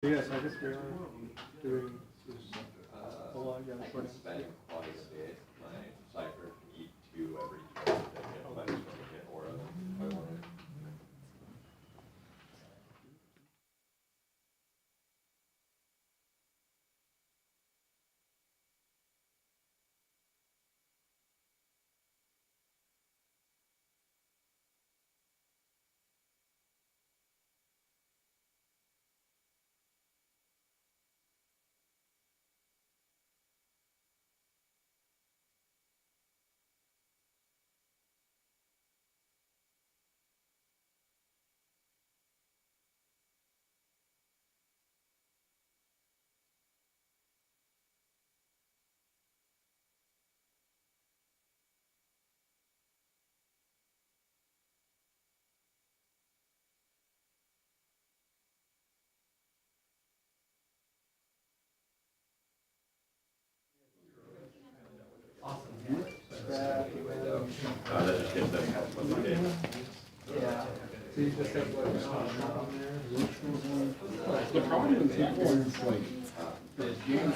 Yes, I guess we are doing a lot, yeah, I can spend quite a bit. My cipher can eat 2 every turn to get letters from the get aura if I wanted. Yeah. So you just have like on there. The problem with people is like the games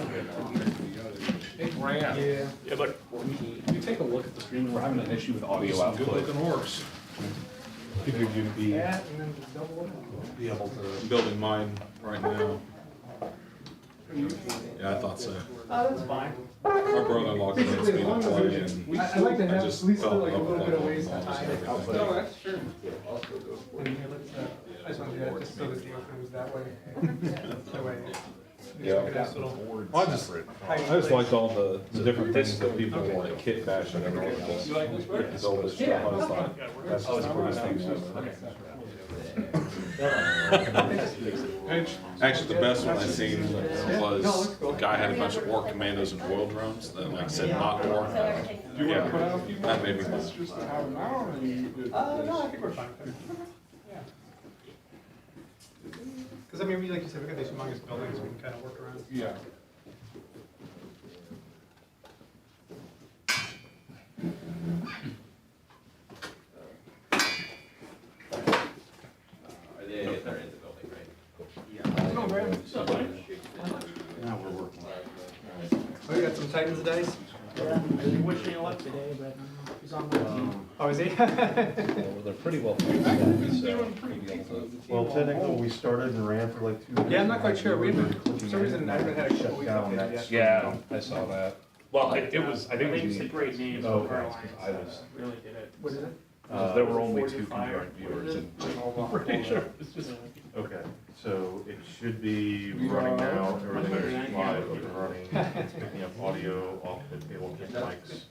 it ran. Yeah. Yeah, but you take a look at the screen, we're having an issue with audio output. Good looking Orks. Figured you'd be That and then just double it. able to. I'm building mine right now. Yeah, I thought so. Oh, that's fine. My brother logged in and me to play and I like to I have just at least fell like a in love little with bit of that ways to almost hide it. everything. No, that's true. And here, let's, I just want to do that just so that the opening is that way. That way. Yeah. I just liked all the different things that people like kit bashing and all this. All this stuff. I was like, that's just the greatest thing. Actually, the best one I seen was a guy had a bunch of Ork commandos and oil drones that like said not Ork. Do you want to put out a few more? That made me It's just to have them out, or you? No, I think we're fine with it. Yeah. Because I mean, like you said, we got these humongous buildings we can kind of work around. Yeah. They're in the building, right? Come on, Graham. Now we're working. Oh, you got some Titans dice? Yeah, he wished me luck today, but he's on my team. Oh, is he? They're pretty well fixed. Well, technically, we started and ran for like 2 days. Yeah, I'm not quite sure. We haven't, for some reason, I haven't had a couple weeks Shut down updated that yet. Yeah, I saw that. Well, it was, I think it It's was a great name. Oh, for okay, Alliance. I was, Really did it. What is it? there were only 2 concurrent viewers and pretty sure it's just. Okay, so it should be running now, everything's live, up and running, it's picking up audio off the table, kit mics.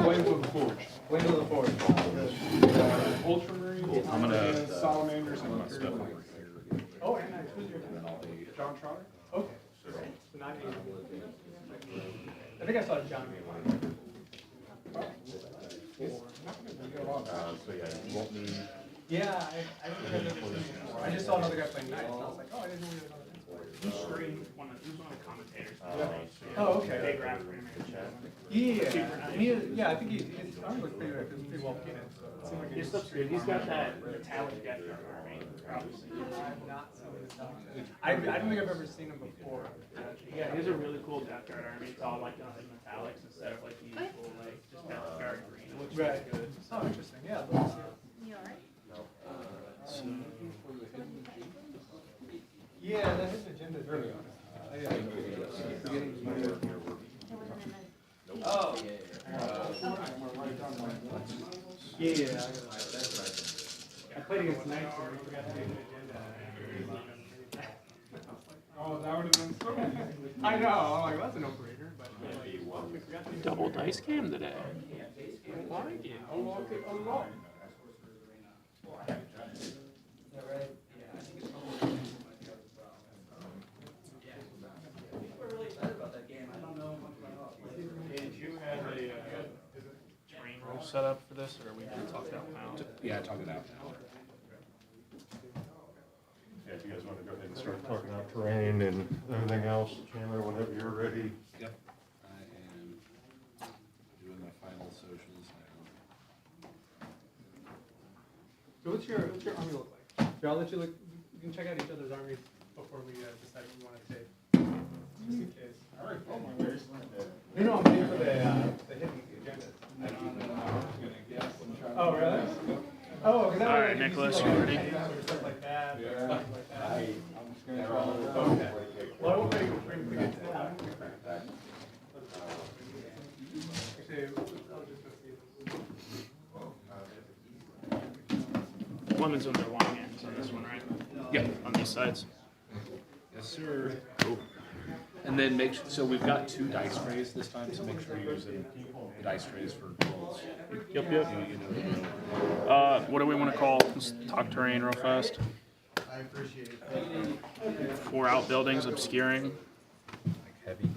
Wayne of the Forge. Wayne of the Forge. Ultramarine, I'm gonna, salamanders, and Oh, and who's your John Trotter. Okay. So not me. I think I saw John. So yeah, you won't need, Yeah, I don't think I've ever seen him before. I just saw another guy playing Knights, and I was like, oh, I didn't know he was on the He streamed he was one of the commentators. Oh, okay. Big rap animated show. Yeah, and yeah, I think his army looks pretty well painted, so it seemed like His stuff's good. He's got that metallic Death Guard army. Obviously. I've not seen his stuff. I don't think I've ever seen him before. Yeah, he's a really cool Death Guard army. It's all like done in metallics instead of like the usual like just Death Guard green. It looks really good. Oh, interesting. Yeah. Let's see. Yeah, that hidden agenda. Early on. Oh. Yeah. I played against Knights and we forgot to do the agenda. Oh, that would have been so easy. I know. I'm like, that's a no-brainer, but we forgot to do Double dice cam today. I like it. Unlock it, unlock. Did you have a terrain roll set up for this, or are we gonna talk that one out? Yeah, talk it out. yeah, if you guys want to go ahead and start talking about terrain and everything else, Chandler, whenever you're ready. Yep. I am doing my final socials now. So what's your army look like? Here, I'll let you look. You can check out each other's armies before we decide. just in case. You know, I'm paying for the hidden agenda. Oh, really? Oh, because that All right, way Nicholas, you you see ready? stuff like that. Stuff like that. Okay. Well, I won't bring the good stuff. Actually, I'll just go see this. Lemons on their long ends on this one, right? Yep. On these sides. Yes, sir. Cool. And then so we've got 2 dice trays this time, so make sure you're using the dice trays for rolls. Yep. You know, What do we want to call? Let's talk terrain real fast. I appreciate it. 4 outbuildings obscuring. heavy.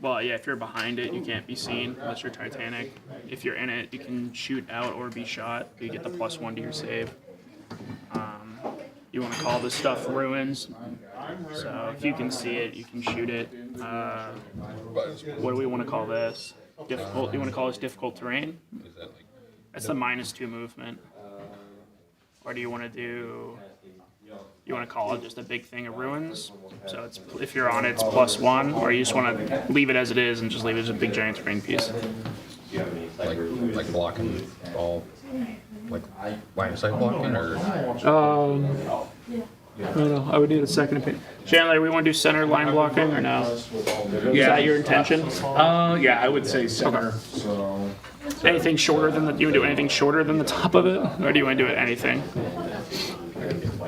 Well, yeah, if you're behind it, you can't be seen unless you're Titanic. If you're in it, you can shoot out or be shot. You get the +1 to your save. You want to call this stuff ruins. So if you can see it, you can shoot it. What do we want to call this? Difficult. You want to call this difficult terrain? Is that like? That's the -2 movement. Or do you want to do? You want to call it just a big thing of ruins? So it's if you're on it, it's +1, or you just want to leave it as it is and just leave it as a big giant terrain piece. Like blocking all, like line of sight blocking, or I don't know. I would need a second opinion. Chandler, we want to do center line blocking or no? Is that your intention? Yeah, I would say center. Anything shorter than the? You want to do anything shorter than the top of it, or do you want to do it anything?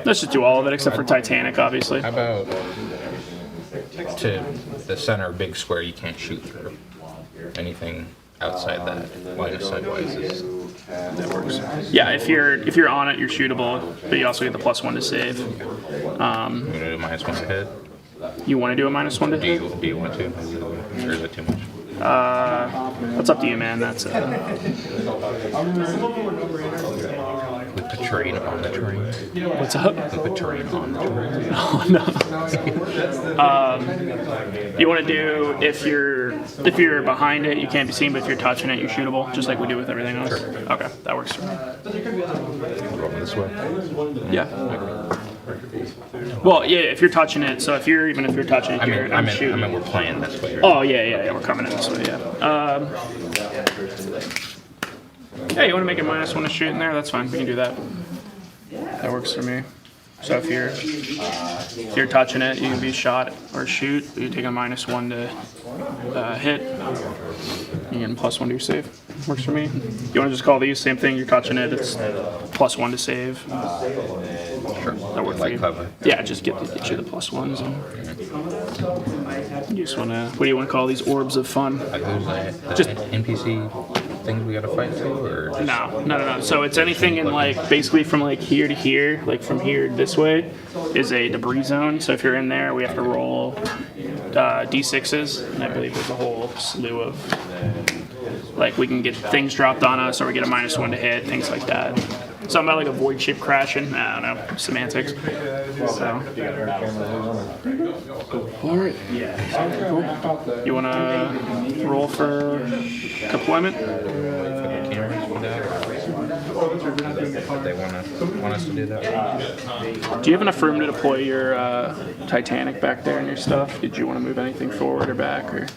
Let's just do all of it except for Titanic, obviously. how about to the center big square you can't shoot through? Anything outside that line of sight wise is That works. Yeah, if you're on it, you're shootable, but you also get the +1 to save. you gonna do -1 to hit? You want to do a -1 to hit? Do you want to? Or is it too much? That's up to you, man. That's With the terrain on the terrain. what's up? With the terrain on the terrain. Oh no. You want to do if you're behind it, you can't be seen, but if you're touching it, you're shootable, just like we do with everything else. Okay, that works for me. Over this way. Yeah. Well, yeah, if you're touching it, so if you're touching it, I you're mean shooting. we're playing this way. Right? Oh yeah, we're coming in this way. Yeah. Yeah, you want to make it -1 to shoot in there? That's fine. We can do that. That works for me. So if you're touching it, you can be shot or shoot. You take a -1 to hit. You get +1 to your save. Works for me. You want to just call these same thing? You're touching it. It's +1 to save. Sure. That works for Like you. cover. Yeah, just get you the +1s. And you just want to. What do you want to call these orbs of fun? Who's that? Just- NPC things we gotta fight to, or just No. So it's anything in like basically from like here to here, like from here this way, is a debris zone. So if you're in there, we have to roll d6s, and I believe there's a whole slew of like we can get things dropped on us, or we get a -1 to hit, things like that. Something about like a void ship crashing. I don't know, semantics. So. All right. Cool. You want to roll for deployment? if they want us to do that. Do you have enough room to deploy your Titanic back there and your stuff? Did you want to move anything forward or back, or?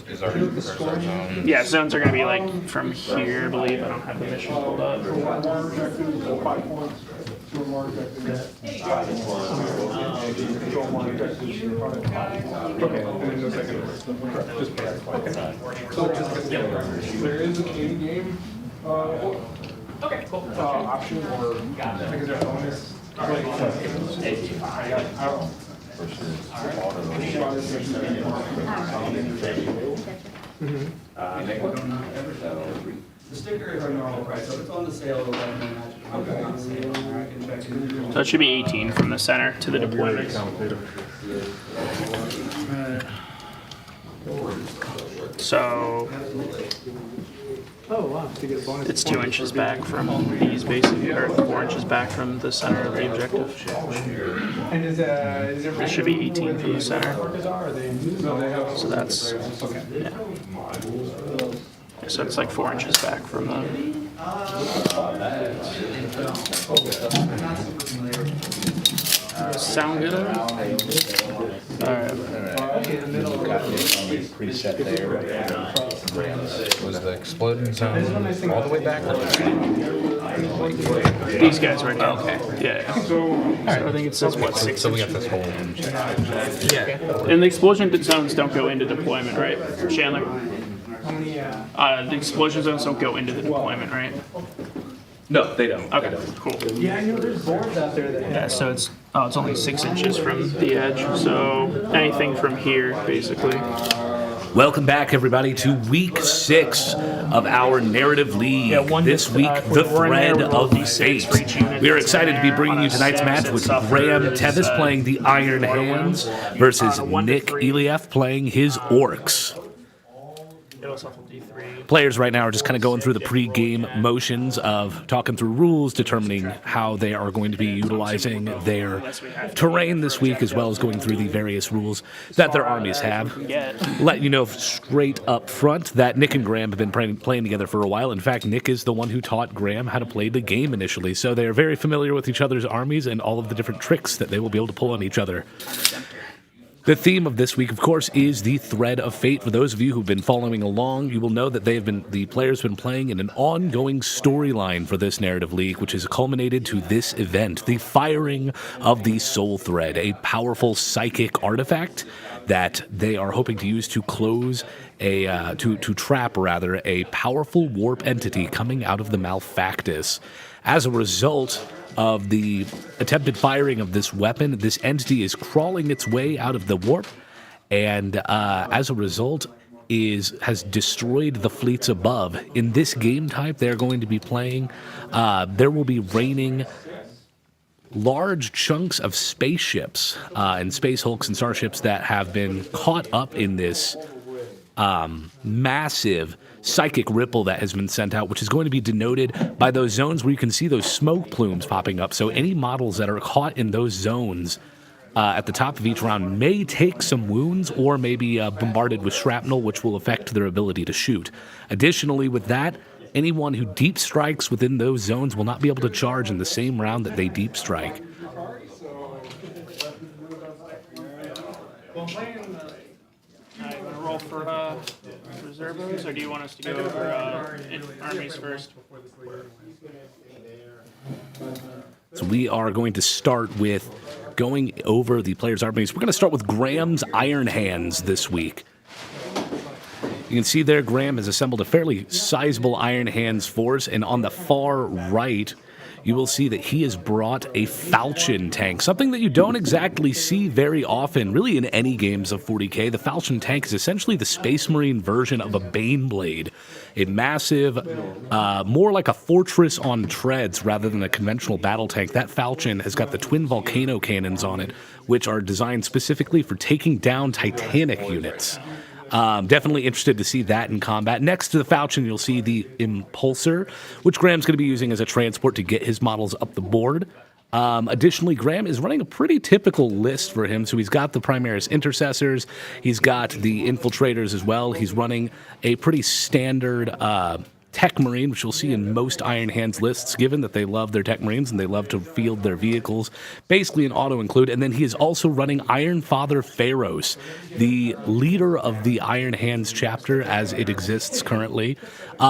Is our zone? Yeah, zones are going to be like from here, I believe. I don't have the mission pulled up. There is an in-game option, or like is there a bonus? The sticker is our normal price, so if it's on the sale, it'll let me know. If it's not sale, I can check it. So it should be 18 from the center to the deployment. So Oh, wow, to get a bonus. it's 2 inches back from these, basically, or 4 inches back from the center of the objective. And is it? It should be 18 from the center. So that's, Okay. yeah. So it's like 4 inches back from the. Sound good? Alright. in the middle. Preset there. Was the exploding zone all the way back? These guys right here. Okay. Yeah. So I think it says what 6. So we got this whole. Yeah. And the explosion zones don't go into deployment, right, Chandler? How many, The explosion zones don't go into the deployment, right? No, they don't. Okay, cool. yeah, I know there's boards out there that have. Yeah, so it's only 6 inches from the edge, so anything from here, basically. Welcome back, everybody, to week 6 of our narrative league. This week, the thread of fate. We are excited to be bringing you tonight's match with Graham Tevis playing the Iron Hands versus Nick Elief playing his Orks. It'll shuffle D3. Players right now are just kind of going through the pre-game motions of talking through rules, determining how they are going to be utilizing their terrain this week, as well as going through the various rules that their armies have. Let you know straight up front that Nick and Graham have been playing together for a while. In fact, Nick is the one who taught Graham how to play the game initially, so they are very familiar with each other's armies and all of the different tricks that they will be able to pull on each other. The theme of this week, of course, is the thread of fate. For those of you who've been following along, you will know that the players have been playing in an ongoing storyline for this narrative league, which has culminated to this event, the firing of the Soul Thread, a powerful psychic artifact that they are hoping to use to close to trap a powerful warp entity coming out of the Malfactus. As a result of the attempted firing of this weapon, this entity is crawling its way out of the warp, and as a result has destroyed the fleets above. In this game type they're going to be playing, there will be raining large chunks of spaceships and space hulks and starships that have been caught up in this massive psychic ripple that has been sent out, which is going to be denoted by those zones where you can see those smoke plumes popping up. So any models that are caught in those zones at the top of each round may take some wounds or may be bombarded with shrapnel, which will affect their ability to shoot. Additionally, with that, anyone who deep strikes within those zones will not be able to charge in the same round that they deep strike. I'm going to roll for reservos, or do you want us to go over armies first? So we are going to start with going over the players' armies. We're going to start with Graham's Iron Hands this week. You can see there Graham has assembled a fairly sizable Iron Hands force, and on the far right, you will see that he has brought a falchion tank, something that you don't exactly see very often, really in any games of 40k. The falchion tank is essentially the Space Marine version of a Baneblade, a massive, more like a fortress on treads rather than a conventional battle tank. That falchion has got the twin volcano cannons on it, which are designed specifically for taking down Titanic units. Definitely interested to see that in combat. Next to the falchion, you'll see the Impulsor, which Graham's going to be using as a transport to get his models up the board. Additionally, Graham is running a pretty typical list for him. So he's got the Primaris Intercessors. He's got the Infiltrators as well. He's running a pretty standard Tech Marine, which you'll see in most Iron Hands lists, given that they love their Tech Marines and they love to field their vehicles. Basically an auto-include. And then he is also running Iron Father Pharaohs, the leader of the Iron Hands chapter as it exists currently.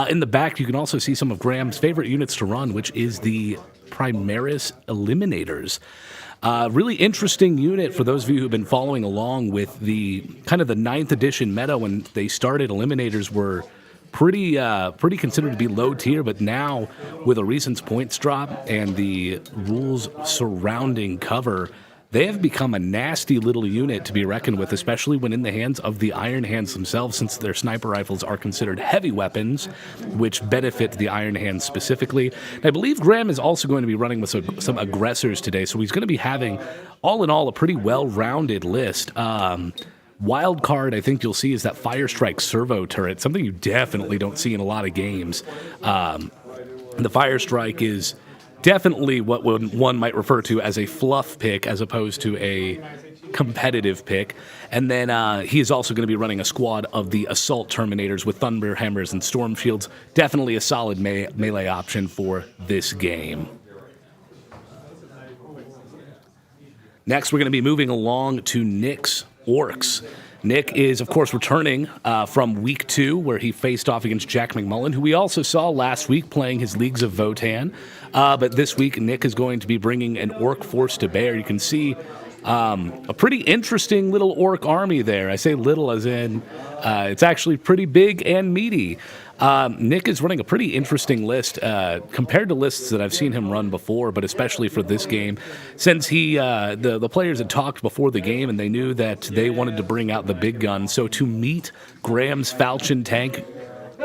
In the back, you can also see some of Graham's favorite units to run, which is the Primaris Eliminators. Really interesting unit for those of you who've been following along with the kind of the 9th edition meta. When they started, Eliminators were pretty considered to be low tier, but now with a recent points drop and the rules surrounding cover, they have become a nasty little unit to be reckoned with, especially when in the hands of the Iron Hands themselves, since their sniper rifles are considered heavy weapons, which benefit the Iron Hands specifically. And I believe Graham is also going to be running with some aggressors today, so he's going to be having, all in all, a pretty well-rounded list. Wild card, I think you'll see, is that Fire Strike servo turret, something you definitely don't see in a lot of games. The Fire Strike is definitely what one might refer to as a fluff pick as opposed to a competitive pick. And then he is also going to be running a squad of the Assault Terminators with Thunder Hammers and Storm Shields. Definitely a solid melee option for this game. Next, we're going to be moving along to Nick's Orks. Nick is, of course, returning from week 2, where he faced off against Jack McMullen, who we also saw last week playing his Leagues of Votan. But this week, Nick is going to be bringing an Ork force to bear. You can see a pretty interesting little Ork army there. I say little as in it's actually pretty big and meaty. Nick is running a pretty interesting list compared to lists that I've seen him run before, but especially for this game, since the players had talked before the game and they knew that they wanted to bring out the big gun. So to meet Graham's falchion tank,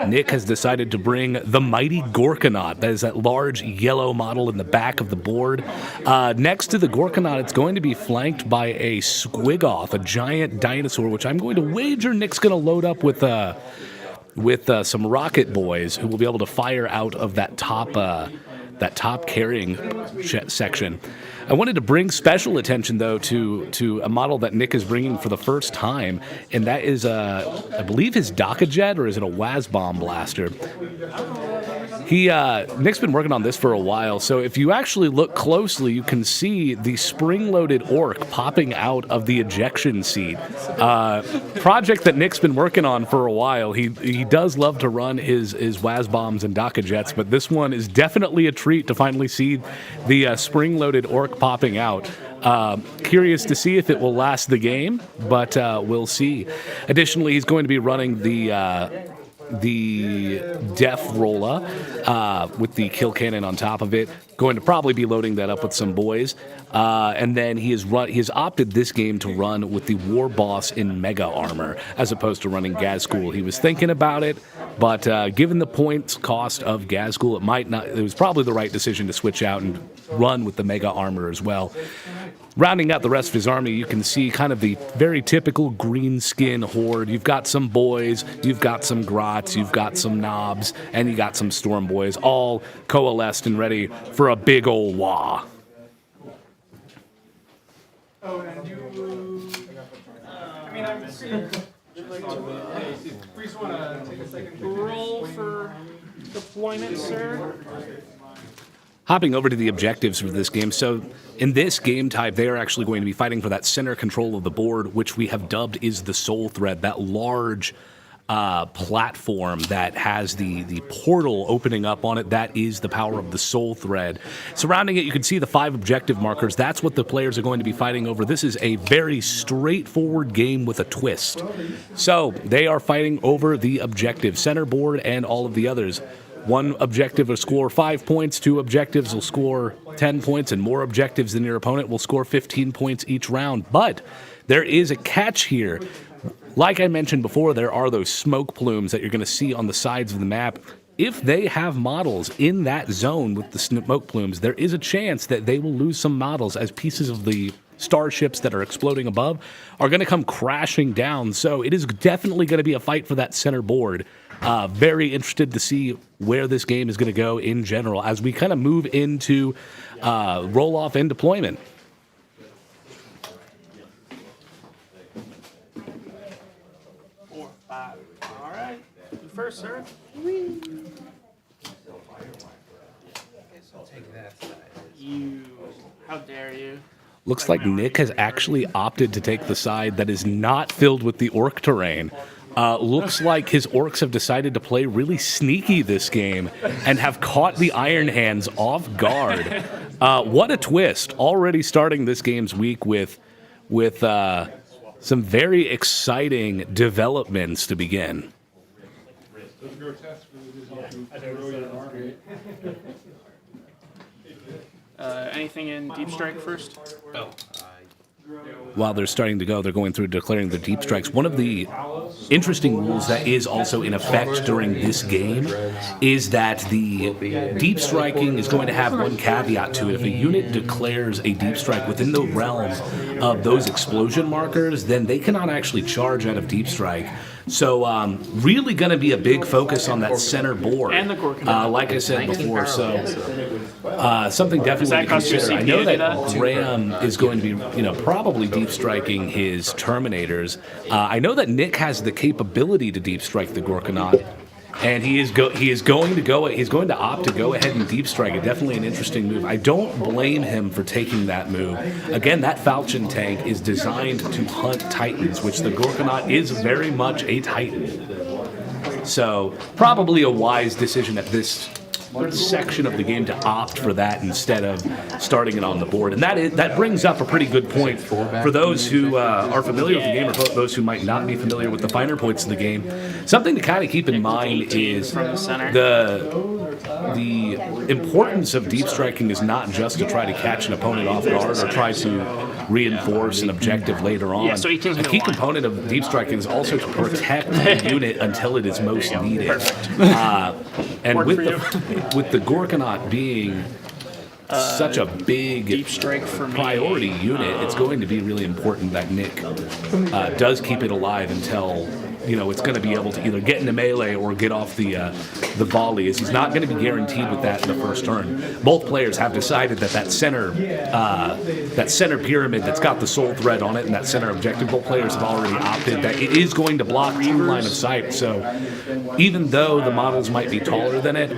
Nick has decided to bring the mighty Gorkanaut. That is that large yellow model in the back of the board. Next to the Gorkanaut, it's going to be flanked by a Squigoth, a giant dinosaur, which I'm going to wager Nick's going to load up with some rocket boys who will be able to fire out of that top carrying section. I wanted to bring special attention, though, to a model that Nick is bringing for the first time, and that is, I believe, his Dakajet, or is it a Wazbomb blaster? Nick's been working on this for a while, so if you actually look closely, you can see the spring-loaded Ork popping out of the ejection seat. Project that Nick's been working on for a while. He does love to run his Wazbombs and Dakajets, but this one is definitely a treat to finally see the spring-loaded Ork popping out. Curious to see if it will last the game, but we'll see. Additionally, he's going to be running the Def Rolla with the kill cannon on top of it. Going to probably be loading that up with some boys. And then he has opted this game to run with the War Boss in Mega Armor as opposed to running Gazgul. He was thinking about it, but given the points cost of Gazgul, it was probably the right decision to switch out and run with the Mega Armor as well. Rounding out the rest of his army, you can see kind of the very typical green skin horde. You've got some boys, you've got some grots, you've got some knobs, and you got some storm boys, all coalesced and ready for a big ol' wah. Oh, and we just want to take a second to Roll for deployment, sir. Hopping over to the objectives for this game. So in this game type, they are actually going to be fighting for that center control of the board, which we have dubbed is the Soul Thread, that large platform that has the portal opening up on it. That is the power of the Soul Thread. Surrounding it, you can see the 5 objective markers. That's what the players are going to be fighting over. This is a very straightforward game with a twist. So they are fighting over the objective center board and all of the others. One objective will score 5 points, 2 objectives will score 10 points, and more objectives than your opponent will score 15 points each round. But there is a catch here. Like I mentioned before, there are those smoke plumes that you're going to see on the sides of the map. If they have models in that zone with the smoke plumes, there is a chance that they will lose some models as pieces of the starships that are exploding above are going to come crashing down. So it is definitely going to be a fight for that center board. Very interested to see where this game is going to go in general as we kind of move into roll-off and deployment. All right. You first, sir. How dare you? Looks like Nick has actually opted to take the side that is not filled with the Ork terrain. Looks like his Orks have decided to play really sneaky this game and have caught the Iron Hands off guard. What a twist. Already starting this game's week with some very exciting developments to begin. Anything in Deep Strike first? While they're starting to go, they're going through declaring their deep strikes. One of the interesting rules that is also in effect during this game is that the deep striking is going to have one caveat to it. If a unit declares a deep strike within the realm of those explosion markers, then they cannot actually charge out of deep strike. So really going to be a big focus on that center board, And the Gorkanaut. like I said before. So something definitely to cost you consider. I CPU know to do that that? Graham is going to be, probably deep striking his Terminators. I know that Nick has the capability to deep strike the Gorkanaut. And he's going to opt to go ahead and deep strike it. Definitely an interesting move. I don't blame him for taking that move. Again, that Falchion tank is designed to hunt Titans, which the Gorkanaut is very much a Titan. So probably a wise decision at this section of the game to opt for that instead of starting it on the board. And that brings up a pretty good point for those who are familiar with the game or those who might not be familiar with the finer points of the game. Something to kind of keep in mind is the importance of deep striking is not just to try to catch an opponent off guard or try to reinforce an objective later on. Yeah, so a key component of deep striking is also to protect the unit until it is most needed. And with the Gorkanaut being such a big deep strike for priority unit, it's going to be really important that Nick does keep it alive until it's going to be able to either get into melee or get off the volley. As he's not going to be guaranteed with that in the first turn. Both players have decided that center pyramid that's got the soul thread on it and that center objective, both players have already opted that it is going to block true line of sight. So even though the models might be taller than it,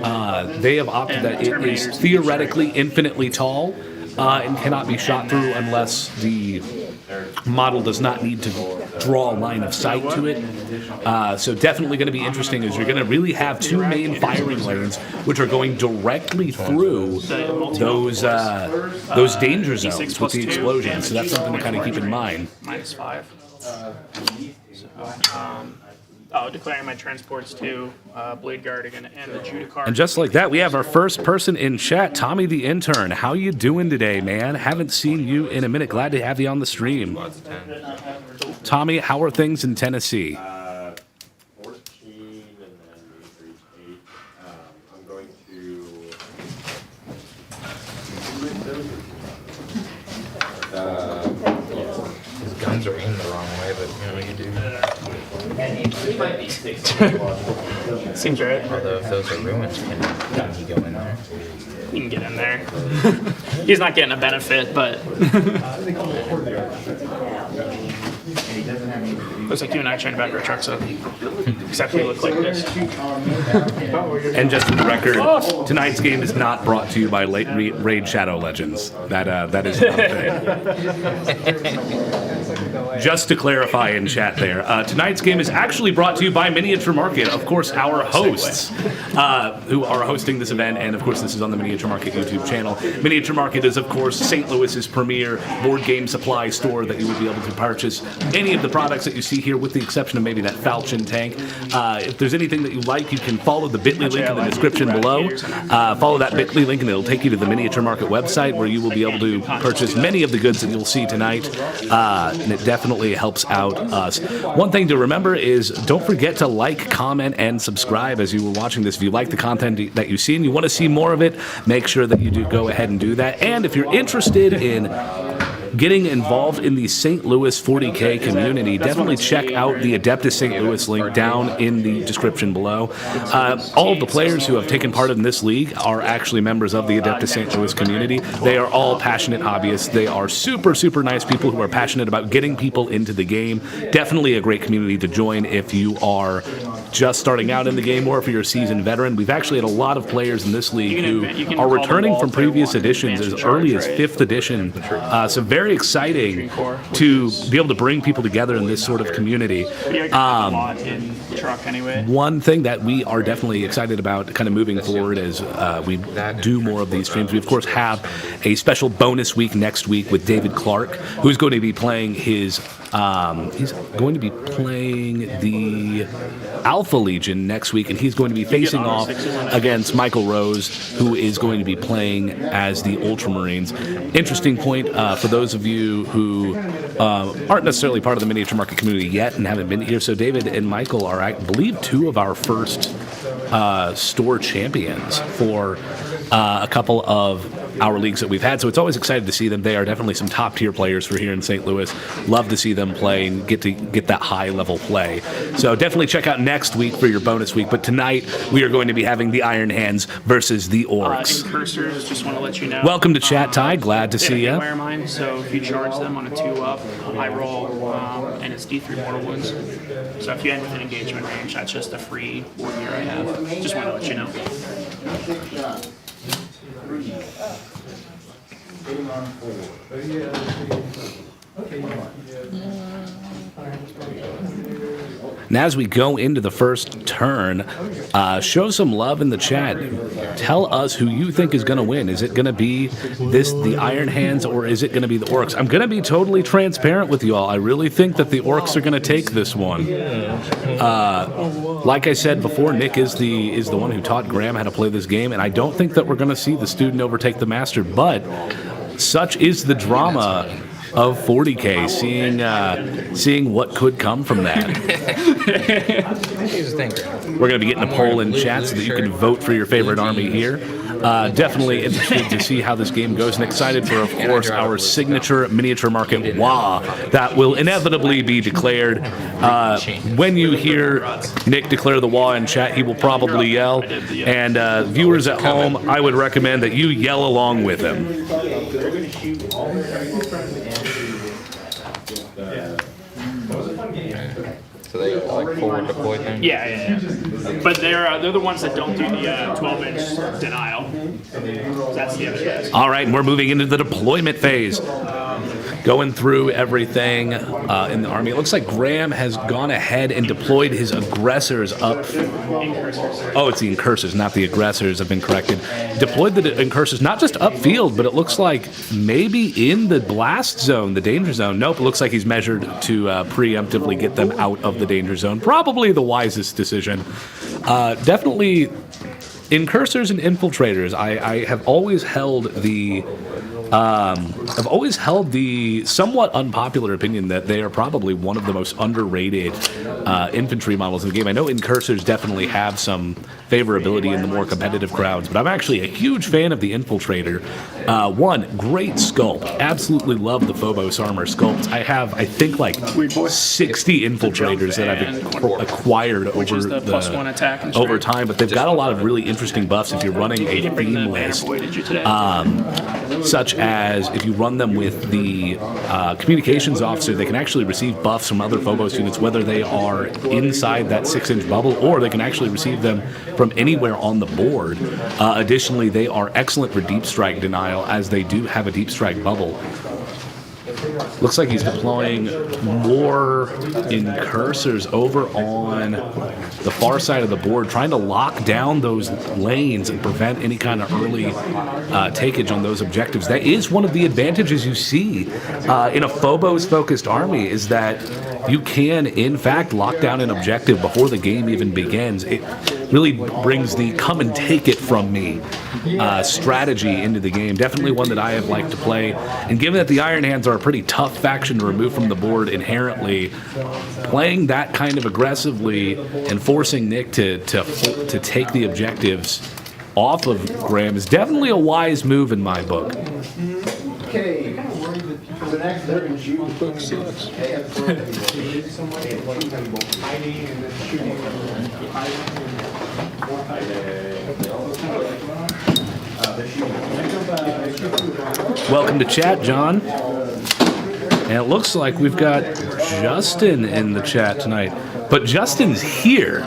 they have opted that it is theoretically infinitely tall and cannot be shot through unless the model does not need to draw a line of sight to it. So definitely going to be interesting as you're going to really have two main firing lanes which are going directly through those danger zones with the explosions. So that's something to kind of keep in mind. -5. Declaring my transports to Blade Guard again and the Judicar. And just like that, we have our first person in chat, Tommy the intern. How you doing today, man? Haven't seen you in a minute. Glad to have you on the stream. Tommy, how are things in Tennessee? 14 and then we reach 8. I'm going to... His guns are aimed the wrong way, but you do. Seems right. Although if those are ruins, can he go in there? He can get in there. He's not getting a benefit, but looks like you and I trying to back our trucks up. Except we look like this. And just for the record, tonight's game is not brought to you by Raid Shadow Legends. That is not a thing. Just to clarify in chat there, tonight's game is actually brought to you by Miniature Market. Of course, our hosts who are hosting this event, and of course this is on the Miniature Market YouTube channel. Miniature Market is, of course, St. Louis's premier board game supply store that you would be able to purchase any of the products that you see here, with the exception of maybe that Falchion tank. If there's anything that you like, you can follow the bit.ly link in the description below. Follow that bit.ly link and it'll take you to the Miniature Market website where you will be able to purchase many of the goods that you'll see tonight. And it definitely helps out us. One thing to remember is don't forget to like, comment, and subscribe as you were watching this. If you like the content that you see and you want to see more of it, make sure that you do go ahead and do that. And if you're interested in getting involved in the St. Louis 40K community, definitely check out the Adeptus St. Louis link down in the description below. All of the players who have taken part in this league are actually members of the Adeptus St. Louis community. They are all passionate hobbyists. They are super, super nice people who are passionate about getting people into the game. Definitely a great community to join if you are just starting out in the game or if you're a seasoned veteran. We've actually had a lot of players in this league who are returning from previous editions as early as 5th edition. So very exciting to be able to bring people together in this sort of community. One thing that we are definitely excited about kind of moving forward as we do more of these streams, we of course have a special bonus week next week with David Clark, who's going to be playing his he's going to be playing the Alpha Legion next week, and he's going to be facing off against Michael Rose, who is going to be playing as the Ultramarines. Interesting point for those of you who aren't necessarily part of the Miniature Market community yet and haven't been here. So David and Michael are, I believe, 2 of our first store champions for a couple of our leagues that we've had. So it's always exciting to see them. They are definitely some top tier players for here in St. Louis. Love to see them play and get that high level play. So definitely check out next week for your bonus week. But tonight we are going to be having the Iron Hands versus the Orks. Cursors, just want to let you know. Welcome to chat, Ty. Glad to see you. Wear mine, so if you charge them on a 2-up, I roll an is D3 mortal wounds. So if you end with an engagement range, that's just a free warrior I have. Just want to let you know. 6 shots. 3. Hitting on 4. And as we go into the first turn, show some love in the chat. Tell us who you think is going to win. Is it going to be the Iron Hands, or is it going to be the Orks? I'm going to be totally transparent with you all. I really think that the Orks are going to take this one. Like I said before, Nick is the one who taught Graham how to play this game, and I don't think that we're going to see the student overtake the master, but such is the drama of 40K, seeing what could come from that. We're going to be getting a poll in chat so that you can vote for your favorite army here. Definitely interested to see how this game goes, and excited for, of course, our signature miniature market WA that will inevitably be declared. When you hear Nick declare the WA in chat, he will probably yell. And viewers at home, I would recommend that you yell along with him. So they like forward deploy things? Yeah. But they're the ones that don't do the 12-inch denial. That's the other guys. All right, and we're moving into the deployment phase. Going through everything in the army. It looks like Graham has gone ahead and deployed his aggressors up. Oh, it's the incursors, not the aggressors. I've been corrected. Deployed the incursors not just upfield, but it looks like maybe in the blast zone, the danger zone. Nope, it looks like he's measured to preemptively get them out of the danger zone. Probably the wisest decision. Definitely incursors and infiltrators. I have always held the somewhat unpopular opinion that they are probably one of the most underrated infantry models in the game. I know incursors definitely have some favorability in the more competitive crowds, but I'm actually a huge fan of the infiltrator. One, great sculpt. Absolutely love the Phobos armor sculpt. I have, I think, like 60 infiltrators that I've acquired over +1 attack and over time, but they've got a lot of really interesting buffs if you're running a theme list. Such as if you run them with the communications officer, they can actually receive buffs from other Phobos units, whether they are inside that 6-inch bubble or they can actually receive them from anywhere on the board. Additionally, they are excellent for deep strike denial, as they do have a deep strike bubble. Looks like he's deploying more incursors over on the far side of the board, trying to lock down those lanes and prevent any kind of early takeage on those objectives. That is one of the advantages you see in a Phobos-focused army, is that you can, in fact, lock down an objective before the game even begins. It really brings the come and take it from me strategy into the game. Definitely one that I have liked to play. And given that the Iron Hands are a pretty tough faction to remove from the board inherently, playing that kind of aggressively and forcing Nick to take the objectives off of Graham is definitely a wise move in my book. Okay. The next third shoot. Book sucks. Hiding and then shooting. Welcome to chat, John. And it looks like we've got Justin in the chat tonight. But Justin's here.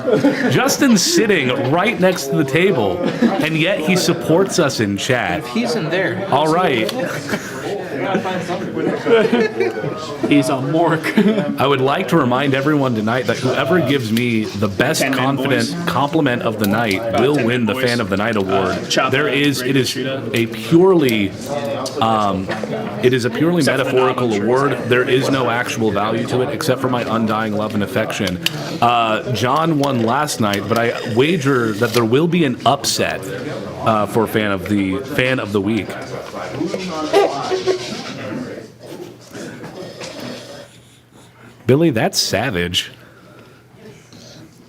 Justin's sitting right next to the table, and yet he supports us in chat. He's in there. All right. He's a mork. I would like to remind everyone tonight that whoever gives me the best confident compliment of the night will win the Fan of the Night award. It is a purely metaphorical award. There is no actual value to it except for my undying love and affection. John won last night, but I wager that there will be an upset for Fan of the Week. Billy, that's savage.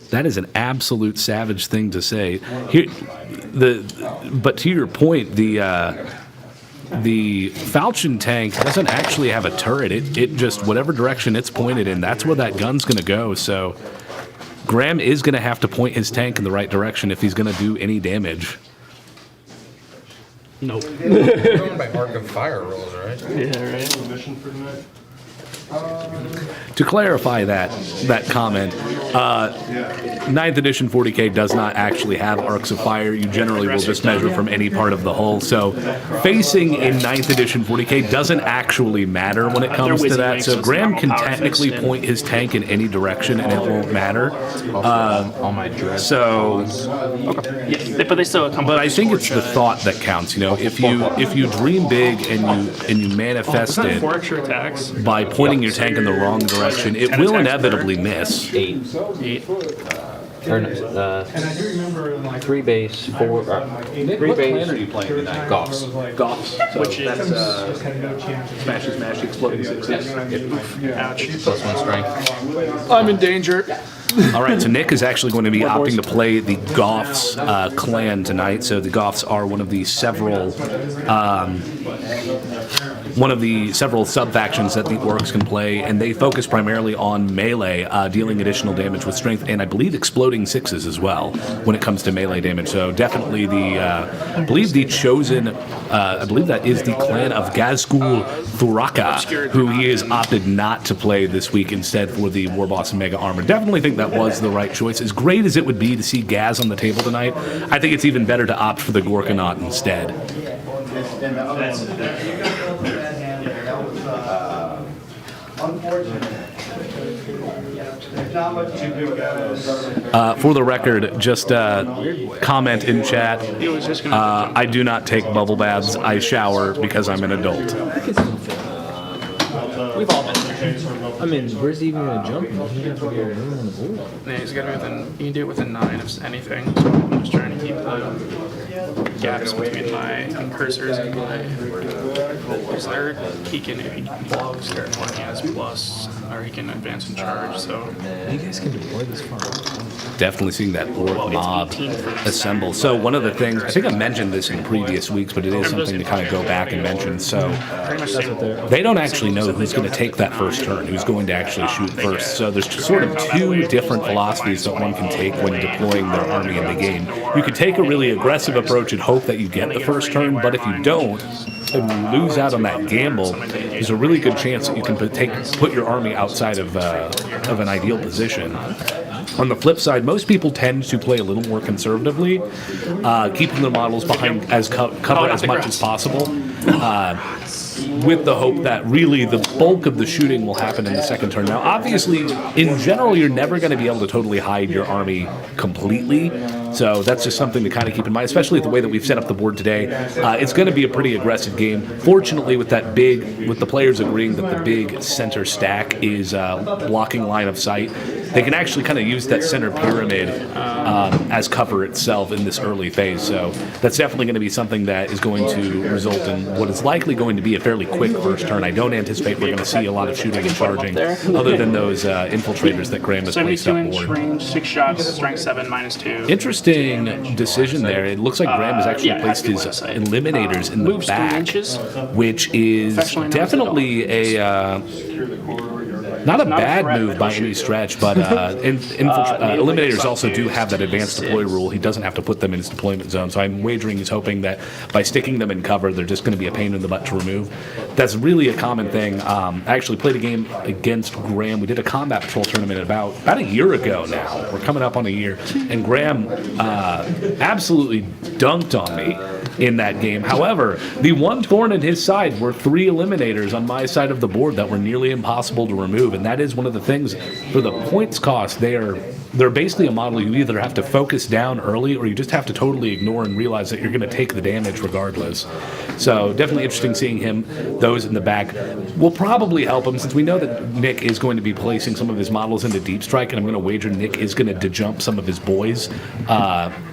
That is an absolute savage thing to say. But to your point, the falchion tank doesn't actually have a turret. It just, whatever direction it's pointed in, that's where that gun's going to go. So Graham is going to have to point his tank in the right direction if he's going to do any damage. Nope. We're going by Arc of Fire rules, right? Yeah, right. Mission for tonight? To clarify that comment, 9th edition 40K does not actually have arcs of fire. You generally will just measure from any part of the hull. So facing in 9th edition 40K doesn't actually matter when it comes to that. So Graham can technically point his tank in any direction and it won't matter. All my dread. So, Yeah, but they still come. but I think it's the thought that counts. You know, if you dream big and you manifest it 4 extra attacks. by pointing your tank in the wrong direction, it will inevitably miss. 8. Or no, And I do remember like. 3 base, 4. 3 base. you playing tonight? Goths. Goths. Which is Just had no chance. Smash, exploding sixes. ouch. +1 strength. I'm in danger. All right, so Nick is actually going to be opting to play the Goths clan tonight. So the Goths are one of the several sub-factions that the Orks can play, and they focus primarily on melee, dealing additional damage with strength, and I believe exploding sixes as well when it comes to melee damage. So definitely I believe the chosen, I believe that is the clan of Gajewski Thuraka, who he has opted not to play this week instead for the Warboss and Mega Armor. Definitely think that was the right choice. As great as it would be to see Gaz on the table tonight, I think it's even better to opt for the Gorkanaut instead. For the record, just comment in chat. I do not take bubble baths. I shower because I'm an adult. We've all been there. I mean, where's he even gonna jump? He can go anywhere on the board. Yeah, he's gotta be within. You can do it within 9 of anything. So I'm just trying to keep the gaps between my cursors and my. Because he can, if he blogs territory, he has plus, or he can advance and charge. So You guys can deploy this far. Definitely seeing that orc mob assemble. So one of the things, I think I mentioned this in previous weeks, but it is something to kind of go back and mention. So pretty much same. they don't actually know who's going to take that first turn, who's going to actually shoot first. So there's sort of 2 different philosophies that one can take when deploying their army in the game. You could take a really aggressive approach and hope that you get the first turn, but if you don't, and you lose out on that gamble, there's a really good chance that you can put your army outside of an ideal position. On the flip side, most people tend to play a little more conservatively, keeping their models behind as cover as much as possible, with the hope that really the bulk of the shooting will happen in the second turn. Now, obviously, in general, you're never going to be able to totally hide your army completely, so that's just something to kind of keep in mind, especially the way that we've set up the board today. It's going to be a pretty aggressive game. Fortunately, with the players agreeing that the big center stack is blocking line of sight, they can actually kind of use that center pyramid as cover itself in this early phase. So that's definitely going to be something that is going to result in what is likely going to be a fairly quick first turn. I don't anticipate we're going to see a lot of shooting and charging, other than those infiltrators that Graham has placed 72-inch up board. range, 6 shots, strength 7, -2. Interesting decision there. It looks like Graham has actually placed his eliminators in the moves 3 back, inches. which is definitely a not a bad move by any stretch, but eliminators also do have that advanced deploy rule. He doesn't have to put them in his deployment zone, so I'm wagering he's hoping that by sticking them in cover, they're just going to be a pain in the butt to remove. That's really a common thing. I actually played a game against Graham. We did a combat patrol tournament about a year ago now. We're coming up on a year, and Graham absolutely dunked on me in that game. However, the one thorn in his side were 3 eliminators on my side of the board that were nearly impossible to remove, and that is one of the things. For the points cost, they're basically a model you either have to focus down early or you just have to totally ignore and realize that you're going to take the damage regardless. So definitely interesting seeing those in the back. Will probably help him, since we know that Nick is going to be placing some of his models into Deep Strike, and I'm going to wager Nick is going to de-jump some of his boys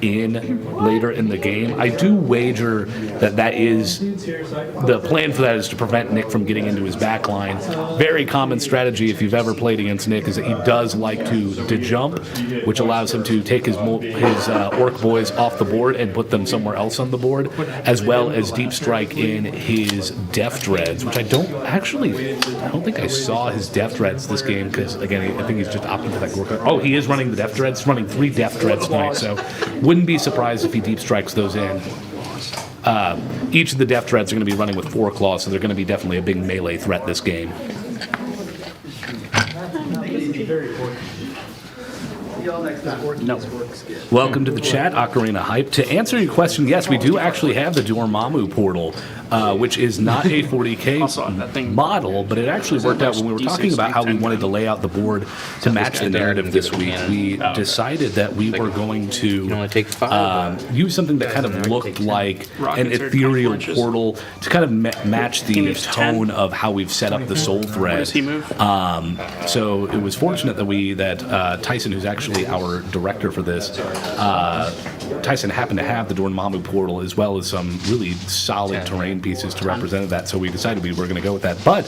in later in the game. I do wager that is the plan for that, is to prevent Nick from getting into his back line. Very common strategy if you've ever played against Nick is that he does like to de-jump, which allows him to take his orc boys off the board and put them somewhere else on the board, as well as Deep Strike in his Death Dreads, which I don't think I saw his Death Dreads this game, because again, I think he's just opting for that Gorka. Oh, he is running the Death Dreads. He's running 3 Death Dreads tonight, so wouldn't be surprised if he Deep Strikes those in. Each of the Death Dreads are going to be running with 4 claws, so they're going to be definitely a big melee threat this game. very important. See y'all next time. No. Welcome to the chat, Ocarina Hype. To answer your question, yes, we do actually have the Dormammu portal, which is not a 40K model, but it actually worked out when we were talking about how we wanted to lay out the board to match the narrative this week. We decided that we were going to use something that kind of looked like an ethereal portal to kind of match the tone of how we've set up the soul thread. So it was fortunate that Tyson, who's actually our director for this, Tyson happened to have the Dormammu portal as well as some really solid terrain pieces to represent that, so we decided we were going to go with that. But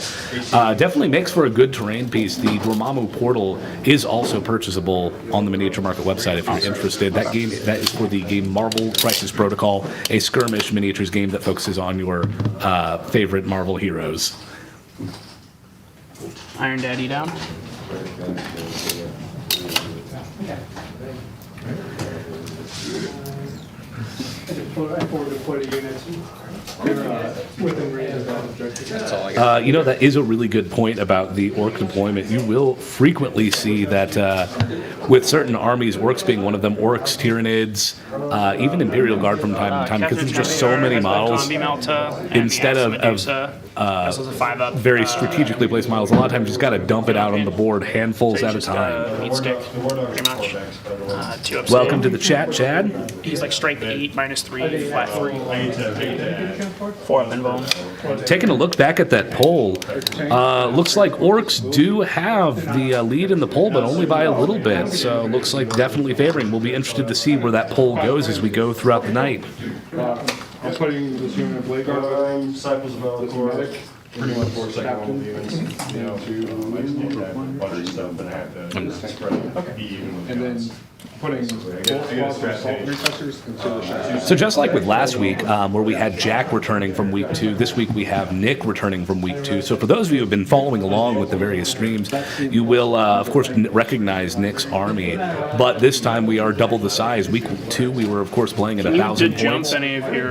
definitely makes for a good terrain piece. The Dormammu portal is also purchasable on the Miniature Market website if you're interested. That is for the game Marvel Crisis Protocol, a skirmish miniatures game that focuses on your favorite Marvel heroes. Iron Daddy down. I forward deployed a unit. They're within range of that objective. That is a really good point about the orc deployment. You will frequently see that with certain armies, orcs being one of them, orcs, Tyranids, even Imperial Guard from time to time, because there's just so many models. Instead of very strategically placed models, a lot of times you just got to dump it out on the board, handfuls at a time. Meat stick, pretty much. 2 upstate. Welcome to the chat, Chad. He's like strength 8, -3, flat 3. 4 up invuln. Taking a look back at that poll, looks like orcs do have the lead in the poll, but only by a little bit. So looks like definitely favoring. We'll be interested to see where that poll goes as we go throughout the night. I'm putting this unit of Blade Guard, Disciples of Melkor, pretty much 4 second level units, to bunch of stuff and have to spread it. And then putting So just like with last week, where we had Jack returning from week 2, this week we have Nick returning from week 2. So for those of you who have been following along with the various streams, you will, of course, recognize Nick's army. But this time we are double the size. Week 2, we were, of course, playing at 1,000 points.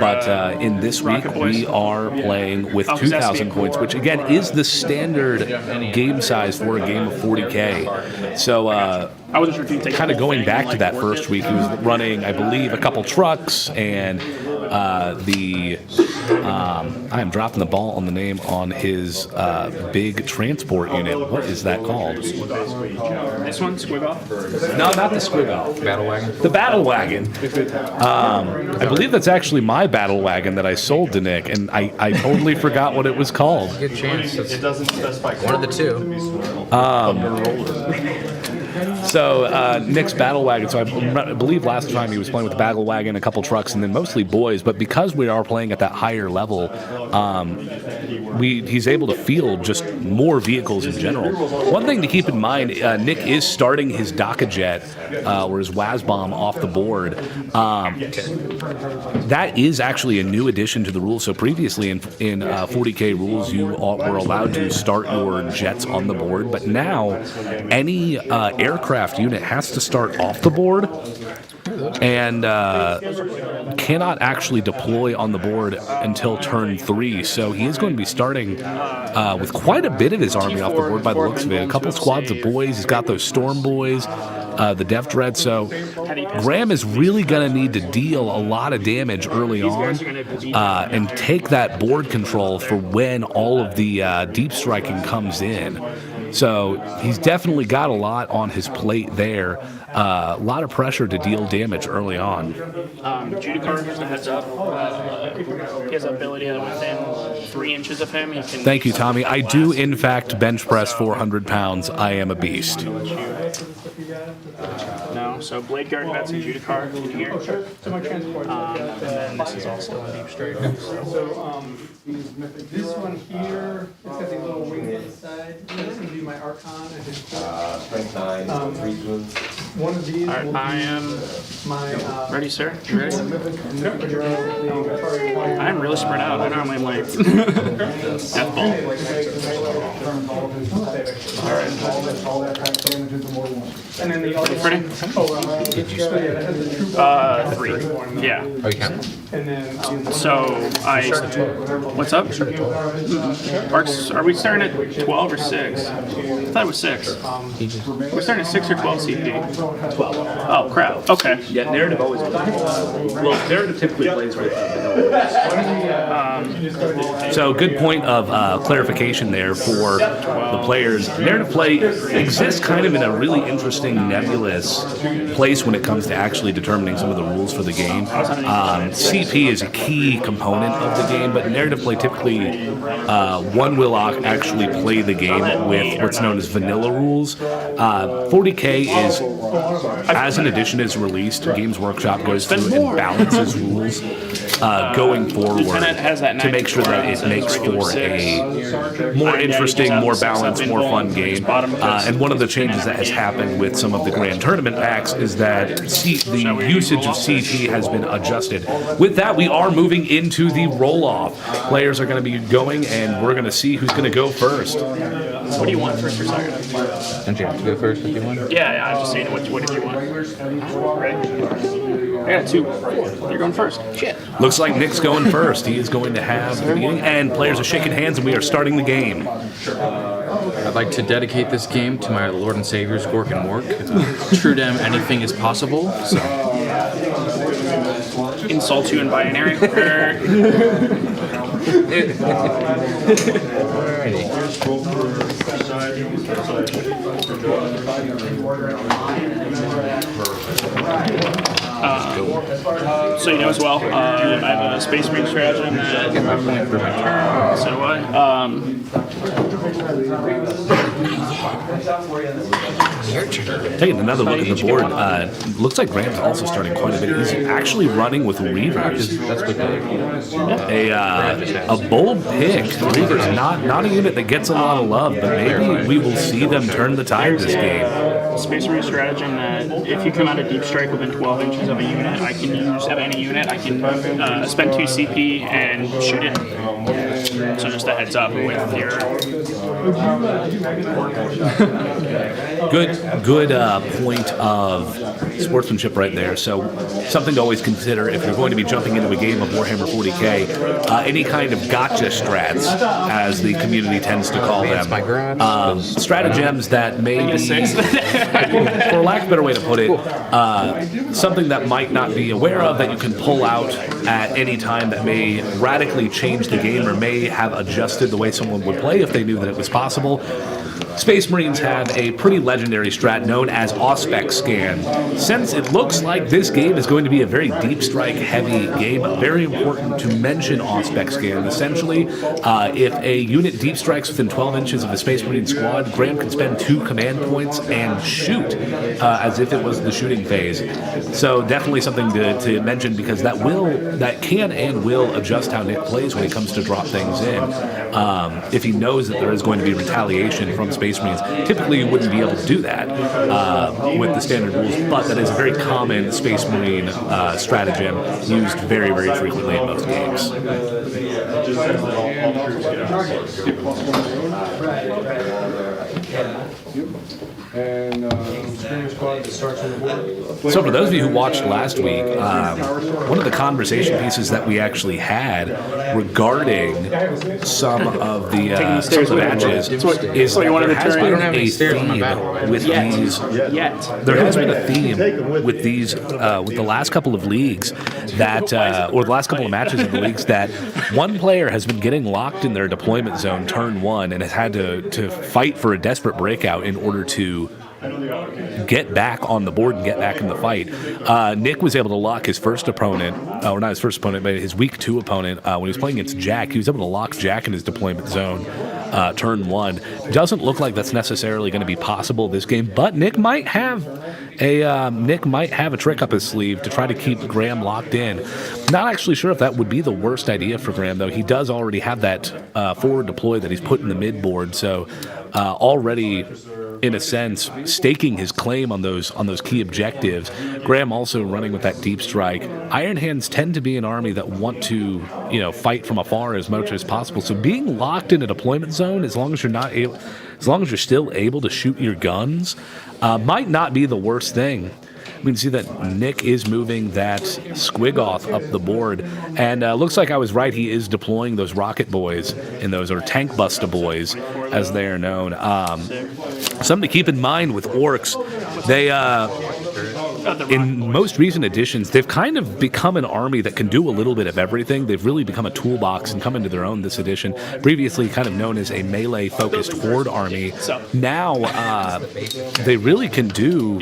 But in this week, we are playing with 2,000 points, which, again, is the standard game size for a game of 40K. So kind of going back to that first week, he was running, I believe, a couple trucks and I am dropping the ball on the name on his big transport unit. What is that called? This one, Squig Off? No, not the Squig Off. Battle wagon. The battle wagon. I believe that's actually my battle wagon that I sold to Nick, and I totally forgot what it was called. Good chance. It doesn't specify one of the two. So Nick's battle wagon. So I believe last time he was playing with the battle wagon, a couple trucks, and then mostly boys. But because we are playing at that higher level, he's able to field just more vehicles in general. One thing to keep in mind: Nick is starting his Dakajet or his Wazbomb off the board. That is actually a new addition to the rules. So previously in 40K rules, you were allowed to start your jets on the board, but now any aircraft unit has to start off the board and cannot actually deploy on the board until turn 3. So he is going to be starting with quite a bit of his army off the board by the looks of it. A couple squads of boys. He's got those Storm Boys, the Death Dread. So Graham is really going to need to deal a lot of damage early on and take that board control for when all of the deep striking comes in. So he's definitely got a lot on his plate there. A lot of pressure to deal damage early on. Judicar, just a heads up. He has the ability that within 3 inches of him, he can... Thank you, Tommy. I do, in fact, bench press 400 pounds. I am a beast. No, so Blade Guard vets and Judicar in here. So my transport. And then this is also a deep strike. So this one here, it's got these little wings on the side. This would be my Archon and his Strength 9, 3 wounds. one of these. Alright, I am My. ready, sir. You ready? I'm really spread out. I normally am like death ball. And then the other Ready? one. 3. Yeah. Oh, you can. And then. So what's up? Orks, are we starting at 12 or 6? I thought it was 6. We're starting at 6 or 12 CP. 12. Oh crap. Okay. Yeah, narrative always well, narrative typically plays with So good point of clarification there for the players. Narrative play exists kind of in a really interesting nebulous place when it comes to actually determining some of the rules for the game. CP is a key component of the game, but narrative play typically one will actually play the game with what's known as vanilla rules. 40K is, as an edition is released, Games Workshop goes through and balances rules going forward to make sure that it makes for a more interesting, more balanced, more fun game. And one of the changes that has happened with some of the Grand Tournament packs is that the usage of CP has been adjusted. With that, we are moving into the roll-off. Players are going to be going, and we're going to see who's going to go first. What do you want first or second? Don't you have to go first if you want? Yeah, I'm just saying, what did you want? Right? I got 2. You're going first. Shit. Looks like Nick's going first. He is going to have the beginning, and players are shaking hands, and we are starting the game. I'd like to dedicate this game to my Lord and Saviors, Gork and Mork. True to them, anything is possible. So. Insult you in binary. So you know as well, I have a Space Marine stratagem that Get my point for my turn. so do I. Taking another look at the board, looks like Graham's also starting quite a bit. He's actually running with Reavers. That's what A bold pick. Reavers, not a unit that gets a lot of love, but maybe we will see them turn the tide this game. Space Marine stratagem that if you come out of deep strike within 12 inches of a unit, I can use of any unit. I can spend 2 CP and shoot it. So just a heads up with your. Good point of sportsmanship right there. So something to always consider if you're going to be jumping into a game of Warhammer 40K, any kind of gotcha strats, as the community tends to call them, stratagems that may be, for lack of a better way to put it, something that might not be aware of that you can pull out at any time that may radically change the game or may have adjusted the way someone would play if they knew that it was possible. Space Marines have a pretty legendary strat known as Auspex Scan. Since it looks like this game is going to be a very deep strike heavy game, very important to mention Auspex Scan. Essentially, if a unit deep strikes within 12 inches of a Space Marine squad, Graham can spend 2 command points and shoot as if it was the shooting phase. So definitely something to mention, because that can and will adjust how Nick plays when he comes to drop things in. If he knows that there is going to be retaliation from Space Marines, typically you wouldn't be able to do that with the standard rules, but that is a very common Space Marine stratagem used very, very frequently in most games. So for those of you who watched last week, one of the conversation pieces that we actually had regarding some of the matches is that there has been a theme with these. There has been a theme with these with the last couple of leagues that, or the last couple of matches of the leagues, that one player has been getting locked in their deployment zone turn 1 and has had to fight for a desperate breakout in order to get back on the board and get back in the fight. Nick was able to lock his first opponent, or not his first opponent, but his week 2 opponent. When he was playing against Jack, he was able to lock Jack in his deployment zone turn 1. Doesn't look like that's necessarily going to be possible this game, but Nick might have a trick up his sleeve to try to keep Graham locked in. Not actually sure if that would be the worst idea for Graham, though. He does already have that forward deploy that he's put in the mid board, so already in a sense, staking his claim on those key objectives. Graham also running with that deep strike. Iron Hands tend to be an army that want to, fight from afar as much as possible. So being locked in a deployment zone, as long as you're still able to shoot your guns, might not be the worst thing. We can see that Nick is moving that Squigoth up the board, and looks like I was right. He is deploying those Rocket Boys in those, or Tank Busta Boys, as they are known. Something to keep in mind with Orks, they in most recent editions, they've kind of become an army that can do a little bit of everything. They've really become a toolbox and come into their own this edition. Previously kind of known as a melee-focused horde army. Now they really can do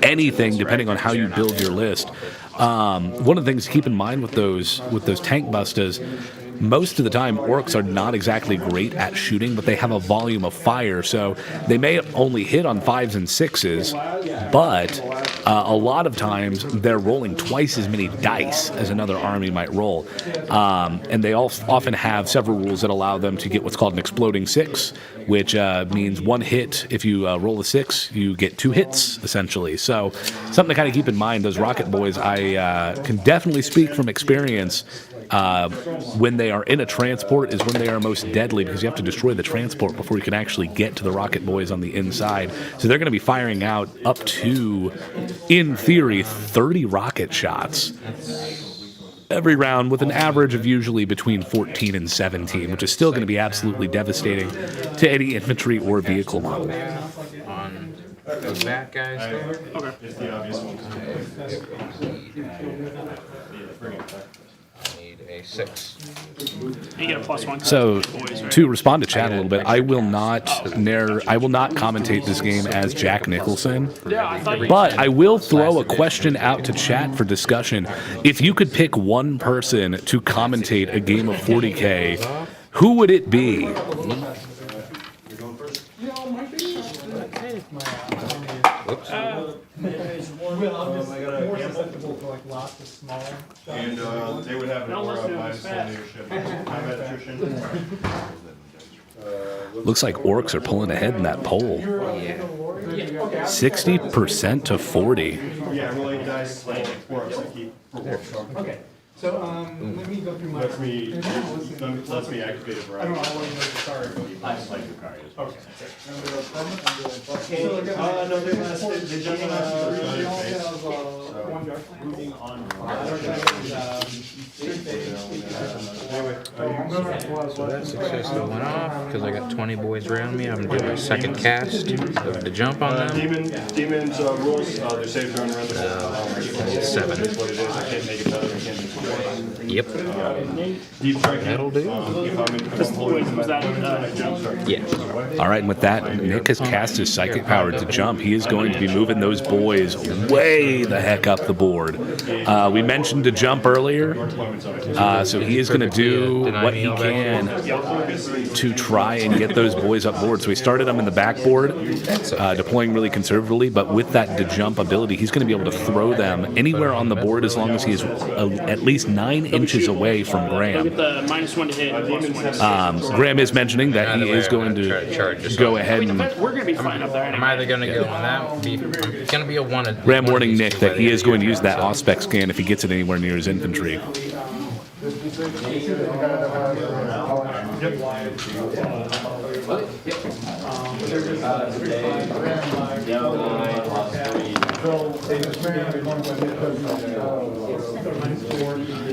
anything depending on how you build your list. One of the things to keep in mind with those tank bustas, most of the time, Orks are not exactly great at shooting, but they have a volume of fire, so they may only hit on 5s and 6s, but a lot of times they're rolling twice as many dice as another army might roll. And they often have several rules that allow them to get what's called an exploding 6, which means one hit. If you roll a 6, you get 2 hits, essentially. So something to kind of keep in mind, those Rocket Boys, I can definitely speak from experience. When they are in a transport is when they are most deadly, because you have to destroy the transport before you can actually get to the Rocket Boys on the inside. So they're going to be firing out up to, in theory, 30 rocket shots every round, with an average of usually between 14 and 17, which is still going to be absolutely devastating to any infantry or vehicle model. On the back guys there? It's the obvious one. I need a 6. You get a +1. So, to respond to chat a little bit, I will not commentate this game as Jack Nicholson, but I will throw a question out to chat for discussion. If you could pick one person to commentate a game of 40K, who would it be? And they would have an aura of -1 leadership. Combat attrition. Looks like Orks are pulling ahead in that poll. 60% to 40. Yeah, rolling dice like Orks. I keep for Orks. Okay. So, let me go through my. Lets me activate a I don't know, variety. I want to start. I just like the card. Okay. No, they just Moving on. So that successfully went off because I got 20 boys around me. I'm going to do my second cast of the jump on them. Demons rules, their saves are around the 7. That's what it is. I can't make it better. I can't make it worse. Yep. Deep strike. That'll do. Was that jump? Yeah. All right, and with that, Nick has cast his psychic power to jump. He is going to be moving those boys way the heck up the board. We mentioned to jump earlier, so he is going to do what he can to try and get those boys up board. So he started them in the backboard, deploying really conservatively, but with that to jump ability, he's going to be able to throw them anywhere on the board as long as he's at least 9 inches away from Graham. Get the -1 to hit and +1. Graham is mentioning that he is going to go ahead and... We're going to be fine up there I'm anyway. either going to go on that. It's going to be a 1. Graham warning Nick that he is going to use that Auspex scan if he gets it anywhere near his infantry.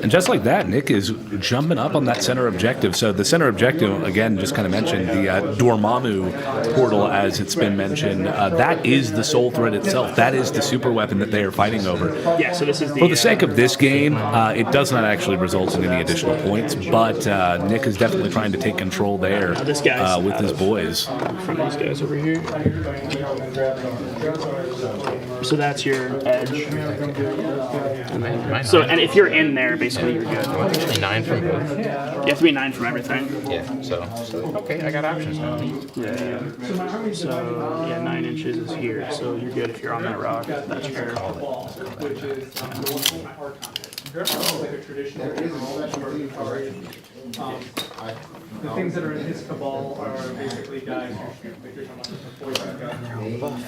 And just like that, Nick is jumping up on that center objective. So the center objective, again, just kind of mentioned, the Dormammu portal, as it's been mentioned, that is the soul thread itself. That is the super weapon that they are fighting over. Yeah, so this is the... For the sake of this game, it does not actually result in any additional points, but Nick is definitely trying to take control there this guy's with his boys. From these guys over here. So that's your edge. So, and if you're in there, basically you're good. Actually 9 from both. You have to be 9 from everything. Yeah, so okay, I got options now. Yeah. So, yeah, 9 inches is here, so you're good if you're on that rock. That's your call. It's like a traditional the things that are in his cabal are basically guys who shoot, like you're talking about.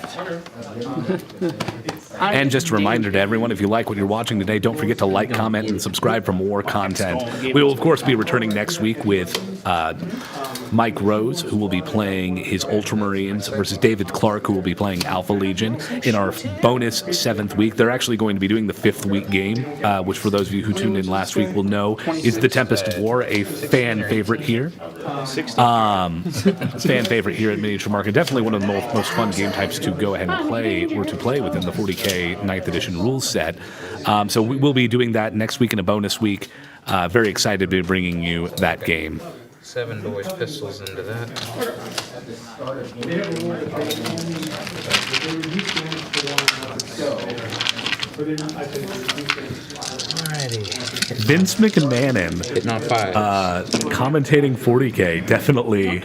And just a reminder to everyone, if you like what you're watching today, don't forget to like, comment, and subscribe for more content. We will, of course, be returning next week with Mike Rose, who will be playing his Ultramarines, versus David Clark, who will be playing Alpha Legion in our bonus 7th week. They're actually going to be doing the 5th week game, which for those of you who tuned in last week will know is the Tempest of War, a fan favorite here. Fan favorite here at Miniature Market. Definitely one of the most fun game types to go ahead and play, or to play within the 40K 9th edition rules set. So we will be doing that next week in a bonus week. Very excited to be bringing you that game. 7 boys pistols into that. Vince McMahon Hitting on 5. commentating 40K, definitely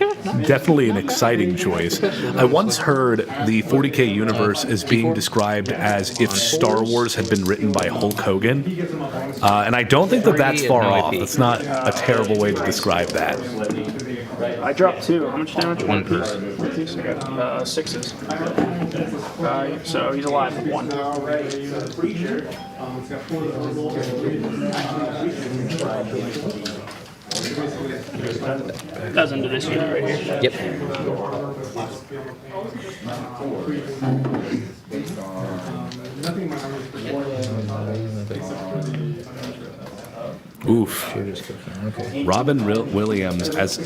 an exciting choice. I once heard the 40K universe as being described as if Star Wars had been written by Hulk Hogan, and I don't think that that's far off. That's not a terrible way to describe that. I dropped 2. How much damage? 1 per. 6s. So he's alive with 1. That's under this unit right here. Yep. Oof. Robin Williams as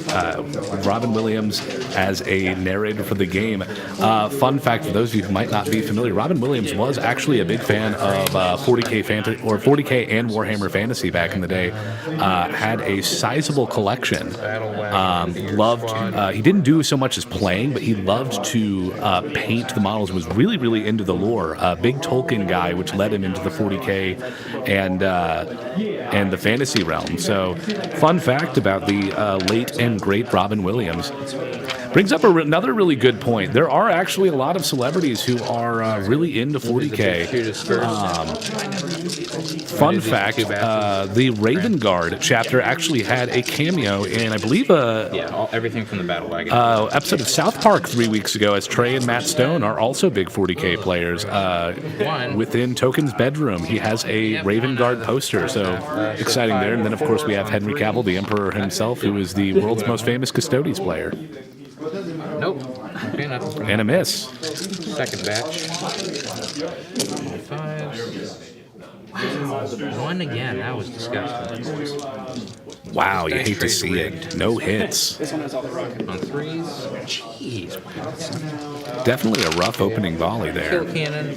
a narrator for the game. Fun fact for those of you who might not be familiar, Robin Williams was actually a big fan of 40K and Warhammer Fantasy back in the day. Had a sizable collection. He didn't do so much as playing, but he loved to paint the models. Was really into the lore. Big Tolkien guy, which led him into the 40K and the fantasy realm. So, fun fact about the late and great Robin Williams. Brings up another really good point. There are actually a lot of celebrities who are really into 40K. Fun fact, the Raven Guard chapter actually had a cameo in, I believe, everything from the Battle Wagon. Episode of South Park 3 weeks ago, as Trey and Matt Stone are also big 40K players. Within Token's bedroom, he has a Raven Guard poster, so exciting there. And then, of course, we have Henry Cavill, the Emperor himself, who is the world's most famous Custodes player. Nope. Okay, nothing. And a miss. Second batch. 5. 1 again. That was disgusting. Wow, you hate to see it. No hits. This one has all the rocket. On 3s. Jeez. Definitely a rough opening volley there. Kill cannon.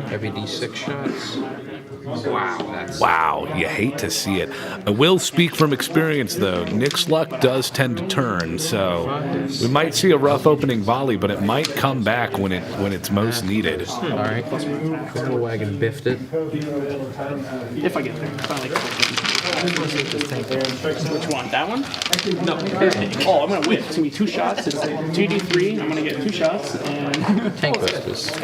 Heavy D6 shots. Wow, you hate to see it. I will speak from experience, though. Nick's luck does tend to turn, so we might see a rough opening volley, but it might come back when it's most needed. All right. Battle Wagon biffed it. If I get there. Which one? That one? No. Oh, I'm gonna whip. It's gonna be 2 shots. It's 2d3. I'm gonna get 2 shots and Tank Busters. All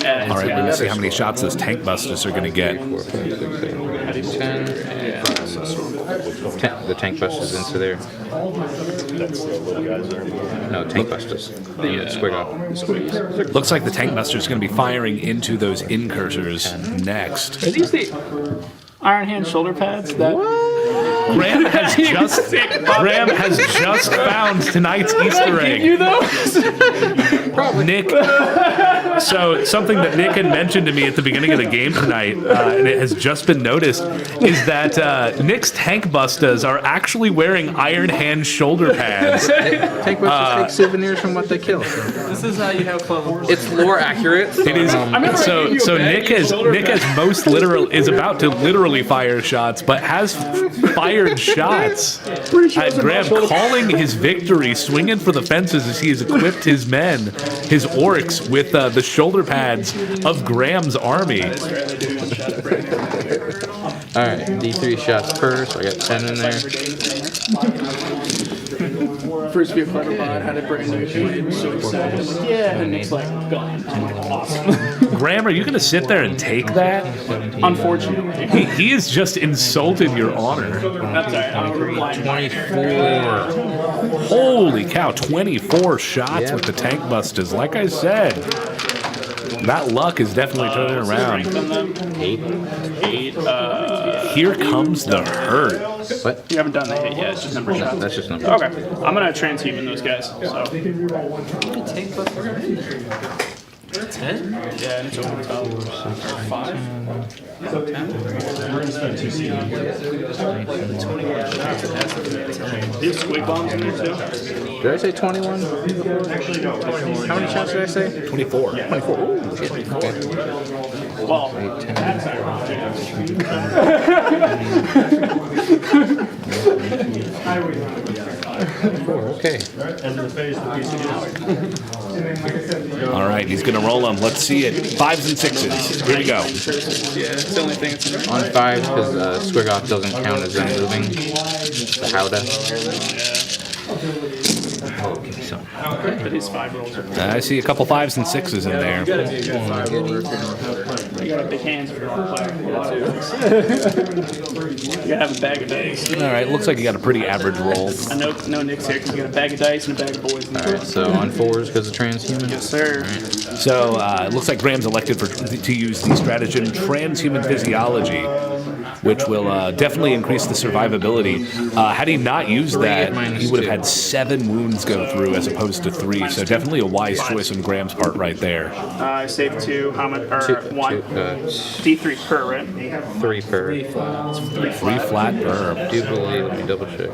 right, we're gonna see how many shots those Tank Busters are gonna get. 10. The Tank Busters into there. No, Tank Busters. The squig off. Looks like the Tank Busters are gonna be firing into those incursors next. Are these the Iron Hand shoulder pads? That Graham has just found tonight's Easter egg. you those? Nick. So something that Nick had mentioned to me at the beginning of the game tonight, and it has just been noticed, is that Nick's Tank Bustas are actually wearing Iron Hand shoulder pads. Tank Busters take souvenirs from what they kill. This is how you have fun. It's lore accurate. It is. So Nick is about to literally fire shots, but has fired shots. Graham calling his victory, swinging for the fences as he has equipped his men, his orcs, with the shoulder pads of Graham's army. Alright, D3 shots per, so I got 10 in there. first vehicle I ever bought had a brand new blade. I'm so excited. I'm like, yeah, and it's like gone. I'm like, awesome. Graham, are you going to sit there and take that? Unfortunately. He has just insulted your honor. That's alright. I'm replying. 24. Holy cow, 24 shots with the tank busters. Like I said, that luck is definitely turning around. Eight. Here comes the hurt. What? You haven't done the hit yet. It's just number shots. That's just number. Okay. I'm gonna transhuman those guys. So. Tank busters are in there. 10? Yeah, and it's over top. 5. We're gonna spend 2 seconds. Do you have squig bombs in there too? Did I say 21? Actually, no. How many shots did I say? 24. 24. Ooh, shit. Okay. Well, 8, 10. that's Okay. End of the phase for PCs. All right, he's going to roll them. Let's see it. 5s and 6s. Here we go. Yeah, it's the only thing that's in there. On 5, because Squigoth doesn't count as unmoving. The Howda. But these 5 rolls are I see a couple 5s and 6s in there. you gotta have big hands if you're a player. You gotta have a bag of dice. All right, looks like you got a pretty average roll. I know no Nick's here because you got a bag of dice and a bag of boys. Alright, so on 4s because of transhuman? Yes, sir. So it looks like Graham's elected to use the stratagem Transhuman Physiology, which will definitely increase the survivability. Had he not used that, he would have had 7 wounds go through as opposed to 3. So definitely a wise choice on Graham's part right there. I saved 2. How much? Or 1. D3 per, right? 3 per. 3 flat per. Do believe, let me double check.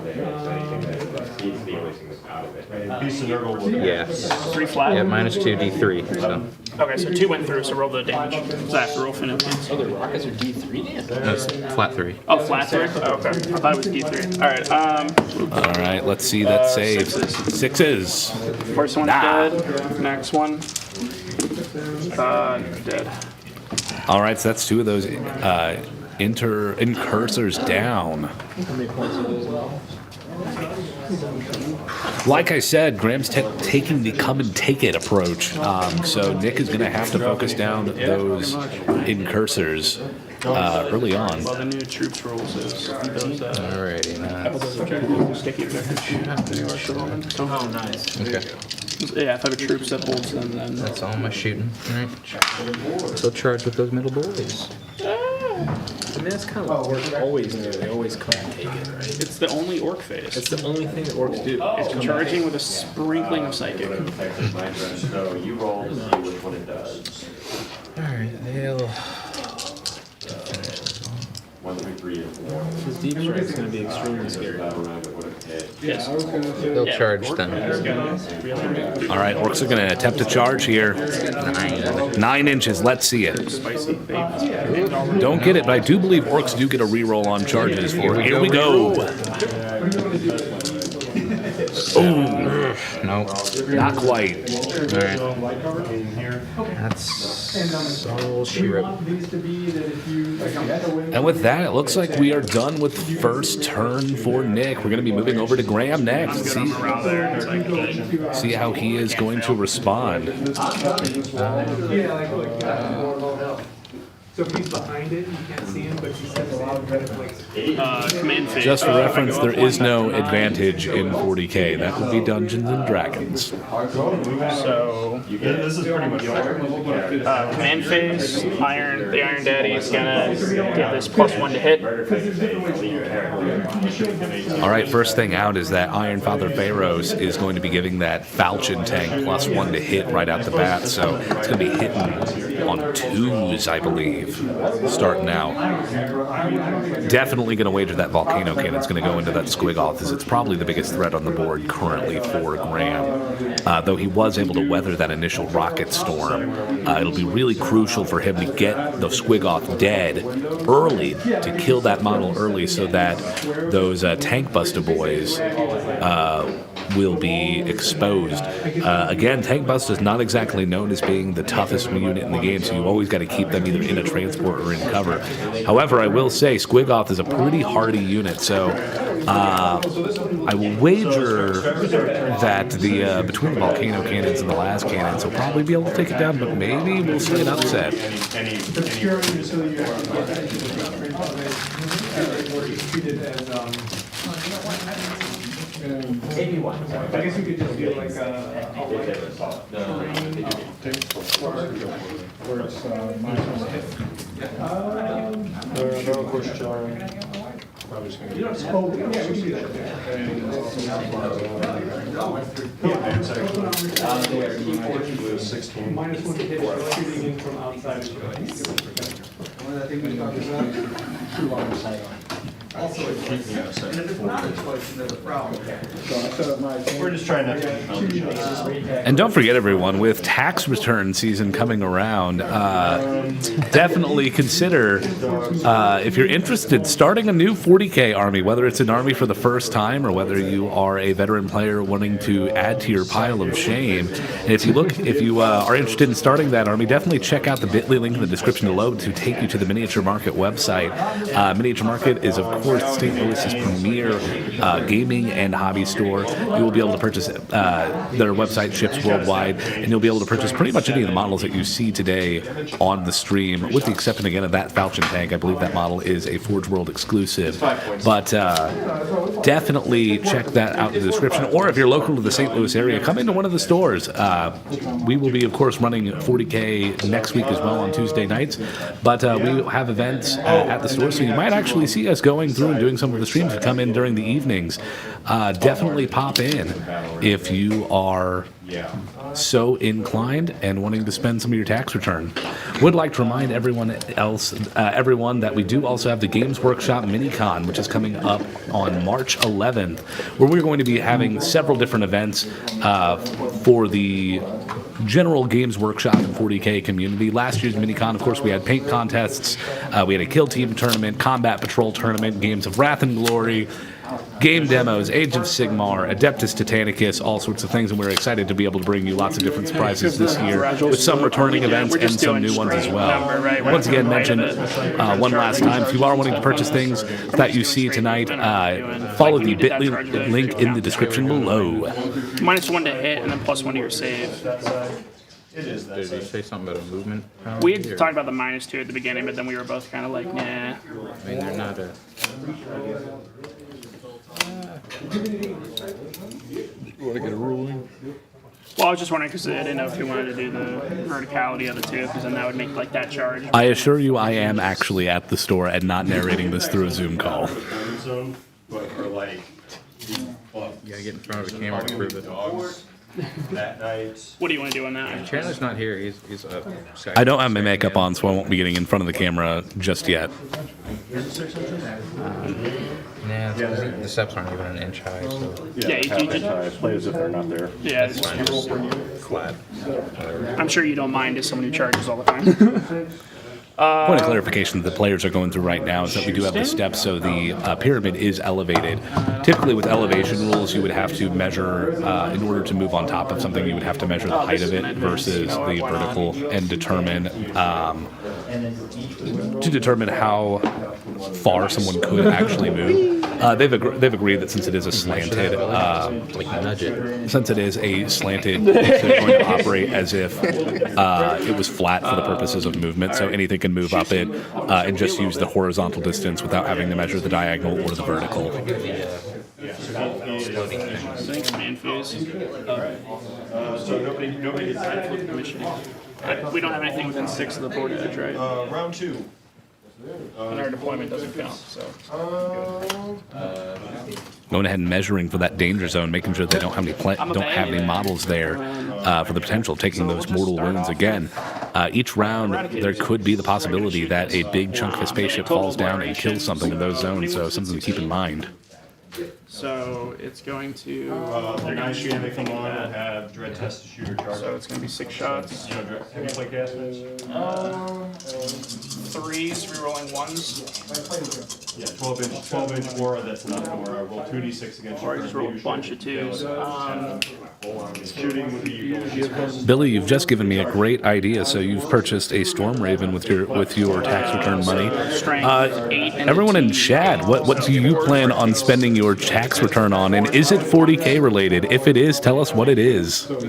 Piece of nurgle will. Yeah. 3 flat? Yeah, minus 2 D3. So. Okay, so 2 went through, so roll the damage. So I have to roll for no points. Oh, the rockets are D3 damage. That's flat 3. Oh, flat 3? Oh, okay. I thought it was D3. Alright, All right, let's see that save. 6s. first one's dead. Next one. Dead. All right, so that's 2 of those incursors down. Like I said, Graham's taking the come and take it approach. So Nick is going to have to focus down those incursors early on. Well, the new troops rules is those, Alrighty, sticky objectives. Oh, nice. Okay. Yeah, if I have a troops that holds them, then... That's all my shooting. Alright. So charge with those middle boys. I mean, that's kind of what orcs always do. They always come and take it, right? It's the only orc phase. It's the only thing that orcs do. It's charging with a sprinkling of psychic. So you roll to see which one it does. Alright, they'll... 1, 2, 3, and 4. This deep strike is going to be extremely scary. Yes. They'll charge then. All right, orcs are going to attempt to charge here. 9 inches, let's see it. Spicy. Don't get it, but I do believe orcs do get a reroll on charges for it. Here we go. Oh, Nope. not quite. Alright. That's all she wrote. And with that, it looks like we are done with first turn for Nick. We're going to be moving over to Graham next. See how he is going to respond. So if he's behind it, you can't see him, but he says a lot of Command phase. Just for reference, there is no advantage in 40K. That would be Dungeons and Dragons. So, This is pretty much command phase, the Iron Daddy is gonna give this +1 to hit. All right, first thing out is that Iron Father Pharaohs is going to be giving that Falchion tank +1 to hit right out the bat. So it's going to be hitting on 2s, I believe, starting out. Definitely going to wager that Volcano Cannon's going to go into that Squigoth, as it's probably the biggest threat on the board currently for Graham. Though he was able to weather that initial rocket storm, it'll be really crucial for him to get the Squigoth dead early, to kill that model early, so that those tank buster boys will be exposed. Again, Tank Buster is not exactly known as being the toughest unit in the game, so you always got to keep them either in a transport or in cover. However, I will say Squigoth is a pretty hardy unit, so I will wager that the between the volcano cannons and the las cannons will probably be able to take it down, but maybe we'll see an upset. Treated as I guess you could just do like a Where it's minus one hit. No question. Probably just gonna yeah, we do that. Minus one hit shooting in from outside of the One of the things we talked about. Also, and if it's not a choice, then there's a problem. So I set up my. We're just trying not to. And don't forget, everyone, with tax return season coming around, definitely consider, if you're interested, starting a new 40K army, whether it's an army for the first time or whether you are a veteran player wanting to add to your pile of shame. And if you are interested in starting that army, definitely check out the bit.ly link in the description below to take you to the Miniature Market website. Miniature Market is, of course, St. Louis's premier gaming and hobby store. You will be able to purchase their website ships worldwide, and you'll be able to purchase pretty much any of the models that you see today on the stream, with the exception again of that Falchion tank. I believe that model is a Forge World exclusive. But definitely check that out in the description. Or if you're local to the St. Louis area, come into one of the stores. We will be, of course, running 40K next week as well on Tuesday nights. But we have events at the store, so you might actually see us going through and doing some of the streams that come in during the evenings. Definitely pop in if you are so inclined and wanting to spend some of your tax return. Would like to remind everyone that we do also have the Games Workshop Minicon, which is coming up on March 11th, where we're going to be having several different events for the general Games Workshop and 40K community. Last year's Minicon, of course, we had paint contests, we had a kill team tournament, combat patrol tournament, games of Wrath and Glory, game demos, Age of Sigmar, Adeptus Titanicus, all sorts of things, and we're excited to be able to bring you lots of different surprises this year, with some returning events and some new ones as well. Once again, mention one last time, if you are wanting to purchase things that you see tonight, follow the bit.ly link in the description below. -1 to hit and then +1 to your save. Did you say something about a movement? We had talked about the -2 at the beginning, but then we were both kind of like, nah. I mean, they're not a. You want to get a ruling? Well, I was just wondering because I didn't know if you wanted to do the verticality of the two, because then that would make like that charge. I assure you, I am actually at the store and not narrating this through a Zoom call. But or like, You gotta get in front of the camera to prove it. that night. What do you want to do on that? Chandler's not here. He's I don't have my makeup on, so I won't be getting in front of the camera just yet. Nah, the steps aren't even an inch high, so Yeah, you just Play as if they're not there. yeah. flat. I'm sure you don't mind as someone who charges all the time. Point of clarification that the players are going through right now is that we do have the steps, so the pyramid is elevated. Typically with elevation rules, you would have to measure, in order to move on top of something, you would have to measure the height of it versus the vertical and determine how far someone could actually move. They've agreed that since it is a slanted, Like nudge it. since it is a slanted, they're going to operate as if it was flat for the purposes of movement, so anything can move up it and just use the horizontal distance without having to measure the diagonal or the vertical. Thanks, man, Fuse. So nobody did Commissioning. We don't have anything within 6 of the board edge, right? round 2. And our deployment doesn't count, so. Going ahead and measuring for that danger zone, making sure they don't have any models there for the potential of taking those mortal wounds again. Each round, there could be the possibility that a big chunk of a spaceship falls down and kills something in those zones, so something to keep in mind. So it's going to. They're going to Nice shoot everything come in on, we'll that. have Dread test to shoot or target. So it's going to be 6 shots. Have you played cast match? 3s, rerolling 1s. Yeah, 12 inch Aura, that's enough Aura. Roll 2d6 against Or I your just current roll a bunch of 2s. Shooting with the Billy, you've just given me a great idea. So you've purchased a Storm Raven with your tax return money. Strength 8 and Everyone a in T. chat, what do you plan on spending your tax return on? And is it 40K related? If it is, tell us what it is. 1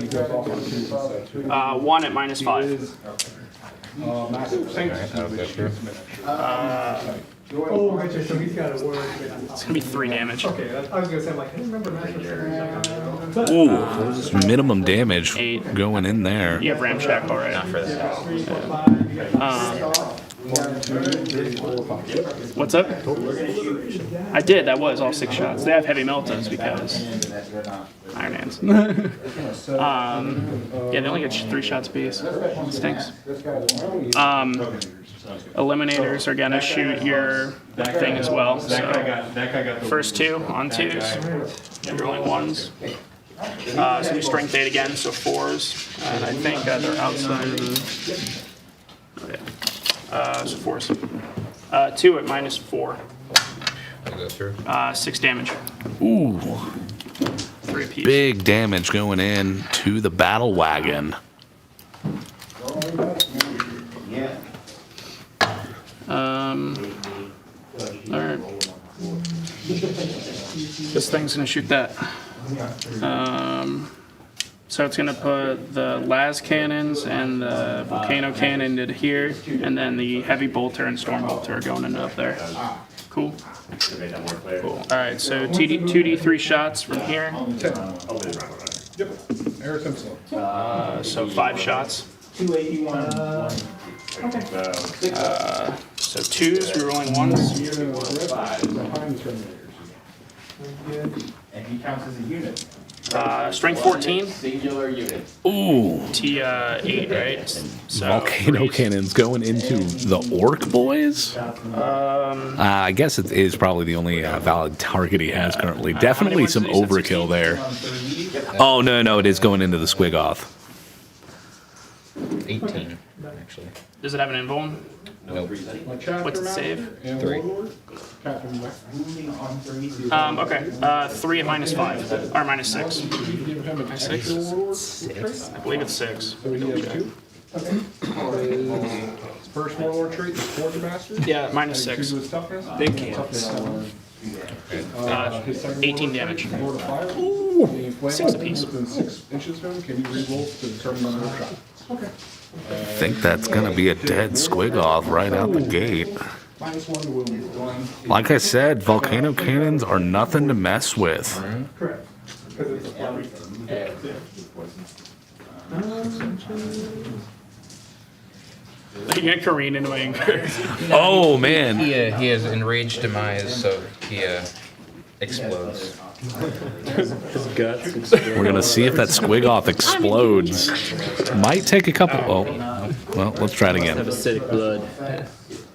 at -5. Oh, right, so he's got a word. It's gonna be 3 damage. Okay, I was gonna say, I'm like, I didn't remember Master. Ooh, minimum damage 8. going in there. You have Ram Shack already. Not for this. What's up? I did. That was all 6 shots. They have heavy meltas because Iron Hands. Yeah, they only get 3 shots apiece. Stinks. Eliminators are gonna shoot your thing as well. So first 2 on 2s. You're rolling 1s. So you strength 8 again, so 4s. And I think they're outside of the. Oh, yeah. So 4s. 2 at -4. I'll go through. 6 damage. Ooh, 3 apiece. big damage going in to the battle wagon. Alright. This thing's gonna shoot that. So it's gonna put the las cannons and the volcano cannon into here, and then the heavy bolter and storm bolter are going into up there. Cool. Cool. Alright, so 2d3 shots from here. Yep. Eric himself. So 5 shots. 281. So 2s, we're rolling 1s. And he counts as a unit. Strength 14. Singular unit. Ooh, T 8, right? So volcano 3s. cannons going into the orc boys. I guess it is probably the only valid target he has currently. Definitely ones some did you say, overkill there. Oh no, it is going into the Squigoth. 18, actually. Does it have an invuln? Nope. What's the save? 3. Okay. 3 at -5 or -6. -6. I believe it's 6. First warlord trait, the quartermaster. Yeah, -6. Big cannons. 18 damage. 6 apiece. Within 6 inches of him, can you reroll to determine the number of shots? Okay. I think that's gonna be a dead Squigoth right out the gate. -1 to wound. Like I said, volcano cannons are nothing to mess with. Correct. Because it's You're gonna careen into my anchor. Oh man, He has enraged demise, so he explodes. His guts explode. we're gonna see if that Squigoth explodes. Might take a couple. Oh, well, let's try it Have again. acidic blood.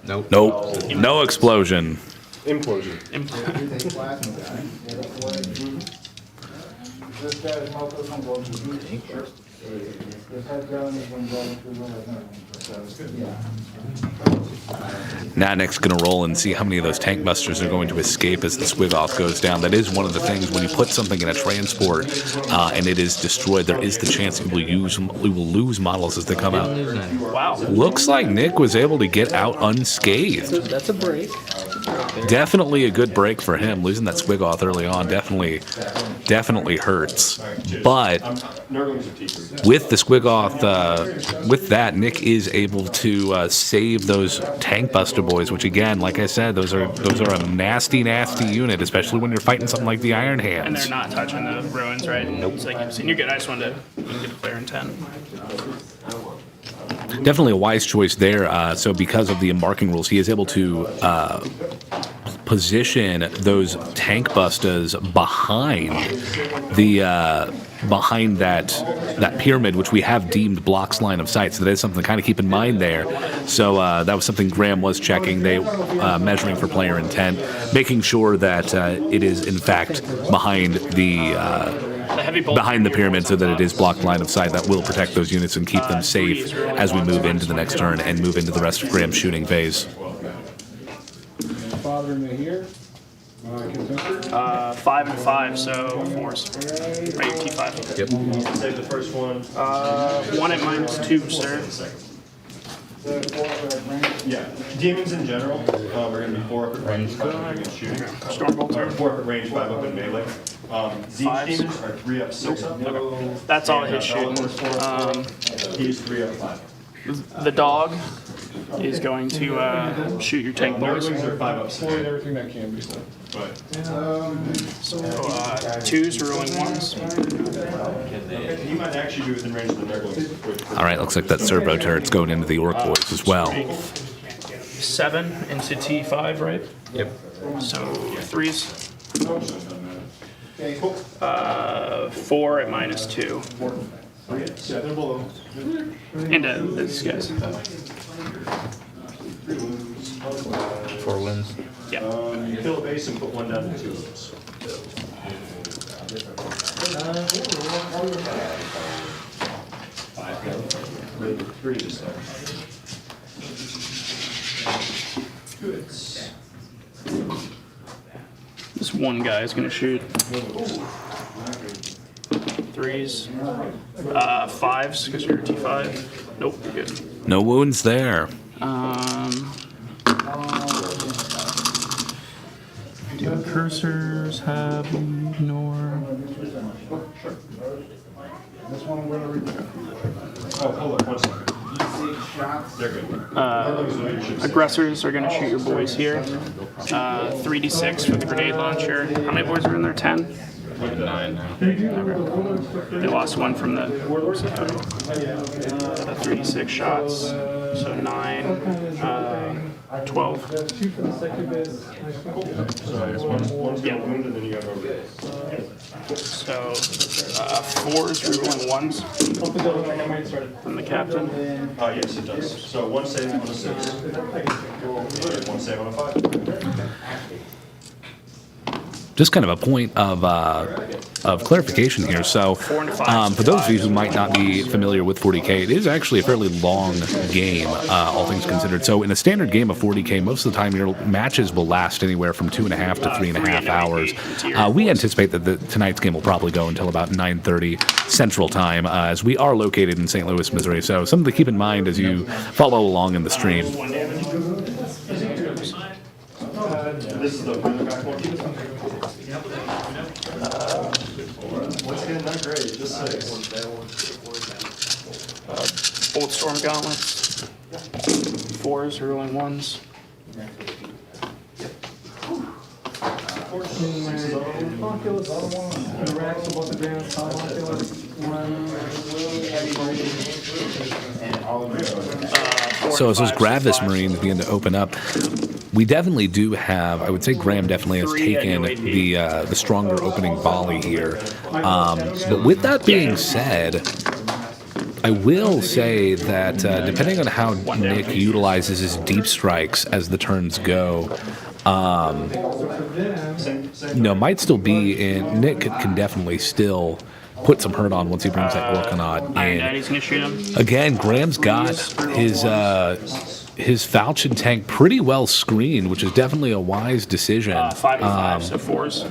Nope. Nope, no explosion. implosion. Now Nick's gonna roll and see how many of those tank busters are going to escape as the Squigoth goes down. That is one of the things when you put something in a transport and it is destroyed, there is the chance we will lose models as they come out. Wow. Looks like Nick was able to get out unscathed. That's a break. Definitely a good break for him. Losing that Squigoth early on definitely hurts. But with the Squigoth, with that, Nick is able to save those tank buster boys, which again, like I said, those are a nasty unit, especially when you're fighting something like the Iron And Hands. they're not touching the ruins, right? Nope. It's like you've seen. You're good. I just wanted to get a clear intent. Definitely a wise choice there. So because of the embarking rules, he is able to position those tank busters behind that pyramid, which we have deemed blocks line of sight. So that is something to kind of keep in mind there. So that was something Graham was checking. They measuring for player intent, making sure that it is in fact behind the pyramid, so that it is blocked line of sight. That will protect those units and keep them safe as we move into the next turn and move into the rest of Graham's shooting phase. Father in the here. Contender? 5 and 5, so 4s. Right, your T5. Yep. Save the first one. 1 at -2, sir. Yeah, demons in general are going to be 4 up at range, 5 up at shooting. Stormbolter. 4 up at range, 5 up in melee. Siege Fives. demons are 3 up, 6 up. That's all And, his shooting. He's 3 up, 5. The dog is going to shoot your tank boys. Nurglings are 5 up, 6. Avoid everything that can be done. But So 2s, rolling 1s. he might actually be within range of the Nurglings. All right, looks like that servo turret's going into the Orc boys as well. 7 into T5, right? Yep. So 3s. 4 at -2. Yeah, they're below. Into this guys. 4 wins. Yeah. You kill a base and put 1 down to 2. Three to start. This one guy is going to shoot. 3s. 5s, because you're T5. Nope, you're good. No wounds there. Do cursors have ignore? This one I'm gonna read. Oh, hold up, 1 second. They're good. Aggressors are going to shoot your boys here. 3d6 for the grenade launcher. How many boys are in there? 10? 9 now. They lost 1 from the 3d6 shots. So 9, 12. So it's one's got wound and then you have over. So 4s reroll 1s from the captain. Yes, it does. So 1 save on a 6. And 1 save on a 5. Just kind of a point of clarification here. So, for those of you who might not be familiar with 40K, it is actually a fairly long game, all things considered. So, in a standard game of 40K, most of the time your matches will last anywhere from 2.5 to 3.5 hours. We anticipate that tonight's game will probably go until about 9:30 Central Time, as we are located in St. Louis, Missouri. So, something to keep in mind as you follow along in the stream. This is the back one. Once again, not great, just 6. Old Storm Gauntlets. 4s reroll 1s. So as those Gravis Marines begin to open up, we definitely do have, I would say Graham definitely has taken the stronger opening volley here. But with that being said, I will say that depending on how Nick utilizes his deep strikes as the turns go, might still be in. Nick can definitely still put some hurt on once he brings that Orkanaut in. He's gonna shoot him. Again, Graham's got his Falchion tank pretty well screened, which is definitely a wise decision. 5 and 5, so 4s.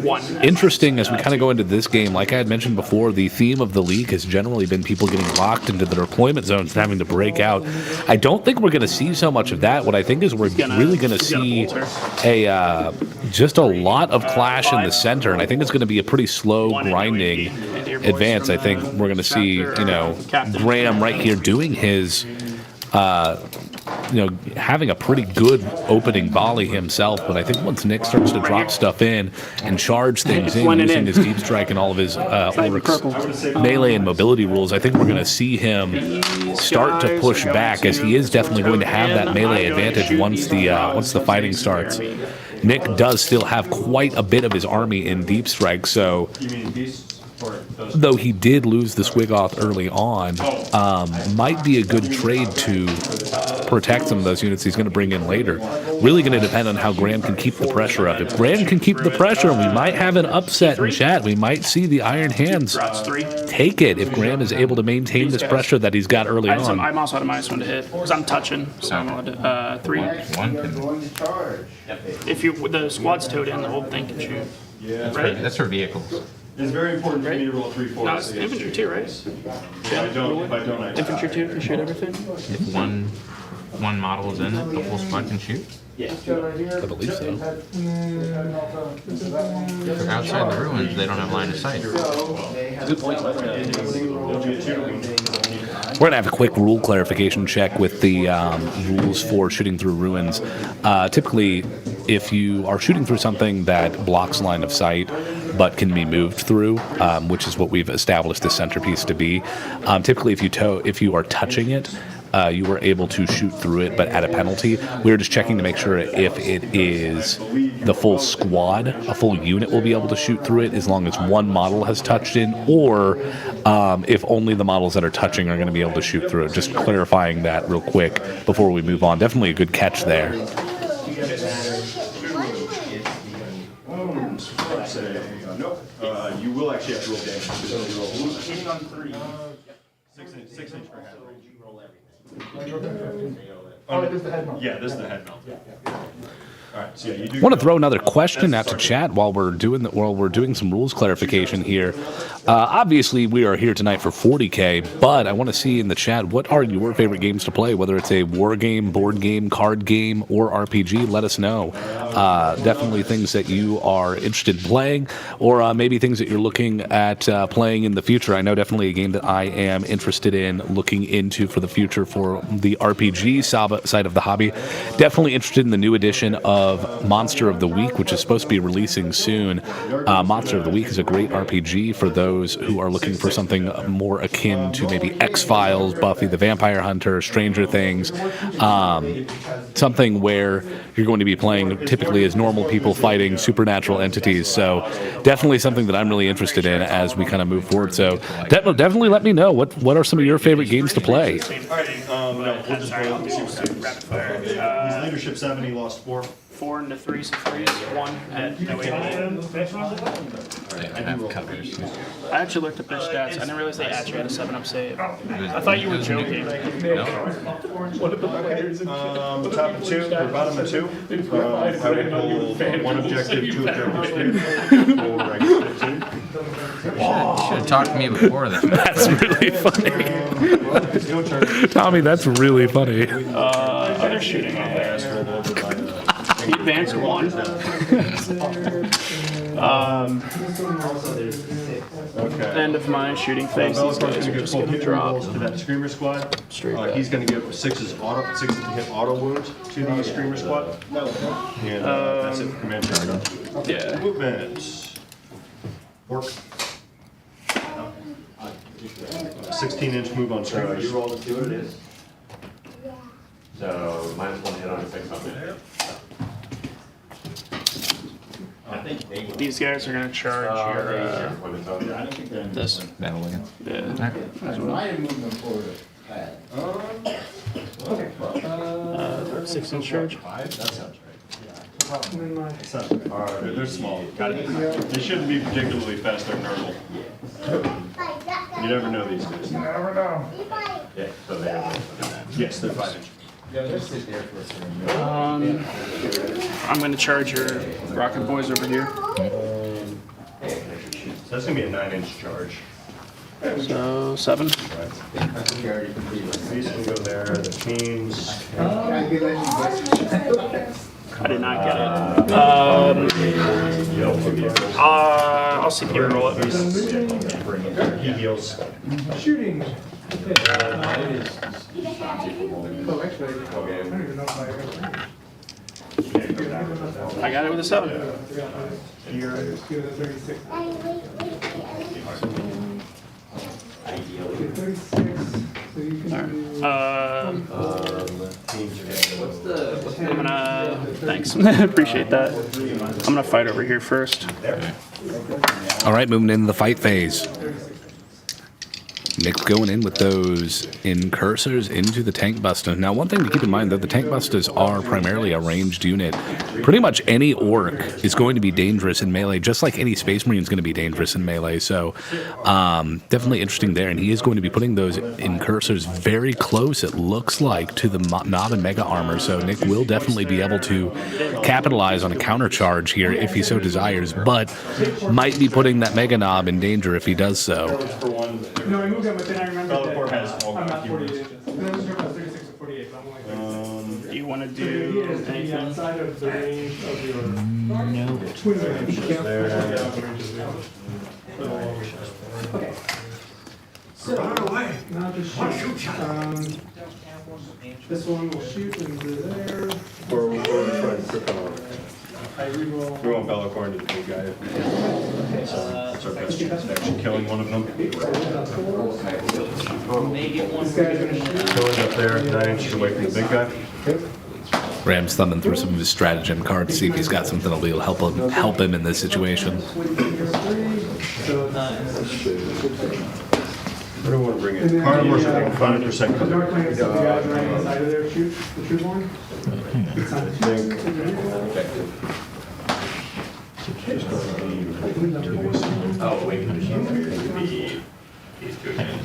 1. Interesting as we kind of go into this game, like I had mentioned before, the theme of the league has generally been people getting locked into their deployment zones and having to break out. I don't think we're going to see so much of that. What I think is we're really going to see just a lot of clash in the center, and I think it's going to be a pretty slow grinding advance. I think we're going to see, Graham right here doing his having a pretty good opening volley himself, but I think once Nick starts to drop stuff in and charge things in using his deep strike and all of his Orks melee and mobility rules, I think we're going to see him start to push back, as he is definitely going to have that melee advantage once the fighting starts. Nick does still have quite a bit of his army in deep strike, so though he did lose the Squiggoth early on, might be a good trade to protect some of those units he's going to bring in later. Really going to depend on how Graham can keep the pressure up. If Graham can keep the pressure, we might have an upset in chat. We might see the Iron Hands take it if Graham is able to maintain this pressure that he's got early on. I'm also at a -1 to hit because I'm touching, so I'm allowed to 3. If you the squad's towed in, the whole thing can shoot. Right? That's for vehicles. It's very important for me to roll 3-4. No, it's infantry too, right? If I don't, I Infantry too can shoot everything. If one model is in it, the whole squad can shoot. I believe so. If they're outside the ruins, they don't have line of sight. We're going to have a quick rule clarification check with the rules for shooting through ruins. Typically, if you are shooting through something that blocks line of sight but can be moved through, which is what we've established the centerpiece to be, typically if you are touching it, you were able to shoot through it, but at a penalty. We were just checking to make sure if it is the full squad, a full unit will be able to shoot through it as long as one model has touched in, or if only the models that are touching are going to be able to shoot through it. Just clarifying that real quick before we move on. Definitely a good catch there. You will actually have to roll damage. Shooting on 3. 6 inch per head range. You roll everything. Oh, this is the head mount. Yeah, this is the head mount. All right, so yeah, you do. I want to throw another question out to chat while we're doing some rules clarification here. Obviously, we are here tonight for 40K, but I want to see in the chat, what are your favorite games to play? Whether it's a war game, board game, card game, or RPG, let us know. Definitely things that you are interested in playing, or maybe things that you're looking at playing in the future. I know definitely a game that I am interested in looking into for the future for the RPG side of the hobby. Definitely interested in the new edition of Monster of the Week, which is supposed to be releasing soon. Monster of the Week is a great RPG for those who are looking for something more akin to maybe X-Files, Buffy the Vampire Hunter, Stranger Things, something where you're going to be playing typically as normal people fighting supernatural entities. So definitely something that I'm really interested in as we kind of move forward. So definitely let me know what are some of your favorite games to play. No, we'll just roll it and see what he's leadership 7, he lost 4. 4 into 3, so 3 is 1 at no 80. I have covers. I actually looked up their stats. I didn't realize they actually had a 7-up save. I thought you were joking. No? Top of 2, or bottom of 2. I would pull 1 objective, 2 objectives, 4 regular 15. You should have talked to me before that. That's really funny. Tommy, that's really funny. Other shooting on there. He advanced 1. End of my shooting phase. These guys are just going to drop. To that Screamer squad. Straight He's going to give 6 to hit auto wounds to the Screamer squad. And that's it for Commentator. Yeah. Movement. Ork. 16-inch move on Screamers. You roll the 2 it is. So -1 hit on 6 on there. These guys are going to charge your, this. Battle wagon. Yeah. I am moving them forward a pad. 6-inch charge. That sounds right. They're small. They shouldn't be particularly fast. They're nerdle. You never know these days. Yeah, so they're Yes, they're 5-inch. I'm going to charge your rocket boys over here. So that's going to be a 9-inch charge. So 7. These can go there. The teams. I did not get it. I'll see you roll it. He heals. Shooting. Oh, actually, I don't even know if I ever. I got it with a 7. Here, 36. 36. So you can do. I'm gonna. Thanks. Appreciate that. I'm gonna fight over here first. All right, moving into the fight phase. Nick's going in with those incursors into the tank busters. Now, one thing to keep in mind, though, the tank busters are primarily a ranged unit. Pretty much any orc is going to be dangerous in melee, just like any space marine is going to be dangerous in melee. So, definitely interesting there. And he is going to be putting those incursors very close, it looks like, to the knob and mega armor. So Nick will definitely be able to capitalize on a counter charge here if he so desires, but might be putting that mega knob in danger if he does so. No, I moved up, but then I remembered Bellacore that has all I'm not keywords. 48 inches. And then I was talking about 36 or 48, but I'm only 36. Do you want to So the idea do is to be anything? outside of the range of your twin range. Okay. So, now just shoot. This one will shoot into there. We're trying to pick on. I reroll. We want Bellacore into the big guy if we can. It's our best chance of actually killing one of them. This guy's gonna shoot. Killing up there, 9 inches away from the big guy. Ram's thumbing through some of his stratagem cards to see if he's got something that'll help him in this situation. I don't want to bring it. Carnivores are being fun for second. The dark planet, so the guys right inside of there shoot the true one. Oh, wait, these two again.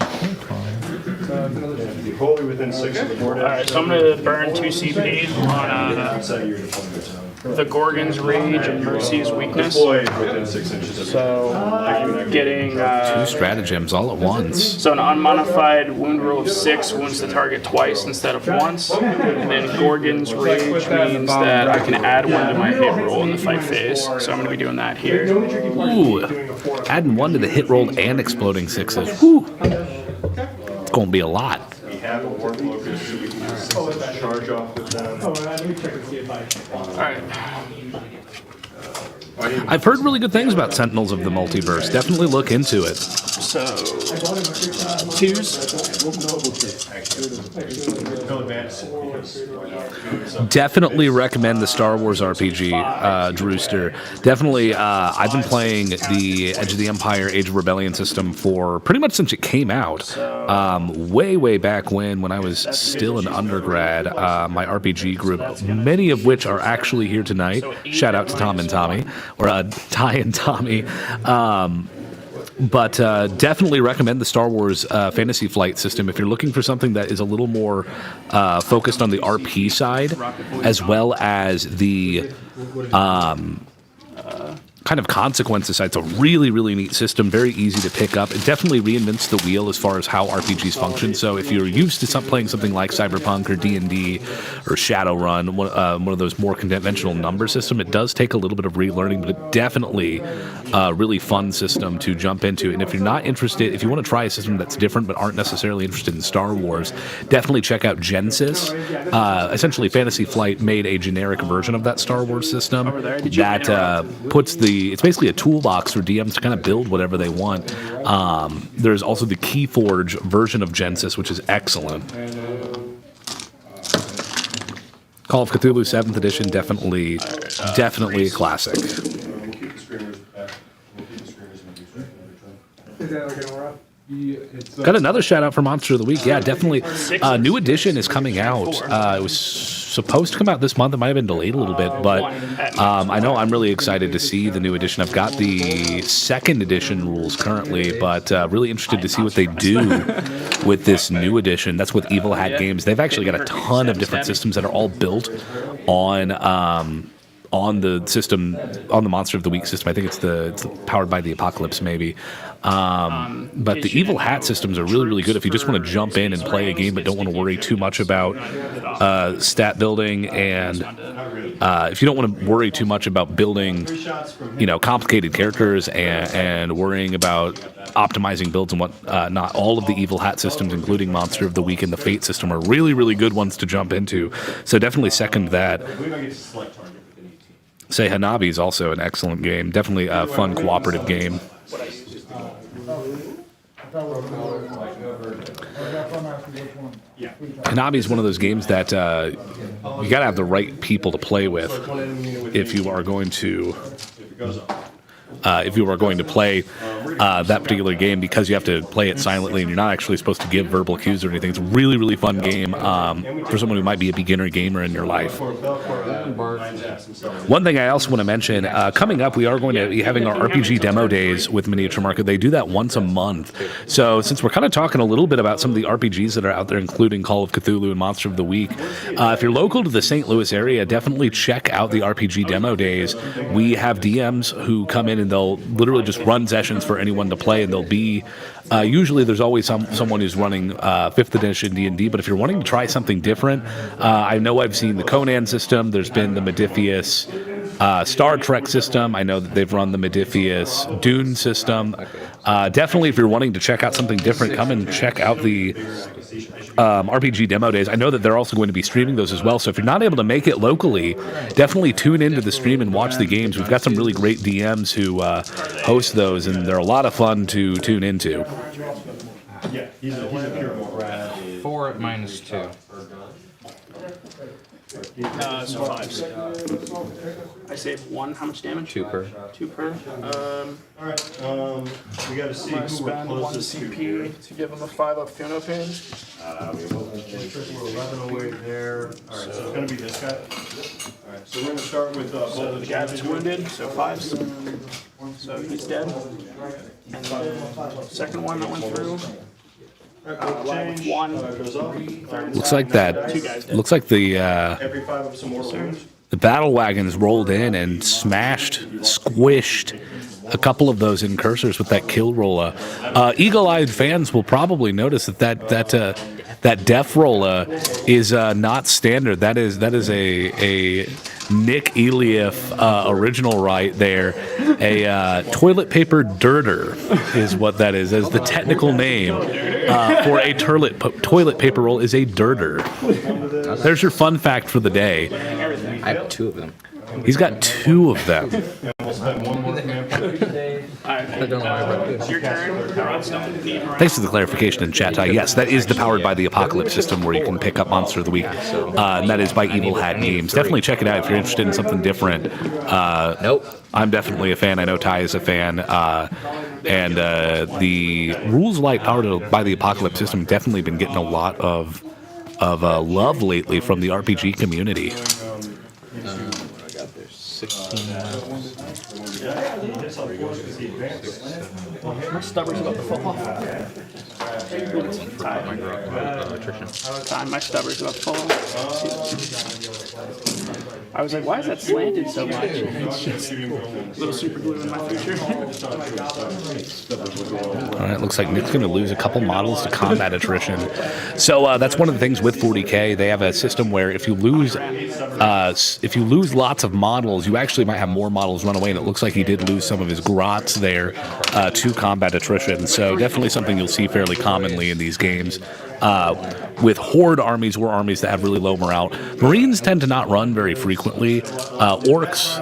Be wholly within 6 of the board. Alright, so I'm going to burn 2 CP on Outside of your deployment zone. the Gorgon's Rage and Mercy's Weakness. Deployed within 6 inches of So, getting... Two stratagems all at once. So an unmodified wound roll of 6 wounds the target twice instead of once. And then Gorgon's Rage means that I can add 1 to my hit roll in the fight phase. So I'm going to be doing that here. Ooh, adding 1 to the hit roll and exploding 6s. Whew. It's going to be a lot. We have a warp locus, so we can just charge off with them. Oh, let me check and see if I. Alright. I've heard really good things about Sentinels of the Multiverse. Definitely look into it. So, 2s. No advance because why not? Definitely recommend the Star Wars RPG, Drewster. Definitely, I've been playing the Edge of the Empire, Age of Rebellion system for pretty much since it came out. Way back when I was still an undergrad. My RPG group, many of which are actually here tonight. Shout out to Tom and Tommy, or Ty and Tommy. But definitely recommend the Star Wars Fantasy Flight system if you're looking for something that is a little more focused on the RP side, as well as the kind of consequences side. It's a really neat system, very easy to pick up. It definitely reinvents the wheel as far as how RPGs function. So if you're used to playing something like Cyberpunk or D&D or Shadowrun, one of those more conventional number system, it does take a little bit of relearning, but it definitely a really fun system to jump into. And if you're not interested, if you want to try a system that's different but aren't necessarily interested in Star Wars, definitely check out Genesis. Essentially, Fantasy Flight made a generic version of that Star Wars system that puts it's basically a toolbox for DMs to kind of build whatever they want. There's also the Keyforge version of Genesis, which is excellent. Call of Cthulhu 7th edition, definitely a classic. Is that like an aura? Got another shout out for Monster of the Week. Yeah, definitely. New edition is coming out. It was supposed to come out this month. It might have been delayed a little bit, but I know I'm really excited to see the new edition. I've got the 2nd edition rules currently, but really interested to see what they do with this new edition. That's with Evil Hat Games. They've actually got a ton of different systems that are all built on the system, on the Monster of the Week system. I think it's powered by the Apocalypse, maybe. But the Evil Hat systems are really good if you just want to jump in and play a game but don't want to worry too much about stat building, and if you don't want to worry too much about building, complicated characters and worrying about optimizing builds and what not. All of the Evil Hat systems, including Monster of the Week and the Fate system, are really good ones to jump into. So definitely second that. Say Hanabi is also an excellent game. Definitely a fun cooperative game. Hanabi is one of those games that you got to have the right people to play with if you are going to if you are going to play that particular game, because you have to play it silently and you're not actually supposed to give verbal cues or anything. It's a really, really fun game for someone who might be a beginner gamer in your life. One thing I also want to mention, coming up, we are going to be having our RPG demo days with Miniature Market. They do that once a month. So since we're kind of talking a little bit about some of the RPGs that are out there, including Call of Cthulhu and Monster of the Week, if you're local to the St. Louis area, definitely check out the RPG demo days. We have DMs who come in and they'll literally just run sessions for anyone to play, and they'll be usually there's always someone who's running 5th edition D&D, but if you're wanting to try something different, I know I've seen the Conan system. There's been the Modiphius Star Trek system. I know that they've run the Modiphius Dune system. Definitely, if you're wanting to check out something different, come and check out the RPG demo days. I know that they're also going to be streaming those as well. So if you're not able to make it locally, definitely tune into the stream and watch the games. We've got some really great DMs who host those, and they're a lot of fun to tune into. Yeah, he's a pure Brad. 4 at -2. So 5s. I save 1. How much damage? 2 per. 2 per. All right, we got to see I'm gonna who we're spend 1 closest to. CP to give him a 5-up Funo ping. We're 11 away there. All right, so it's going to be this guy. All right, so we're going to start with both So of the guy that's wounded, so 5s. So he's dead. And the second one that went through. Change, 1. goes up. Looks like that. Looks like the Every 5 of some more wounds. the battle wagons rolled in and squished a couple of those incursors with that kill rolla. Eagle-eyed fans will probably notice that Def rolla is not standard. That is a Nick Elief original right there. A toilet paper dirter is what that is. As the technical name for a toilet paper roll is a dirter. There's your fun fact for the day. I have 2 of them. He's got 2 of them. We'll spend 1 more command point. I don't know why I It's your turn. Thanks for the clarification in chat, Ty. Yes, that is the Powered by the Apocalypse system where you can pick up Monster of the Week. And that is by Evil Hat Games. Definitely check it out if you're interested in something different. Nope. I'm definitely a fan. I know Ty is a fan. And the Rules Light Powered by the Apocalypse system definitely been getting a lot of love lately from the RPG community. I got there 16 left. My stubborn's about to fall off. Attrition. Time, my stubbor's about to fall off. I was like, why is that slanted so much? Little super glue in my future. All right, looks like Nick's going to lose a couple models to combat attrition. So that's one of the things with 40K. They have a system where if you lose lots of models, you actually might have more models run away. And it looks like he did lose some of his grots there to combat attrition. So definitely something you'll see fairly commonly in these games. With Horde armies or armies that have really low morale, Marines tend to not run very frequently. Orks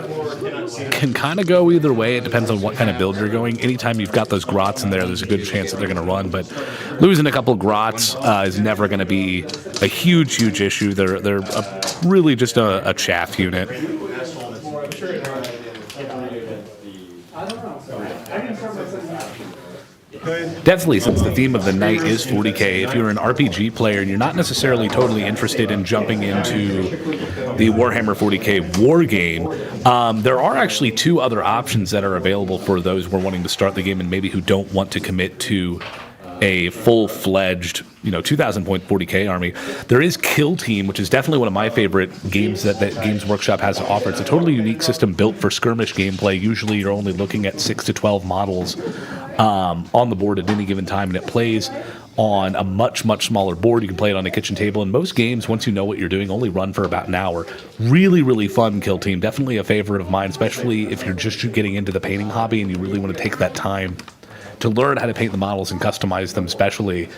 can kind of go either way. It depends on what kind of build you're going. Anytime you've got those grots in there, there's a good chance that they're going to run. But losing a couple grots is never going to be a huge issue. They're really just a chaff unit. Definitely, since the theme of the night is 40K, if you're an RPG player and you're not necessarily totally interested in jumping into the Warhammer 40K war game, there are actually 2 other options that are available for those who are wanting to start the game and maybe who don't want to commit to a full-fledged, 2,000-point 40K army. There is Kill Team, which is definitely one of my favorite games that Games Workshop has to offer. It's a totally unique system built for skirmish gameplay. Usually you're only looking at 6 to 12 models on the board at any given time, and it plays on a much smaller board. You can play it on a kitchen table, and most games, once you know what you're doing, only run for about an hour. Really fun Kill Team. Definitely a favorite of mine, especially if you're just getting into the painting hobby and you really want to take that time to learn how to paint the models and customize them specially.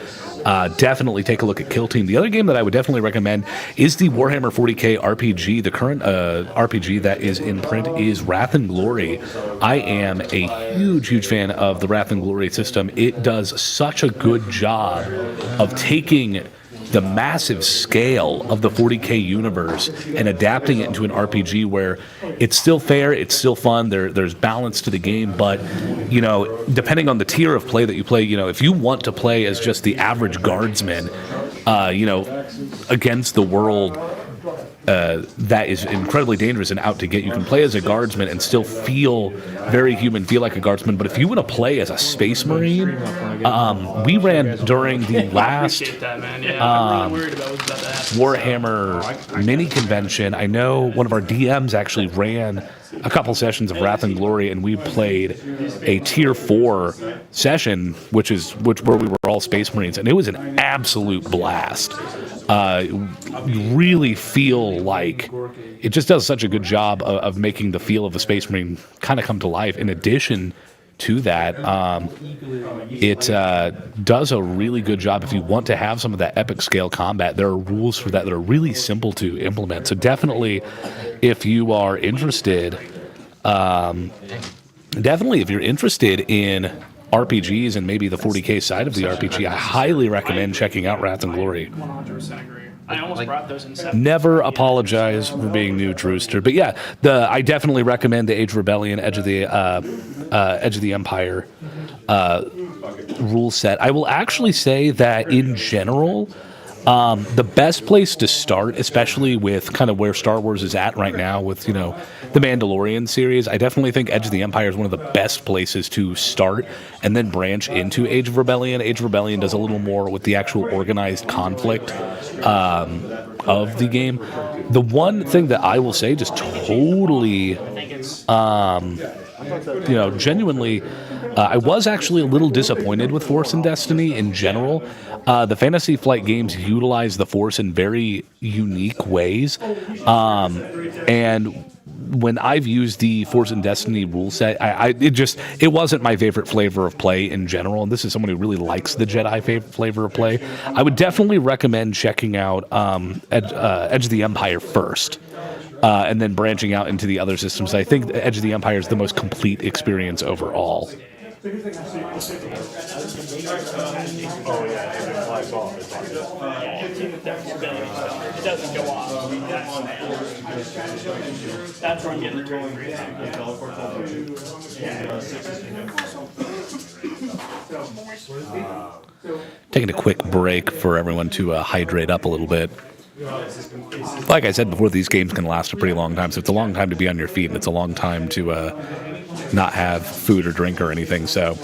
Definitely take a look at Kill Team. The other game that I would definitely recommend is the Warhammer 40K RPG. The current RPG that is in print is Wrath and Glory. I am a huge fan of the Wrath and Glory system. It does such a good job of taking the massive scale of the 40K universe and adapting it into an RPG where it's still fair, it's still fun, there's balance to the game, but, you know, depending on the tier of play that you play, you know, if you want to play as just the average guardsman, you know, against the world that is incredibly dangerous and out to get. You can play as a guardsman and still feel very human, feel like a guardsman. But if you want to play as a space marine, we ran during the last Warhammer mini convention. I know one of our DMs actually ran a couple sessions of Wrath and Glory, and we played a tier 4 session, which where we were all space marines, and it was an absolute blast. You really feel like it just does such a good job of making the feel of the Space Marine kind of come to life. In addition to that, it does a really good job. If you want to have some of that epic scale combat, there are rules for that are really simple to implement. So definitely, if you are interested, if you're interested in RPGs and maybe the 40K side of the RPG, I highly recommend checking out Wrath and Glory. 100% agree. I almost brought those in 7. Never apologize for being new, Drewster. But yeah, I definitely recommend the Age of Rebellion, Edge of the Empire rule set. I will actually say that in general, the best place to start, especially with kind of where Star Wars is at right now with, you know, the Mandalorian series, I definitely think Edge of the Empire is one of the best places to start and then branch into Age of Rebellion. Age of Rebellion does a little more with the actual organized conflict of the game. The one thing that I will say just totally, genuinely, I was actually a little disappointed with Force and Destiny in general. The Fantasy Flight games utilize the Force in very unique ways. And when I've used the Force and Destiny rule set, it wasn't my favorite flavor of play in general. And this is someone who really likes the Jedi flavor of play. I would definitely recommend checking out Edge of the Empire first. And then branching out into the other systems. I think Edge of the Empire is the most complete experience overall. Oh yeah, if it flies off, it's like It doesn't go off. That's where I'm getting the turn. Taking a quick break for everyone to hydrate up a little bit. Like I said before, these games can last a pretty long time, so it's a long time to be on your feet, and it's a long time to not have food or drink or anything. So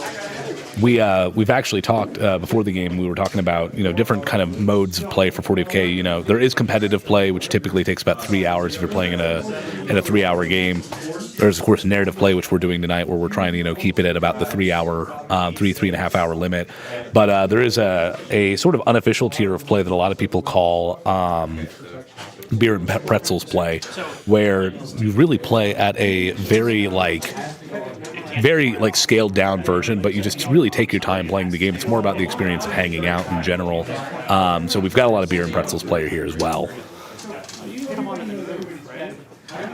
we've actually talked before the game. We were talking about, you know, different kind of modes of play for 40K. You know, there is competitive play, which typically takes about 3 hours if you're playing in a 3-hour game. There's of course narrative play, which we're doing tonight, where we're trying to, you know, keep it at about the 3.5 hour limit. But there is a sort of unofficial tier of play that a lot of people call beer and pretzels play, where you really play at a very scaled down version, but you just really take your time playing the game. It's more about the experience of hanging out in general. So we've got a lot of beer and pretzels player here as well.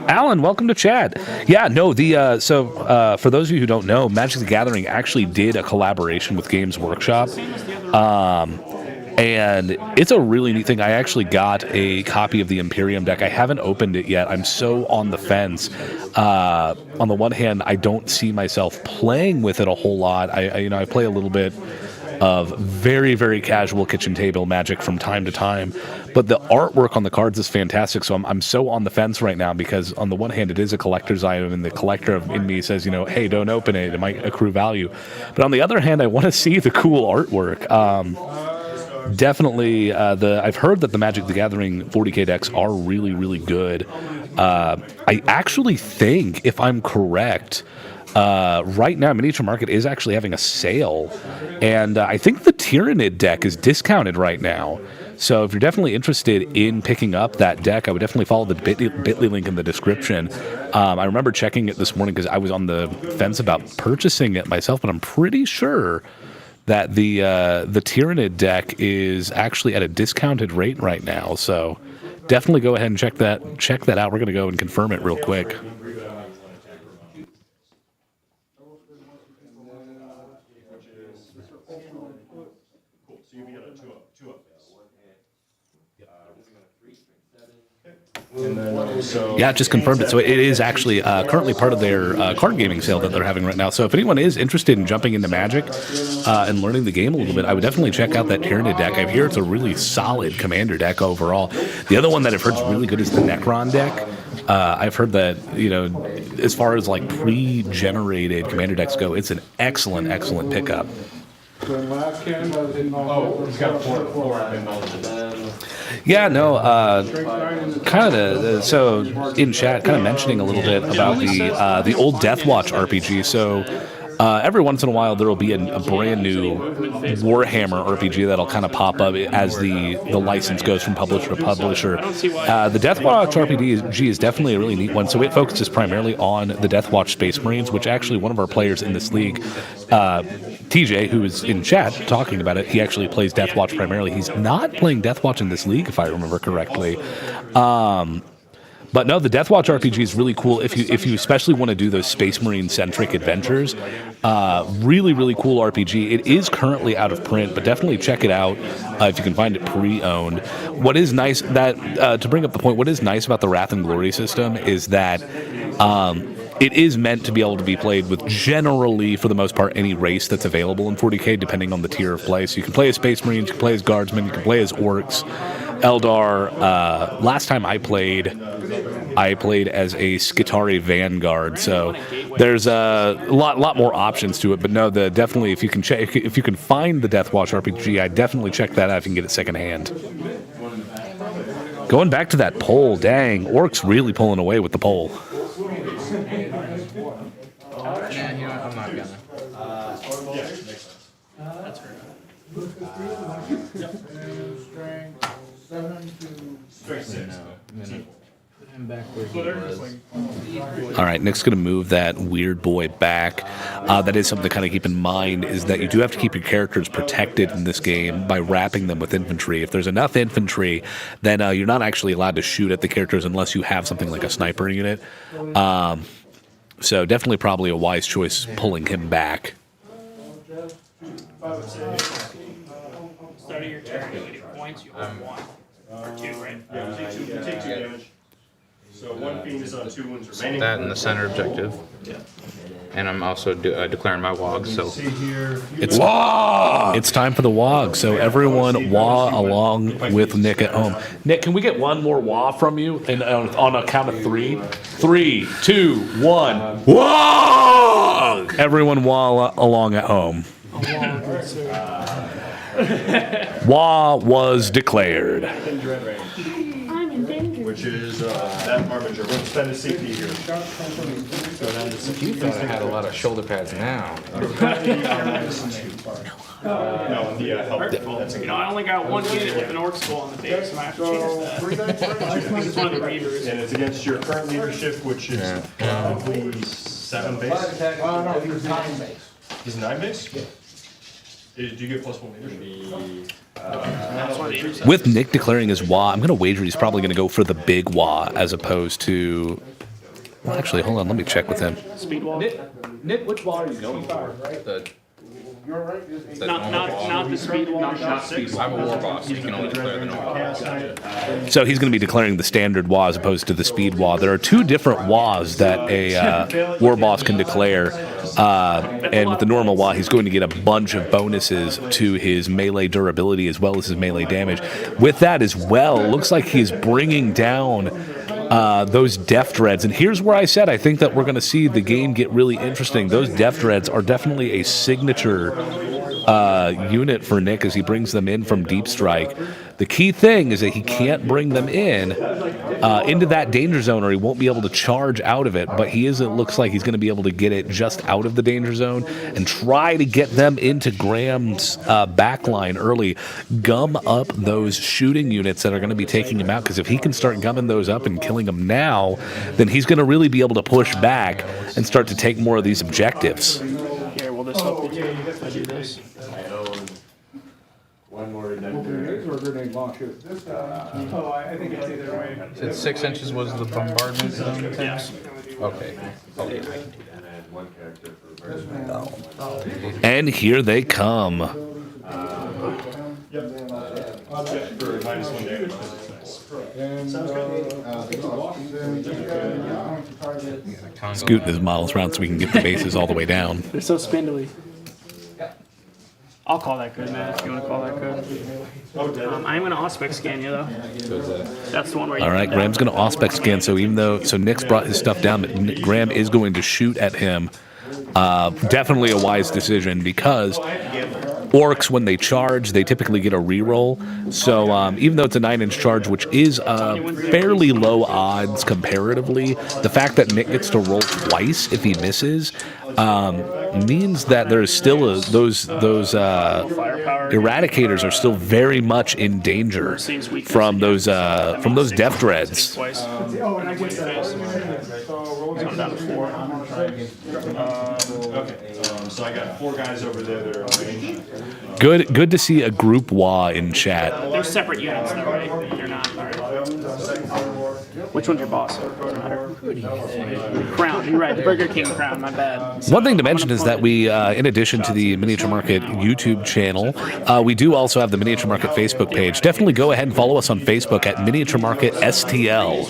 Alan, welcome to chat. Yeah, no, for those of you who don't know, Magic the Gathering actually did a collaboration with Games Workshop. And it's a really neat thing. I actually got a copy of the Imperium deck. I haven't opened it yet. I'm so on the fence. On the one hand, I don't see myself playing with it a whole lot. I play a little bit of very, very casual kitchen table Magic from time to time. But the artwork on the cards is fantastic. So I'm so on the fence right now, because on the one hand, it is a collector's item, and the collector in me says, you know, hey, don't open it. It might accrue value. But on the other hand, I want to see the cool artwork. Definitely, I've heard that the Magic the Gathering 40K decks are really, really good. I actually think, if I'm correct, right now Miniature Market is actually having a sale, and I think the Tyranid deck is discounted right now. So if you're definitely interested in picking up that deck, I would definitely follow the bit.ly link in the description. I remember checking it this morning because I was on the fence about purchasing it myself, but I'm pretty sure that the Tyranid deck is actually at a discounted rate right now. So definitely go ahead and check that out. We're going to go and confirm it real quick. And then, so. Yeah, just confirmed it. So it is actually currently part of their card gaming sale that they're having right now. So if anyone is interested in jumping into Magic and learning the game a little bit, I would definitely check out that Tyranid deck. I hear it's a really solid commander deck overall. The other one that I've heard is really good is the Necron deck. I've heard that, as far as like pre-generated commander decks go, it's an excellent, excellent pickup. Oh, he's got four acknowledgements. Yeah, no, kind of. So in chat, kind of mentioning a little bit about the old Deathwatch RPG. So every once in a while, there will be a brand new Warhammer RPG that'll kind of pop up as the license goes from publisher to publisher. The Deathwatch RPG is definitely a really neat one. So it focuses primarily on the Deathwatch Space Marines, which actually one of our players in this league, TJ, who is in chat talking about it, he actually plays Deathwatch primarily. He's not playing Deathwatch in this league, if I remember correctly. But no, the Deathwatch RPG is really cool if you especially want to do those Space Marine centric adventures. Really, really cool RPG. It is currently out of print, but definitely check it out if you can find it pre-owned. What is nice to bring up the point, what is nice about the Wrath and Glory system is that it is meant to be able to be played with generally, for the most part, any race that's available in 40k, depending on the tier of play. So you can play as Space Marines, you can play as Guardsmen, you can play as Orks, Eldar. Last time I played as a Skitarii Vanguard. So there's a lot more options to it. But no, definitely if you can find the Deathwatch RPG, I definitely check that out if you can get it secondhand. Going back to that poll, dang, Orcs really pulling away with the poll. Yeah, you know what? I'm not gonna. That's fair All right, Nick's going to move that weird boy back. That is something to kind of keep in mind, is that you do have to keep your characters protected in this game by wrapping them with infantry. If there's enough infantry, then you're not actually allowed to shoot at the characters unless you have something like a sniper unit. So definitely probably a wise choice pulling him back. Start of your turn, you get your points, you hold one. Or two, right? Yeah, you take 2 damage. So 1 fiend is on 2 wounds remaining. That and the center objective. Yeah. And I'm also declaring my WOG, so. It's time for the WOG, so everyone WA along with Nick at home. Nick, can we get one more WA from you on a count of 3? 3, 2, 1. WOG! Everyone WA along at home. WA was declared. Which is that Harbinger. We'll spend a CP here. You thought I had a lot of shoulder pads now. No, the help. That's a good. I only got one unit with an orc skull on the base, so I have to change that. It's one of the reavers. And it's against your current leadership, which is probably 7 base. No, he's 9 base. He's 9 base? Yeah. Do you get +1 leadership? With Nick declaring his WA, I'm going to wager he's probably going to go for the big WA as opposed to... Well, actually, hold on. Let me check with him. Speed wall. Nick, which wall are you going for? Not the speed wall. Not 6. I'm a war boss, so you can only declare the normal WOG. So he's going to be declaring the standard WA as opposed to the speed WA. There are 2 different WAs that a war boss can declare. And with the normal WA, he's going to get a bunch of bonuses to his melee durability as well as his melee damage. With that as well, it looks like he's bringing down those Death Dreads. And here's where I said I think that we're going to see the game get really interesting. Those Death Dreads are definitely a signature unit for Nick as he brings them in from Deep Strike. The key thing is that he can't bring them into that danger zone, or he won't be able to charge out of it. But it looks like he's going to be able to get it just out of the danger zone and try to get them into Graham's backline early. Gum up those shooting units that are going to be taking him out, because if he can start gumming those up and killing them now, then he's going to really be able to push back and start to take more of these objectives. Here, will this help you if I do this? I own one more redemptor. I think it's either way. It's 6 inches was the bombardment zone? Yes. Okay. And then 1 character for version. And here they come. For -1 damage, that's nice. Scooting his models around so we can get the bases all the way down. They're so spindly. I'll call that good, man, if you want to call that good. I'm going to Auspex scan you, though. That's the one where you All right, Graham's going to Auspex scan, so Nick's brought his stuff down, but Graham is going to shoot at him. Definitely a wise decision because Orks, when they charge, they typically get a reroll. So even though it's a 9-inch charge, which is fairly low odds comparatively, the fact that Nick gets to roll twice if he misses means that there's still those eradicators are still very much in danger from those death dreads. So I got 4 guys over there that are on range. Good to see a group WA in chat. They're separate units, though, right? They're not. All right. Which one's your boss? Doesn't matter. Crown. You're right. The Burger King crown. My bad. One thing to mention is that we, in addition to the Miniature Market YouTube channel, we do also have the Miniature Market Facebook page. Definitely go ahead and follow us on Facebook at Miniature Market STL.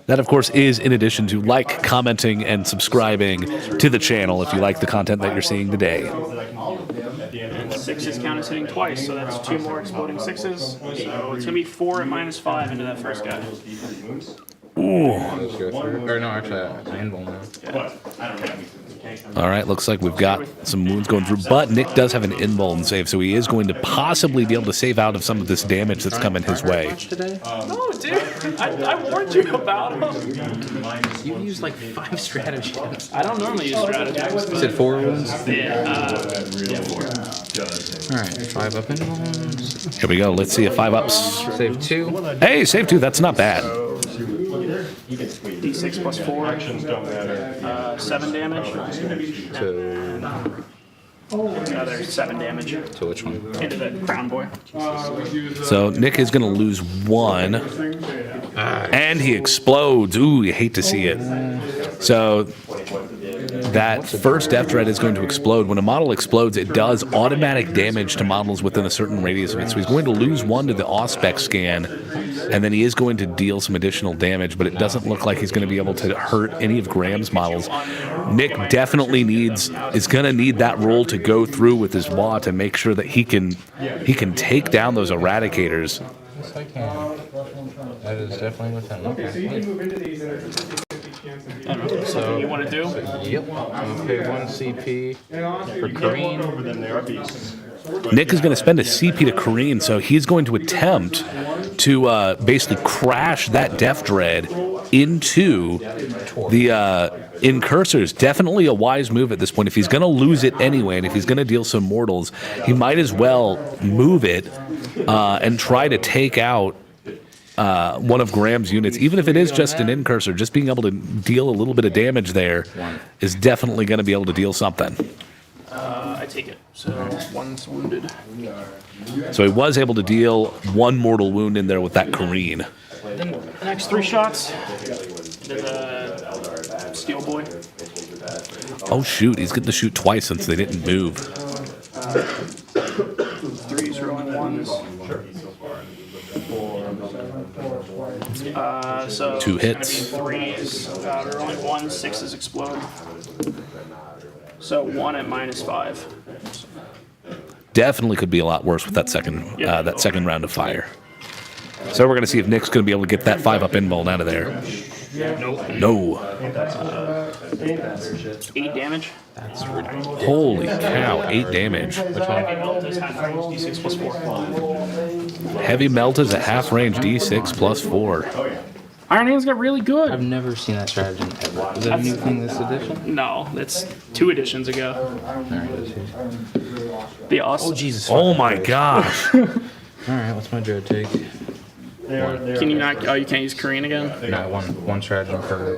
That, of course, is in addition to commenting, and subscribing to the channel if you like the content that you're seeing today. And 6s count as hitting twice, so that's 2 more exploding 6s. So it's going to be 4 at -5 into that first guy. Ooh. Or no, actually, I invul now. All right, looks like we've got some wounds going through, but Nick does have an invuln save, so he is going to possibly be able to save out of some of this damage that's coming his way. No, dude. I warned you about him. You used like 5 stratagems. I don't normally use stratagems. You said 4 wounds? Yeah, 4. Alright, 5 up invulns. Here we go. Let's see a 5-ups. Save 2. Hey, save 2. That's not bad. D6 plus 4. 7 damage. To Another 7 damage. To which one? Into the crown boy. So Nick is going to lose 1. And he explodes. Ooh, you hate to see it. So that first death dread is going to explode. When a model explodes, it does automatic damage to models within a certain radius of it. So he's going to lose 1 to the Auspex scan, and then he is going to deal some additional damage, but it doesn't look like he's going to be able to hurt any of Graham's models. Nick definitely is going to need that roll to go through with his WA to make sure that he can take down those eradicators. Yes, I can. That is definitely within. Okay, so you can move into these and So you want to do? Yep. Okay, 1 CP for Kareen. Nick is going to spend a CP to Kareen, so he's going to attempt to basically crash that Death Dread into the Incursors. Definitely a wise move at this point. If he's going to lose it anyway, and if he's going to deal some mortals, he might as well move it and try to take out one of Graham's units, even if it is just an Incursor. Just being able to deal a little bit of damage there is definitely going to be able to deal something. I take it. So 1's wounded. So he was able to deal 1 mortal wound in there with that Kareen. Then the next 3 shots. There's a steel boy. Oh shoot, he's getting to shoot twice since they didn't move. 3's rolling 1s. So 2 hits. 3's rolling 1s, 6's explode. So 1 at -5. Definitely could be a lot worse with that second round of fire. So we're going to see if Nick's going to be able to get that 5-up invuln out of there. No. 8 damage. That's ridiculous. Holy cow, 8 damage. Which one? Heavy melt is half range, D6 plus 4. Heavy melt is at half range, D6 plus 4. Iron Hands got really good. I've never seen that stratagem ever. Is that a new thing this edition? No, that's 2 editions ago. The awesome. Oh, Jesus. Oh my gosh. Alright, what's my dread take? Can you not? Oh, you can't use Kareen again? No, one stratagem per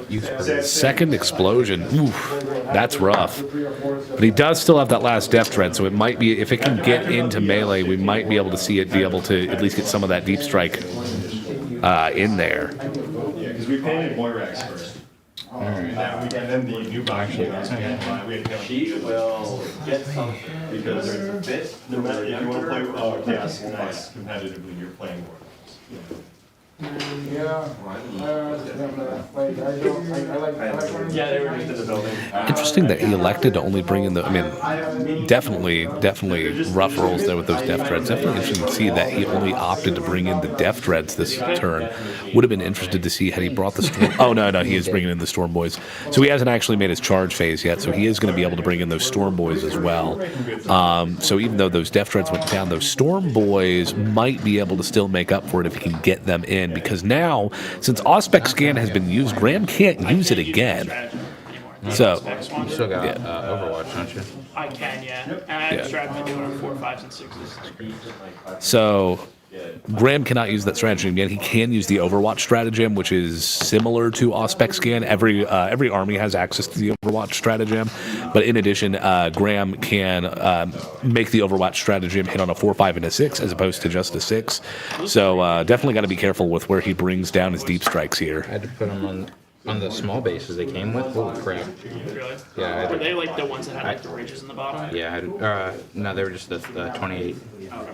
use per. Second explosion. Oof, that's rough. But he does still have that last Death Dread, so it might be, if it can get into melee, we might be able to see it be able to at least get some of that deep strike in there. Yeah, because we painted Moirax first. And then the new box we had to pay. She will get something, because there's a bit. No matter if you want to play Chaos Nice competitively, you're playing Warhammer. Yeah. Yeah, they were just in the building. Interesting that he elected to only bring in the. I mean, definitely rough rolls there with those Death Dreads. Definitely interesting to see that he only opted to bring in the Death Dreads this turn. Would have been interested to see had he brought the Storm. Oh no, he is bringing in the Storm Boys. So he hasn't actually made his charge phase yet. So he is going to be able to bring in those Storm Boys as well. So even though those Death Dreads went down, those Storm Boys might be able to still make up for it if he can get them in. Because now, since Auspex Scan has been used, Graham can't use it again. So, You still got Overwatch, don't you? I can, yeah. And I have strategy doing on 4, 5s, and 6s. So Graham cannot use that stratagem yet. He can use the Overwatch stratagem, which is similar to Auspex Scan. Every army has access to the Overwatch stratagem, but in addition, Graham can make the Overwatch stratagem hit on a 4, 5, and a 6 as opposed to just a 6. So definitely got to be careful with where he brings down his deep strikes here. I had to put them on the small bases they came with. Holy crap! Really? Yeah. Were they like the ones that had like the ridges in the bottom? Yeah. No, they were just the 28. Okay.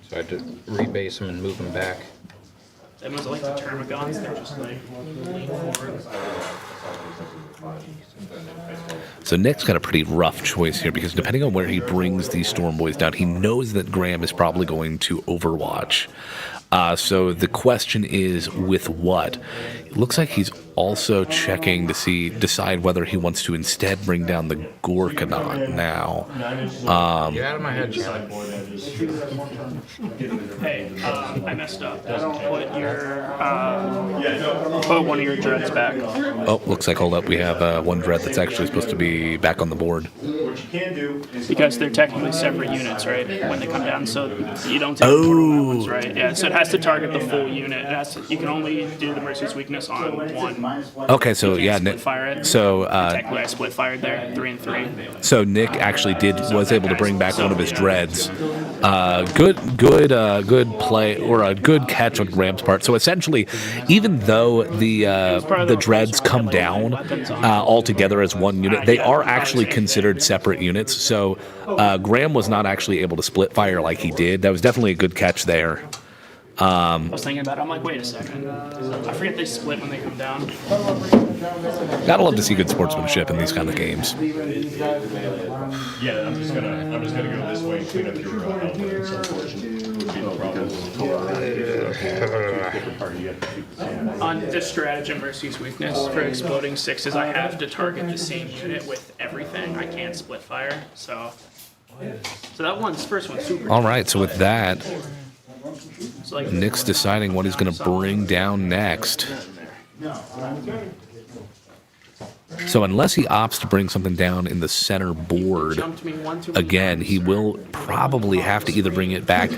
So I had to rebase them and move them back. Them was like the Termagants, they're just like lean forward. So Nick's got a pretty rough choice here because depending on where he brings these Storm Boys down, he knows that Graham is probably going to Overwatch. So the question is, with what? It looks like he's also checking to decide whether he wants to instead bring down the Gorkanaut now. Get out of my head, Chandler. Hey, I messed up. Put one of your dreads back. Oh, looks like, hold up, we have one dread that's actually supposed to be back on the board. What you can do is Because they're technically separate units, right? When they come down, so you don't take the total ones, right? Yeah, so it has to target the full unit. You can only do the Mercy's weakness on one. Okay, so yeah, Split Nick. fire it. So Technically, I split fired there, 3 and 3. So Nick actually was able to bring back one of his dreads. Good play or a good catch on Graham's part. So essentially, even though the dreads come down all together as one unit, they are actually considered separate units. So Graham was not actually able to split fire like he did. That was definitely a good catch there. I was thinking about it. I'm like, wait a second. I forget they split when they come down. Gotta love to see good sportsmanship in these kind of games. Yeah, I'm just gonna go this way and clean up your outfit. It's unfortunate. Would be no problem. On this stratagem Mercy's weakness for exploding 6s, I have to target the same unit with everything. I can't split fire, so that first one's super. All right, so with that, So like, Nick's deciding what he's going to bring down next. So unless he opts to bring something down in the center board, again, he will probably have to either bring it down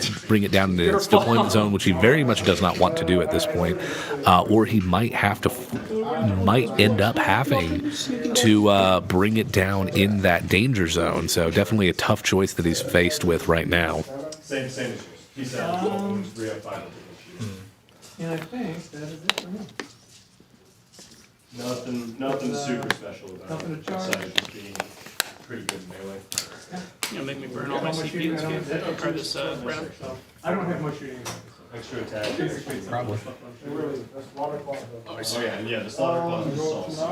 into its deployment zone, which he very much does not want to do at this point, or he might end up having to bring it down in that danger zone. So definitely a tough choice that he's faced with right now. Same issues. He said 3 out of 5. And I think that is it for me. Nothing super special about Nothing it. to charge. Besides just being pretty good in melee. you know, make me burn all my CPU this game, or this round. I don't have much shooting. Extra attack. Probably. Oh yeah, the slaughter clause is sauce.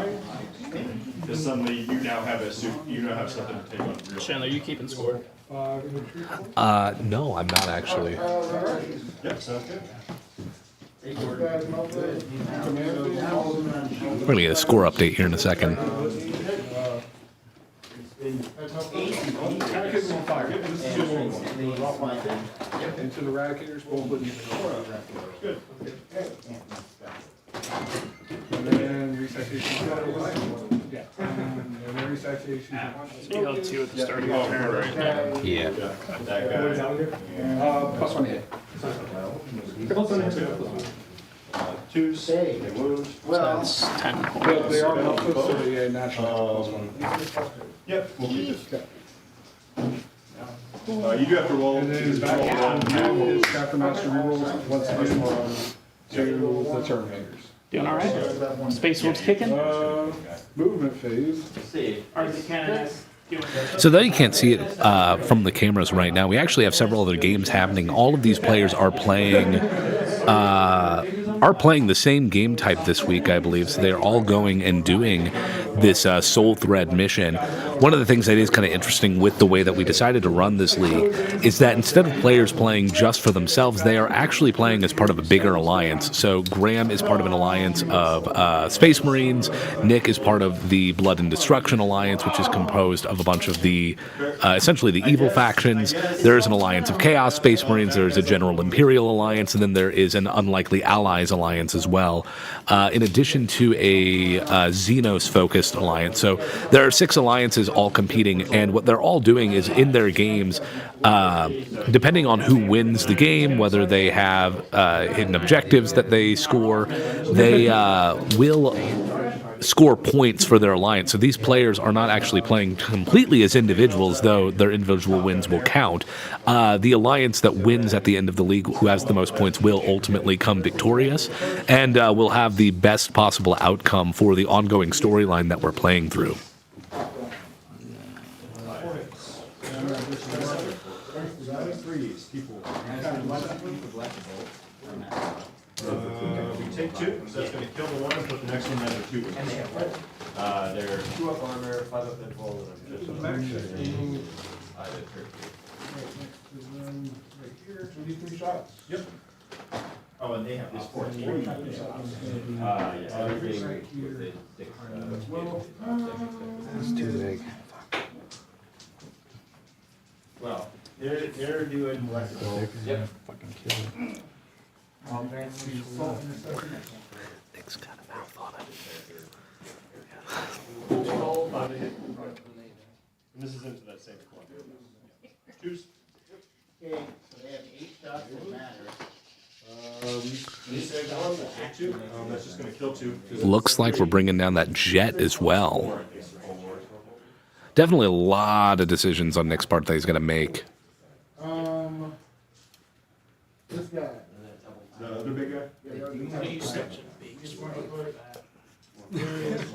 Because suddenly you now have something to take on real. Chandler, you keeping score? No, I'm not actually. Yeah, sounds good. We're going to get a score update here in a second. Into the eradicators, Good. and then recitation. Yeah. And then recitation. So you held 2 at the start of your turn, right? Yeah. That guy. Plus 1 hit. Plus 1 hit. 2s, they wound. So that's 10 But points. they are not close to the national. Yep, we'll keep it. You do have to roll. And then his back hand, his Captain Master rerolls once again to the Terminators. Doing all right? Space Wolves kicking? Movement phase. RZ Canada's doing good. So though you can't see it from the cameras right now, we actually have several other games happening. All of these players are playing the same game type this week, I believe. So they're all going and doing this Soul Thread mission. One of the things that is kind of interesting with the way that we decided to run this league is that instead of players playing just for themselves, they are actually playing as part of a bigger alliance. So Graham is part of an alliance of Space Marines. Nick is part of the Blood and Destruction Alliance, which is composed of a bunch of the, essentially the evil factions. There is an alliance of Chaos Space Marines. There is a General Imperial Alliance, and then there is an Unlikely Allies Alliance as well, in addition to a Xenos-focused alliance. So there are 6 alliances all competing, and what they're all doing is in their games, depending on who wins the game, whether they have hidden objectives that they score, they will score points for their alliance. So these players are not actually playing completely as individuals, though their individual wins will count. The alliance that wins at the end of the league, who has the most points, will ultimately come victorious and will have the best possible outcome for the ongoing storyline that we're playing through. We take 2, so that's going to kill the one and put the next one down to 2. They're 2 up armor, 5 up info, and just Max 15. Right here, 23 shots. Yep. Oh, and they have this 14. yes, everything within 6. It's too big. Well, they're doing flexible. Yep. Fucking kill it. Nick's got a mouth on it. And this is into that same corner. 2s. Okay, so they have 8 shots that matter. We say 1, that's 2. That's just going to kill 2. Looks like we're bringing down that jet as well. Definitely a lot of decisions on Nick's part that he's going to make. This guy. The other big guy?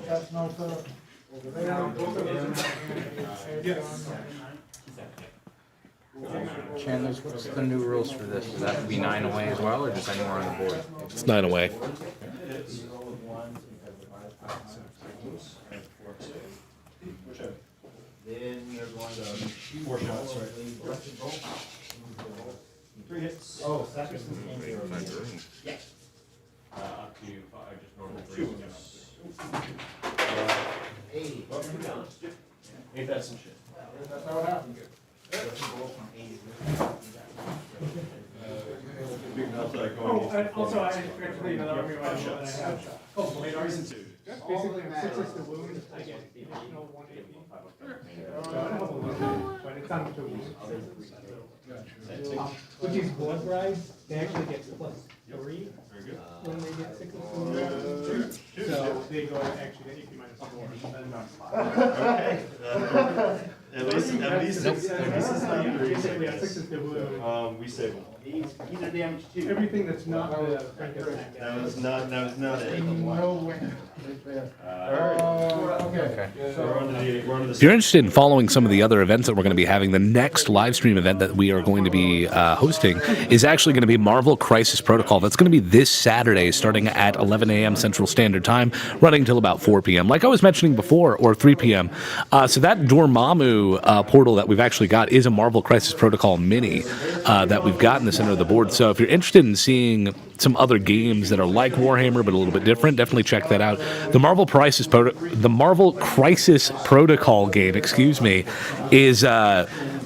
That's no up over there. Chandler, what's the new rules for this? Does that have to be 9 away as well, or just anywhere on the board? It's 9 away. Then there's one of 4 shots, right? 3 hits. Oh, second. Yeah. Up to 5, just normal 2. 3. Well, ain't that some shit? That's how it happened. Also, I actually another reason why I have shot. Oh, wait, ours is basically 6 is the wound. I get additional 1 AP. So I don't have a wound, but it's not to wound. With these blood brides, they actually get plus 3 when they get 6 of wound. So they go actually get AP minus 4. Okay. At least Basically, 6 is the wound. we save them. These are damage too. Everything that's not the Frankenstein. That was not it. No way. Okay. We're on to the If you're interested in following some of the other events that we're going to be having, the next live stream event that we are going to be hosting is actually going to be Marvel Crisis Protocol. That's going to be this Saturday, starting at 11 a.m. Central Standard Time, running till about 4 p.m. Like I was mentioning before, or 3 p.m. So that Dormammu portal that we've actually got is a Marvel Crisis Protocol mini that we've got in the center of the board. So if you're interested in seeing some other games that are like Warhammer but a little bit different, definitely check that out. The Marvel Crisis Protocol game, is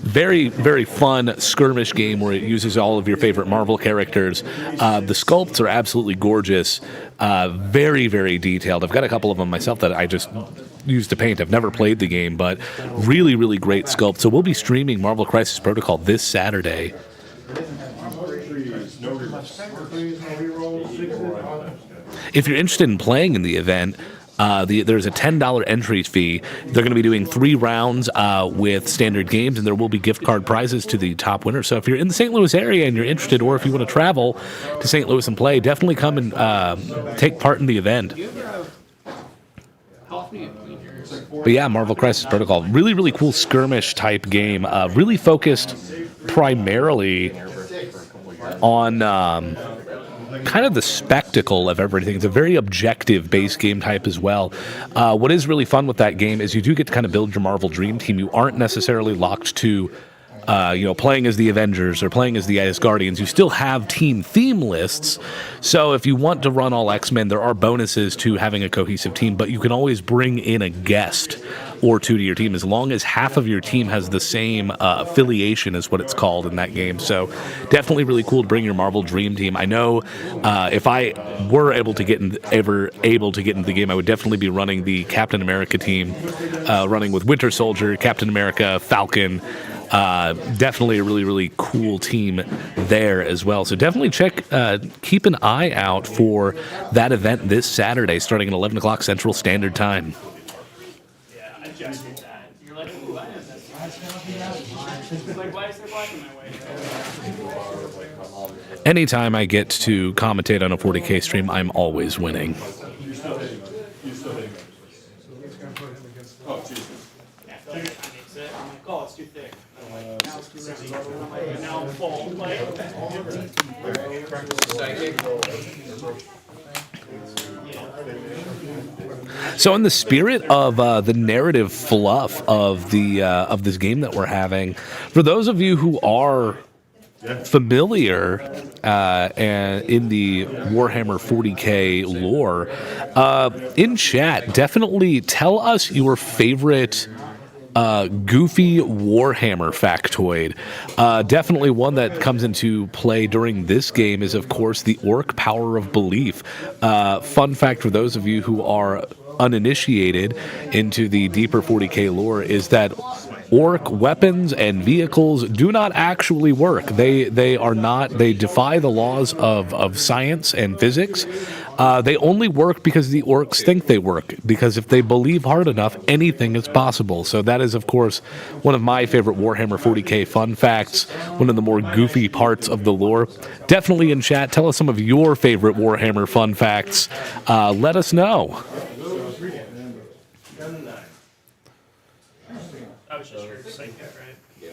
very, very fun skirmish game where it uses all of your favorite Marvel characters. The sculpts are absolutely gorgeous, very, very detailed. I've got a couple of them myself that I just used to paint. I've never played the game, but really, really great sculpt. So we'll be streaming Marvel Crisis Protocol this Saturday. If you're interested in playing in the event, There's a $10 entry fee. They're going to be doing 3 rounds with standard games, and there will be gift card prizes to the top winner. So if you're in the St. Louis area and you're interested, or if you want to travel to St. Louis and play, definitely come and take part in the event. But yeah, Marvel Crisis Protocol, really, really cool skirmish type game. Really focused primarily on kind of the spectacle of everything. It's a very objective base game type as well. What is really fun with that game is you do get to kind of build your Marvel Dream Team. You aren't necessarily locked to playing as the Avengers or playing as the Asgardians. You still have team theme lists. So if you want to run all X-Men, there are bonuses to having a cohesive team, but you can always bring in a guest or 2 to your team as long as half of your team has the same affiliation, is what it's called in that game. So definitely really cool to bring your Marvel Dream Team. I know if I were able to get into the game, I would definitely be running the Captain America team, running with Winter Soldier, Captain America, Falcon. Definitely a really, really cool team there as well. So definitely keep an eye out for that event this Saturday, starting at 11 o'clock Central Standard Time. Yeah, I just did that. You're like, ooh, I have this. Like, why is there black in my way? Anytime I get to commentate on a 40K stream, I'm always winning. Oh, it's too thick. Now I'm full. So in the spirit of the narrative fluff of this game that we're having, for those of you who are familiar and in the Warhammer 40K lore, in chat, definitely tell us your favorite goofy Warhammer factoid. Definitely one that comes into play during this game is, of course, the Ork Power of Belief. Fun fact for those of you who are uninitiated into the deeper 40K lore is that Ork weapons and vehicles do not actually work. They defy the laws of science and physics. They only work because the Orks think they work, because if they believe hard enough, anything is possible. So that is, of course, one of my favorite Warhammer 40K fun facts, one of the more goofy parts of the lore. Definitely in chat, tell us some of your favorite Warhammer fun facts. Let us know. I was just your psychic, right? Yeah.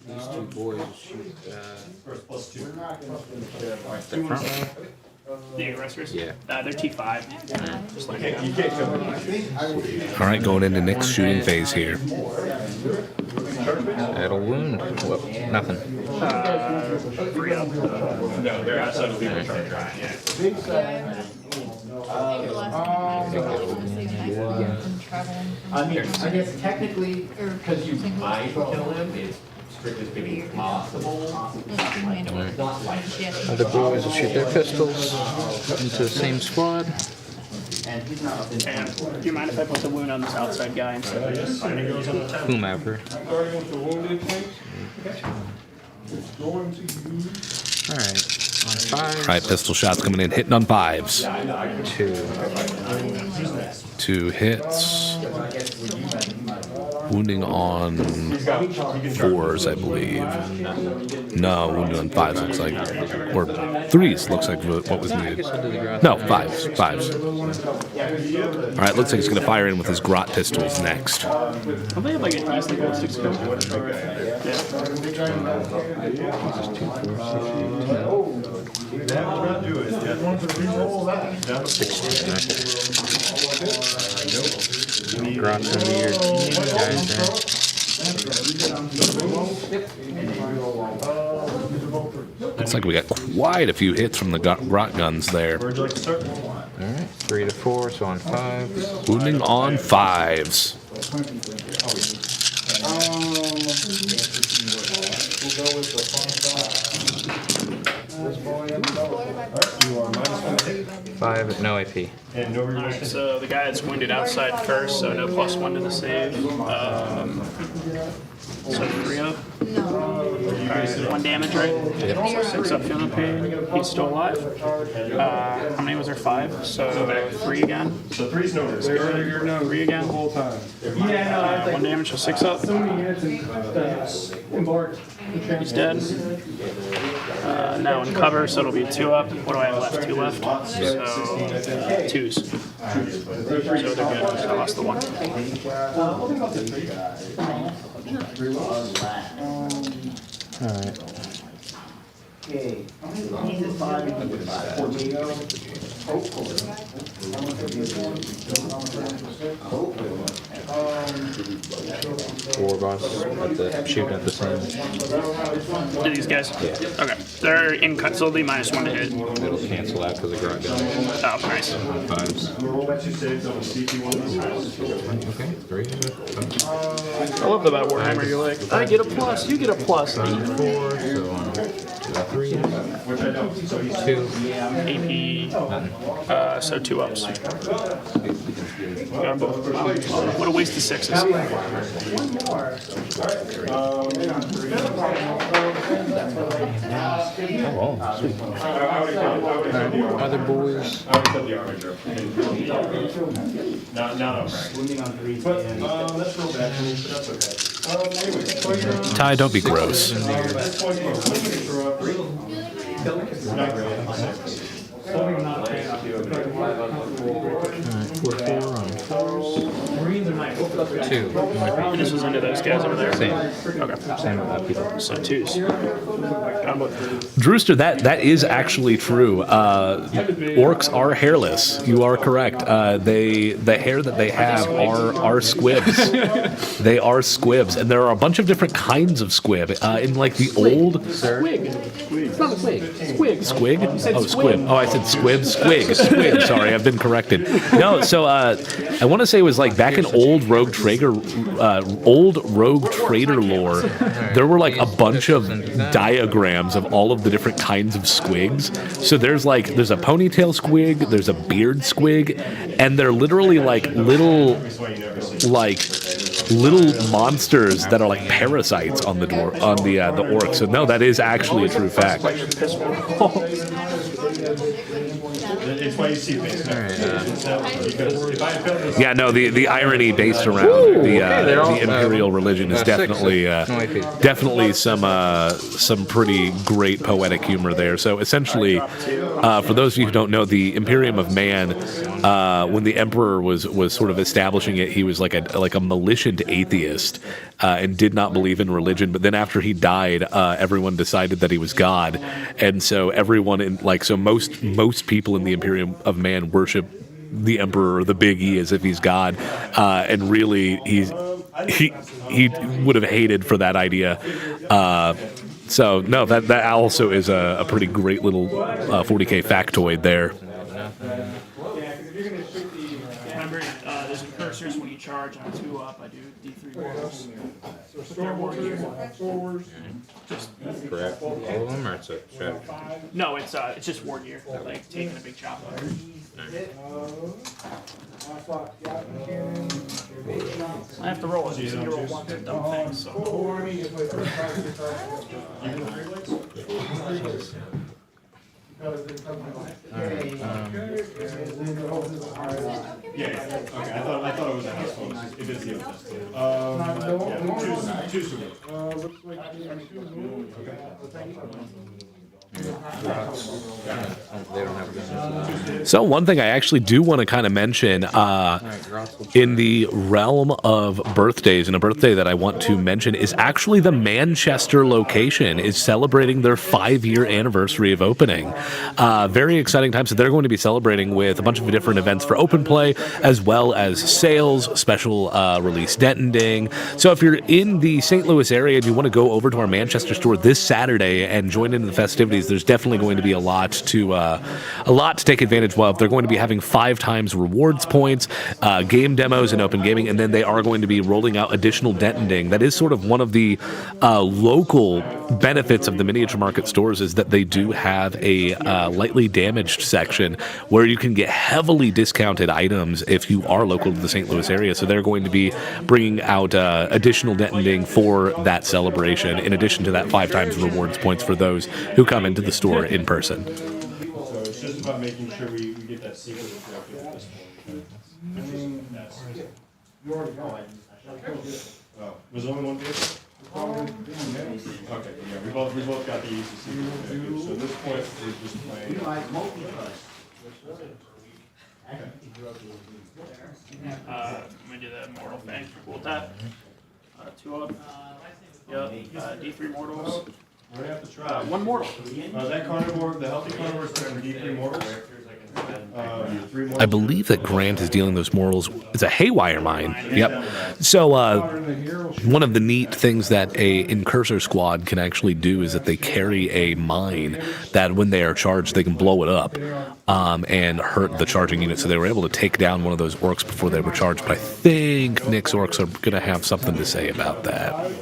These 2 boys shoot Plus 2. the front row. The aggressors? Yeah. They're T5. Just like You can't come. All right, going into next shooting phase here. That'll wound. Whoop, nothing. free up. No, they're outside of legal charge. I mean, I guess technically, because you might kill him, it's strictly speaking possible. Other boys will shoot their pistols into the same squad. And he's not up in. And do you mind if I put the wound on this outside guy instead of just Whomever. Starting with the wounded tank. It's going to use. Alright. On 5. All right, pistol shots coming in, hitting on 5s. 2. 2 hits. Wounding on 4s, I believe. No, wounding on 5s looks like, or 3s looks like what was needed. No, 5s. All right, looks like he's going to fire in with his grot pistols next. Don't they have like a decent ballistic scope? Grots into your guys there. Looks like we got quite a few hits from the grot guns there. Alright, 3 to 4, so on 5. Wounding on 5s. We'll go with the 5, no AP. And no Alright, so the guy that's wounded outside first, so no +1 to the save. So 3 up. Alright, 1 damage, right? Yep. 6 up, feeling pain. He's still alive. How many was there? 5? So 3 again. So 3's no risk. You're no 3 again. the whole time. Yeah, no, I 1 damage, so 6 up. So many units embarked. He's dead. Now in cover, so it'll be 2 up. What do I have left? 2 left. So 2s. So they're good. I lost the 1. Alright. Okay. He's at 5. War boss shooting at the same. Do these guys? Yeah. Okay. They're in cut, so they'll be -1 to hit. It'll cancel out because of grot gun. Oh, nice. 5s. Okay, 3. I love that about Warhammer. You're like, I get a plus, you get a plus. 4, so 3. 2. AP, so 2 ups. Got 'em both. What a waste of 6s. Oh, sweet. Other boys. Not but that's real bad, but that's okay. Ty, don't be gross. Marines are nice. 2. And this was under those guys over there? Same. Okay. Same with that people. So 2s. Got 'em both. Drewster, that is actually true. Orcs are hairless. You are correct. The hair that they have are squibs. They are squibs, and there are a bunch of different kinds of squib. In like the old Squig. It's not a squig. Squig. squig. Oh, squib. Oh, I said squib. Squig. Sorry, I've been corrected. No, so I want to say it was like back in old Rogue Trader lore. There were like a bunch of diagrams of all of the different kinds of squigs. So there's a ponytail squig, there's a beard squig, and they're literally like little monsters that are like parasites on the orc. So no, that is actually a true fact. It's why you see things. Yeah, no, the irony based around the imperial religion is definitely some pretty great poetic humor there. So essentially, for those of you who don't know, the Imperium of Man, when the emperor was sort of establishing it, he was like a militant atheist and did not believe in religion. But then after he died, everyone decided that he was God, and so everyone most people in the Imperium of Man worship the emperor, or the Big E, as if he's God, and really he would have hated for that idea. So no, that also is a pretty great little 40K factoid there. Remember, there's cursors when you charge on 2 up. I do D3 rolls. Just Correct. All of them, or it's a strategy? no, it's just war gear, like taking a big chop. I have to roll it. You roll once and dumb things. So. Yeah, okay, I thought it was a house phone. It is the office. Choose to work. They don't have guns. So one thing I actually do want to kind of mention in the realm of birthdays, and a birthday that I want to mention is actually the Manchester location is celebrating their 5-year anniversary of opening. Very exciting time. So they're going to be celebrating with a bunch of different events for open play, as well as sales, special release Dentending. So if you're in the St. Louis area and you want to go over to our Manchester store this Saturday and join in the festivities these, there's definitely going to be a lot to take advantage of. They're going to be having 5 times rewards points, game demos and open gaming, and then they are going to be rolling out additional detonating. That is sort of one of the local benefits of the miniature market stores, is that they do have a lightly damaged section where you can get heavily discounted items if you are local to the St. Louis area. So they're going to be bringing out additional detonating for that celebration, in addition to that 5 times rewards points for those who come into the store in person. So it's just about making sure we get that secret objective at this point. Oh, was there only one vehicle? Okay, yeah, we both got the easy secret objective. So this point is just playing. I'm gonna do the mortal thing. Cool with that. 2 up. Yep. D3 mortals. We're gonna have to try. 1 mortal. That carnivore, the healthy carnivore is playing D3 mortals. 3 mortals. I believe that Grant is dealing those mortals. It's a haywire mine. Yep. So one of the neat things that a Incursor squad can actually do is that they carry a mine that, when they are charged, they can blow it up and hurt the charging unit. So they were able to take down one of those orcs before they were charged. But I think Nick's orcs are going to have something to say about that.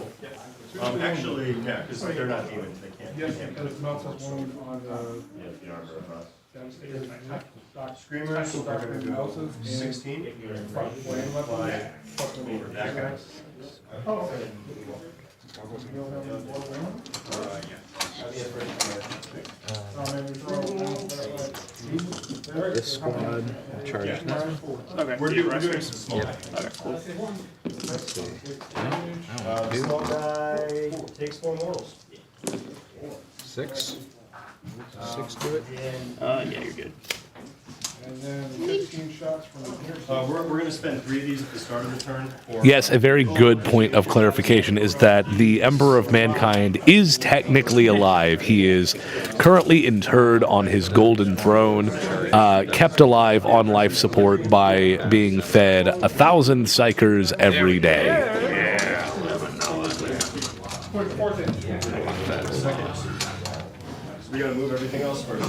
Actually, yeah, because they're not demons. They can't. Yes, because it melts us one on the Screamers are going to go 16. That guy. Oh, This squad charged now. Okay. We're doing small. Okay, cool. Small guy takes 4 mortals. 6. 6 to it. Yeah, you're good. and then 15 shots from the near side. We're going to spend 3 of these at the start of the turn. Yes, a very good point of clarification is that the Emperor of Mankind is technically alive. He is currently interred on his golden throne, kept alive on life support by being fed 1,000 psychers every day. We got to move everything else first.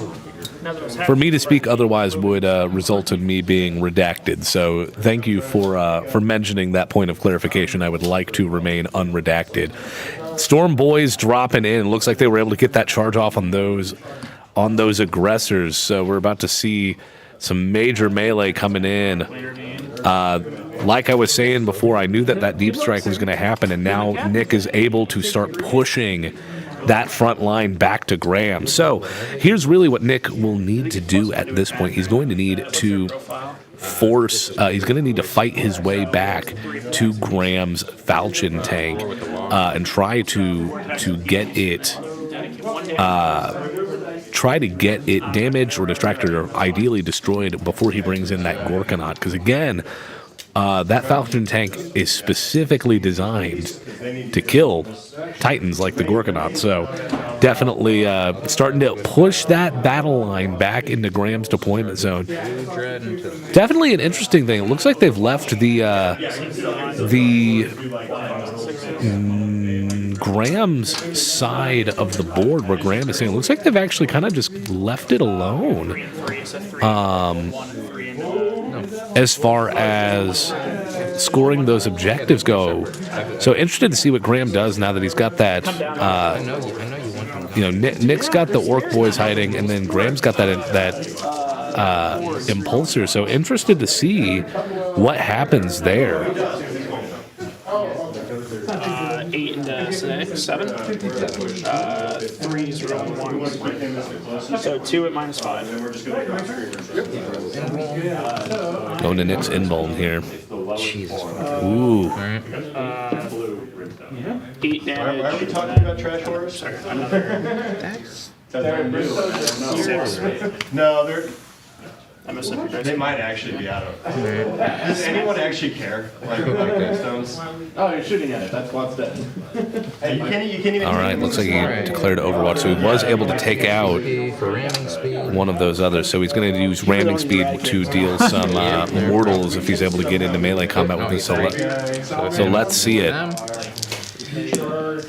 For me to speak otherwise would result in me being redacted. So thank you for mentioning that point of clarification. I would like to remain unredacted. Storm Boys dropping in. Looks like they were able to get that charge off on those aggressors. So we're about to see some major melee coming in. Like I was saying before, I knew that deep strike was going to happen, and now Nick is able to start pushing that front line back to Graham. So here's really what Nick will need to do at this point. He's going to need to he's going to need to fight his way back to Graham's falchion tank and try to get it damaged or distracted or ideally destroyed before he brings in that Gorkanaut. Because again, that falchion tank is specifically designed to kill Titans like the Gorkanaut. So definitely starting to push that battle line back into Graham's deployment zone. Definitely an interesting thing. It looks like they've left Graham's side of the board where Graham is saying, it looks like they've actually kind of just left it alone. As far as scoring those objectives go. So interested to see what Graham does now that he's got that. Nick's got the Orc boys hiding, and then Graham's got that impulsor. So interested to see what happens there. 8 into 7. 3's roll 1. So 2 at -5. Going to Nick's Inbone here. Jesus. Ooh. 8 damage. Why are we talking about trash horrors? Sorry, another. No, they're. I messed up your dice. They might actually be out of. Does anyone actually care? Like stones? Oh, you're shooting at it. That's what's dead. Hey, you can't even. All right, looks like he declared Overwatch, so he was able to take out one of those others. So he's going to use ramming speed to deal some mortals if he's able to get into melee combat with this. So let's see it.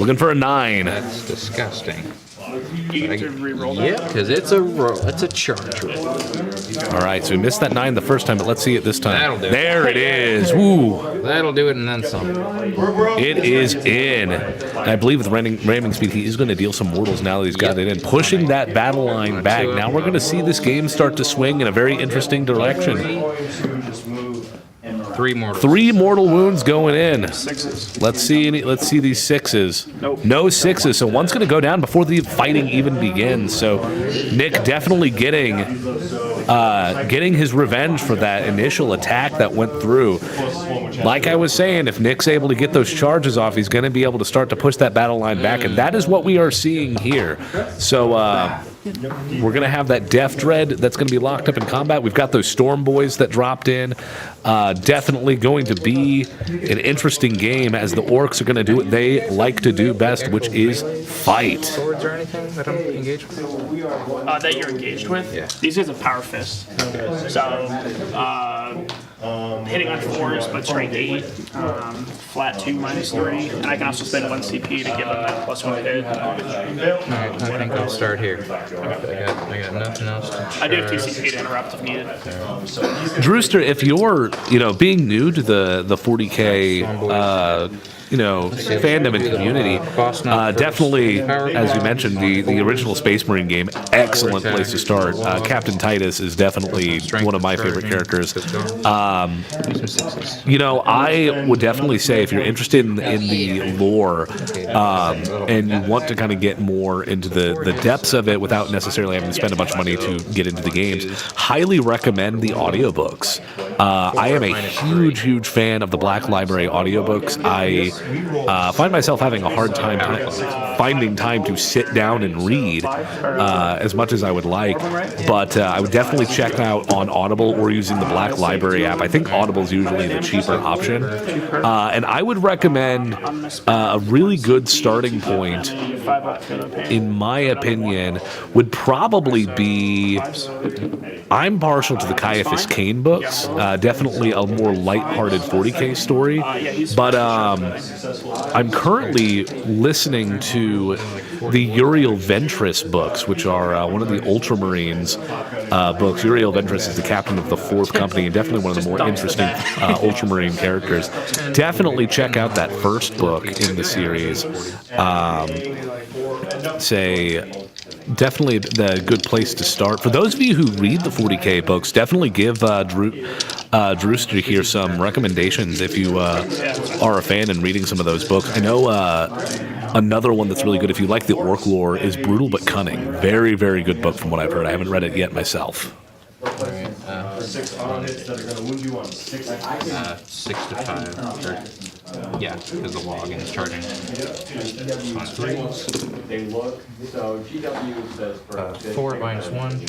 Looking for a 9. That's disgusting. You get to re-roll that. Yeah, because it's a charge roll. All right, so we missed that 9 the first time, but let's see it this time. That'll do it. There it is. Woo! That'll do it and then some. It is in. And I believe with ramming speed, he is going to deal some mortals now that he's got it in. Pushing that battle line back. Now we're going to see this game start to swing in a very interesting direction. 3 mortals. 3 mortal wounds going in. 6s. Let's see these 6s. Nope. No 6s. So one's going to go down before the fighting even begins. So Nick definitely getting his revenge for that initial attack that went through. Like I was saying, if Nick's able to get those charges off, he's going to be able to start to push that battle line back, and that is what we are seeing here. So we're going to have that Death Dread that's going to be locked up in combat. We've got those Storm Boys that dropped in. Definitely going to be an interesting game as the Orks are going to do what they like to do best, which is fight. Swords or anything that I'm engaged with? That you're engaged with? Yeah. These guys have Power Fist. So, hitting on 4s, but strength 8, flat 2 -3, and I can also spend 1 CP to give them that +1 hit. Alright, I think I'll start here. I got nothing else to try. I do have 2 CP to interrupt if needed. Drewster, if you're, being new to the 40K, fandom and community, definitely, as you mentioned, the original Space Marine game, excellent place to start. Captain Titus is definitely one of my favorite characters. I would definitely say if you're interested in the lore and you want to kind of get more into the depths of it without necessarily having to spend a bunch of money to get into the games, highly recommend the audiobooks. I am a huge fan of the Black Library audiobooks. I find myself having a hard time finding time to sit down and read as much as I would like, but I would definitely check out on Audible or using the Black Library app. I think Audible's usually the cheaper option, and I would recommend a really good starting point, in my opinion, would probably be, I'm partial to the Caiaphas Cain books, definitely a more lighthearted 40K story, but I'm currently listening to the Uriel Ventress books, which are one of the Ultramarines books. Uriel Ventress is the captain of the 4th Company and definitely one of the more interesting Ultramarine characters. Definitely check out that first book in the series. Definitely the good place to start. For those of you who read the 40K books, definitely give Drewster here some recommendations if you are a fan and reading some of those books. I know another one that's really good if you like the Orc lore is Brutal But Cunning. Very, very good book from what I've heard. I haven't read it yet myself. 6 units that are going to wound you on 6 6 to 5. Yeah, because the log is charging. On 3s. They look, so GW says for 4 minus 1.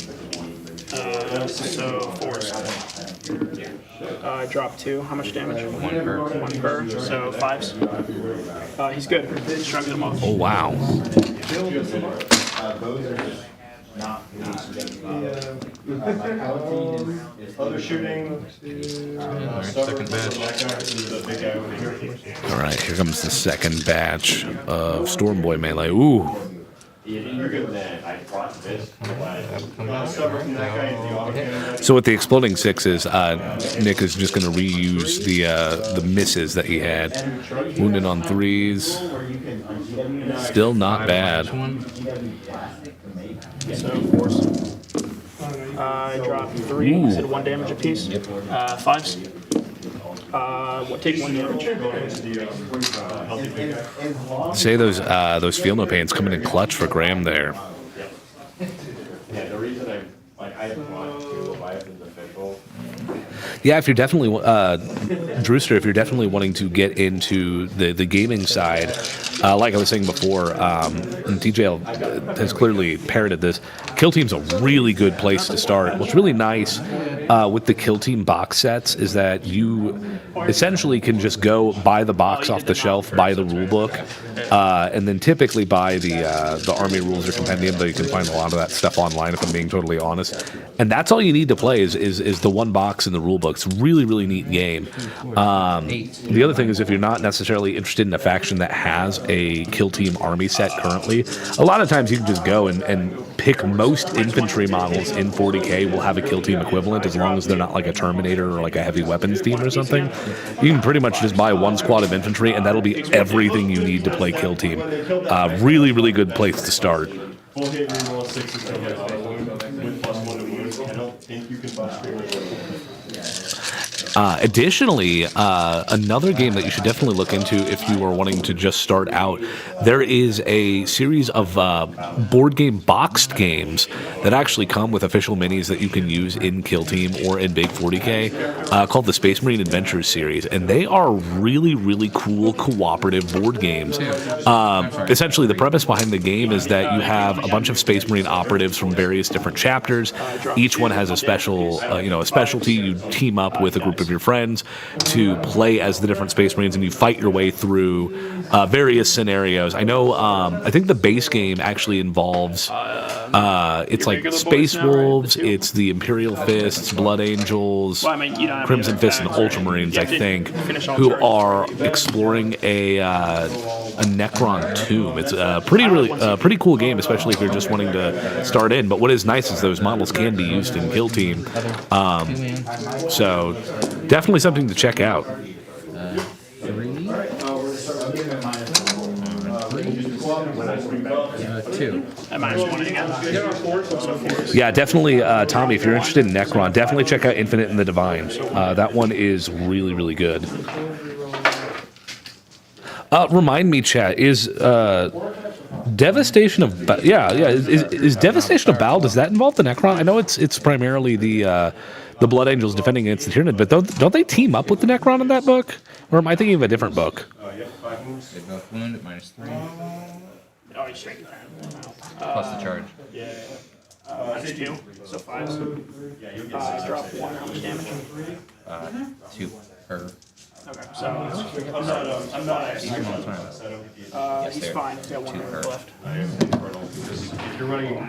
So 4s. I dropped 2. How much damage? 1 per. 1 per. So 5s. He's good. Shrugged him off. Oh, wow. other shooting. Second batch. All right, here comes the second batch of Stormboy melee. Ooh. So with the exploding 6s, Nick is just going to reuse the misses that he had. Wounded on 3s. Still not bad. So 4s. I dropped 3, did 1 damage apiece. 5s. Take 1 damage. Say those feel no pains coming in clutch for Graham there. Yeah, the reason I want to Leviathan's official. Yeah, if you're definitely Drewster, if you're definitely wanting to get into the gaming side, like I was saying before, and TJ has clearly parroted this. Kill Team's a really good place to start. What's really nice with the Kill Team box sets is that you essentially can just go buy the box off the shelf, buy the rule book, and then typically buy the Army Rules or Compendium, though you can find a lot of that stuff online if I'm being totally honest. And that's all you need to play is the one box in the rule book. books. Really, really neat game. The other thing is, if you're not necessarily interested in a faction that has a Kill Team army set currently, a lot of times you can just go and pick most infantry models in 40K will have a Kill Team equivalent, as long as they're not like a Terminator or like a heavy weapons team or something. You can pretty much just buy one squad of infantry, and that'll be everything you need to play Kill Team. Really, really good place to start. Full hit reroll 6 to get with +1 to wounds. I don't think you can buff screamers. Additionally, another game that you should definitely look into if you are wanting to just start out, there is a series of board game boxed games that actually come with official minis that you can use in Kill Team or in Big 40K called the Space Marine Adventures series. And they are really, really cool cooperative board games. Essentially, the premise behind the game is that you have a bunch of Space Marine operatives from various different chapters. Each one has a special, a specialty. You team up with a group of your friends to play as the different Space Marines, and you fight your way through various scenarios. I know, I think the base game actually involves, it's like Space Wolves, it's the Imperial Fists, Blood Angels, Crimson Fists, and Ultramarines, I think, who are exploring a Necron tomb. It's a pretty cool game, especially if you're just wanting to start in. But what is nice is those models can be used in Kill Team. So definitely something to check out. 2. Yeah, definitely, Tommy, if you're interested in Necron, definitely check out Infinite and the Divine. That one is really, really good. Remind me, chat, is Devastation of is Devastation of Baal, does that involve the Necron? I know it's primarily the Blood Angels defending against the Tyranid, but don't they team up with the Necron in that book? Or am I thinking of a different book? They both wound at -3. Oh, you strength Plus the charge. -2, so 5. Yeah, you'll get 6 Drop 1. How much damage? 2 per. Okay, so I'm not actually. he's fine. He's got 1 2 per. left. If you're running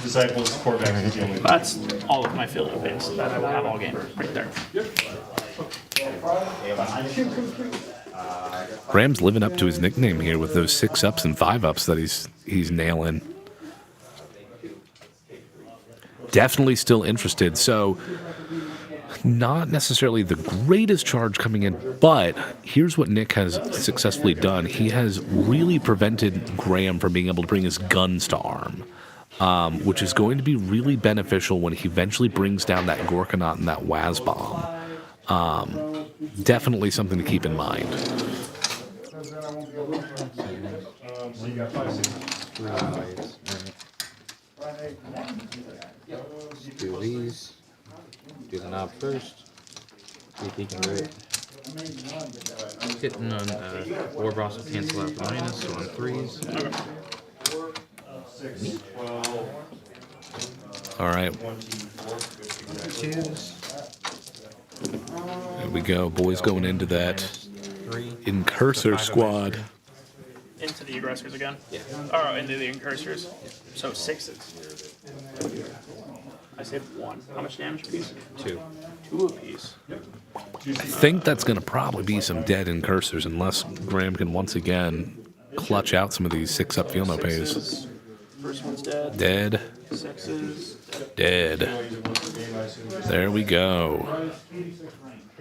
Disciples, Corvax is the only. That's all of my filler bits that I will have all game right there. Graham's living up to his nickname here with those 6-ups and 5-ups that he's nailing. Definitely still interested. So not necessarily the greatest charge coming in, but here's what Nick has successfully done. He has really prevented Graham from being able to bring his guns to arm, which is going to be really beneficial when he eventually brings down that Gorkanaut and that Waz Bomb. Definitely something to keep in mind. So you got 5, 6. Do these. Do the knob first. See if he can do it. Hitting on Warboss will cancel out the minus, so on 3s. 6, 12. All right. 2s. There we go. Boys going into that 3. Incursor squad. Into the aggressors again? Yeah. Oh, into the incursors. So 6s. I said 1. How much damage apiece? 2. 2 apiece. I think that's going to probably be some dead Incursors unless Graham can once again clutch out some of these 6-up field no pays. 6s. First one's dead. Dead. 6s. Dead. There we go.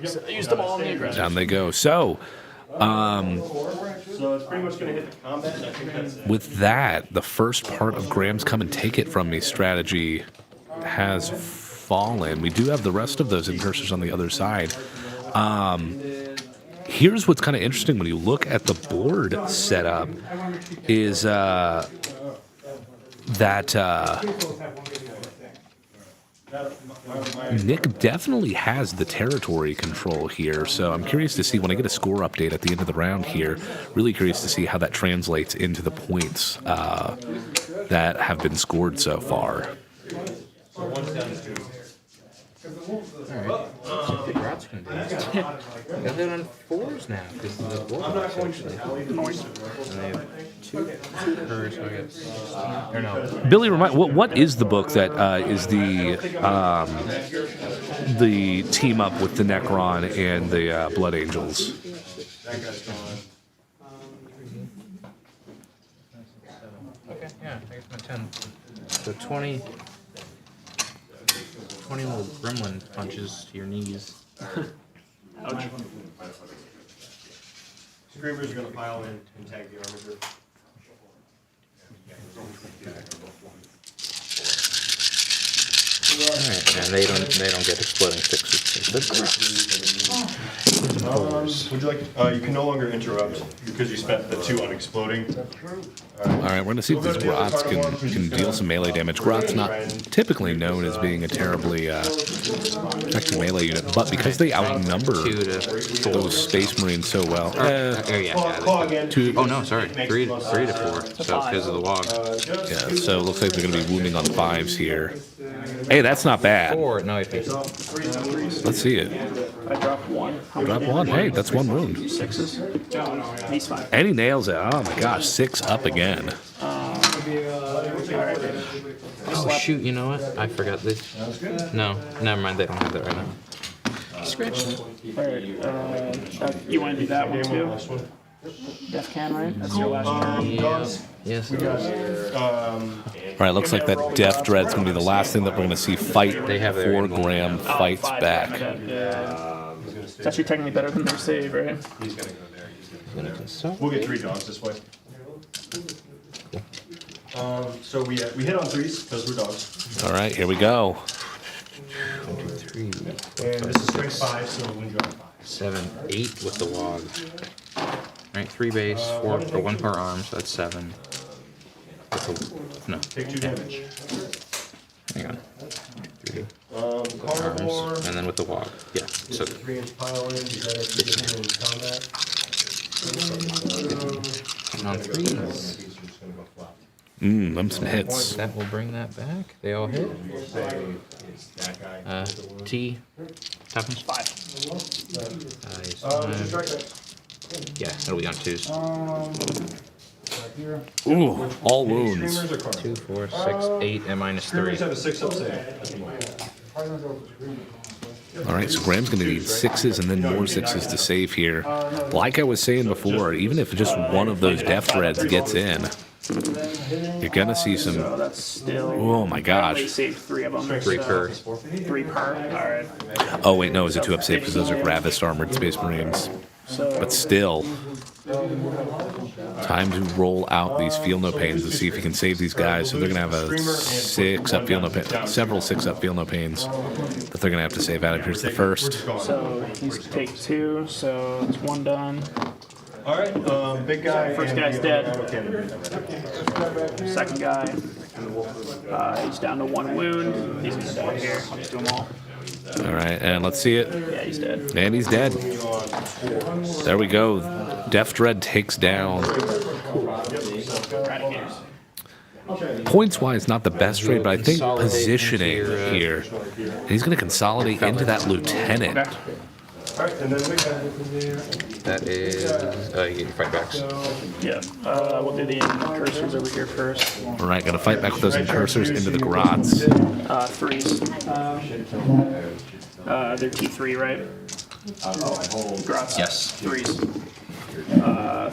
I used them all on the aggressors. Down they go. So, So it's pretty much going to hit the combat, and I think that's it. with that, the first part of Graham's come and take it from me strategy has fallen. We do have the rest of those Incursors on the other side. Here's what's kind of interesting when you look at the board setup is that Nick definitely has the territory control here, so I'm curious to see when I get a score update at the end of the round here, really curious to see how that translates into the points that have been scored so far. Alright. The Grot's gonna do it. They'll hit on 4s now because of the Warhawks actually. And they have two curs, so I got 16. Or no. Billy, what is the book that is the team up with the Necron and the Blood Angels? That guy's gone. Okay, yeah, I guess my 10. So 20 little gremlin punches to your knees. Ouch. Screamers are gonna pile in and tag the armature. Alright, and they don't get exploding sixes. Would you like? You can no longer interrupt because you spent the 2 on exploding. All right, we're gonna see if these Grots can deal some melee damage. Grot's not typically known as being a terribly effective melee unit, but because they outnumber those Space Marines so well. Oh no, sorry, 3 to 4. So because of the wog. Yeah, so it looks like they're gonna be wounding on 5s here. Hey, that's not bad. 4, no, if Let's see it. I dropped 1. Drop 1. Hey, that's 1 wound. 6s. He's fine. And he nails it. Oh my gosh, 6 up again. Oh shoot, you know what? I forgot this. No, never mind, they don't have that right now. Scratch. Alright, you want to do that one too? Def can, right? That's your last turn. Yeah. Yes, it is. Alright, looks like that Death Dread's gonna be the last thing that we're gonna see fight They have their before emblem. Graham fights back. Yeah. It's actually technically better than their save, right? He's gonna go there. We'll get 3 dogs this way. So we hit on 3s because we're dogs. Alright, here we go. 1, 2, 3, And this is straight 5, so we'll win you on 5. 7, 8 with the wog. Right, 3 base, 4 or 1 per arm, so that's 7. No. Take 2 damage. Hang on. 3. Carnivore. Arms, and then with the wog. Yeah. So 3-inch pile in. Is that everything in combat? on 3s. Them some hits. That will bring that back. They all hit. T. Toughness 5. Yeah, it'll be on 2s. Ooh, all wounds. 2, 4, 6, 8, and minus 3. Have a 6-up save. Alright, so Graham's gonna need 6s and then more 6s to save here. Like I was saying before, even if just one of those Death Threads gets in, you're gonna see some. So that's still. Oh my They gosh. saved 3 of them. 3 per. 3 per. Alright. Oh wait, no, it's a 2-up save because those are Gravis armored Space Marines. So. But still, time to roll out these Feel No Pains to see if you can save these guys. So they're gonna have a 6-up Feel No Pain, several 6-up Feel No Pains that they're gonna have to save out of. Here's the first. So he's take 2, so it's 1 done. Alright, big guy. First guy's dead. Okay. Second guy, he's down to 1 wound. He's gonna die here. I'll just do them all. Alright, and let's see it. Yeah, he's dead. And he's dead. There we go. Death Dread takes down. Points-wise, not the best trade, but I think positioning here. And he's going to consolidate into that lieutenant. Alright, and then big guy. That is. You get your fight backs. Yeah, we'll do the cursors over here first. All right, going to fight back with those incursors into the Grots. 3s. They're T3, right? Grots. Yes. 3s.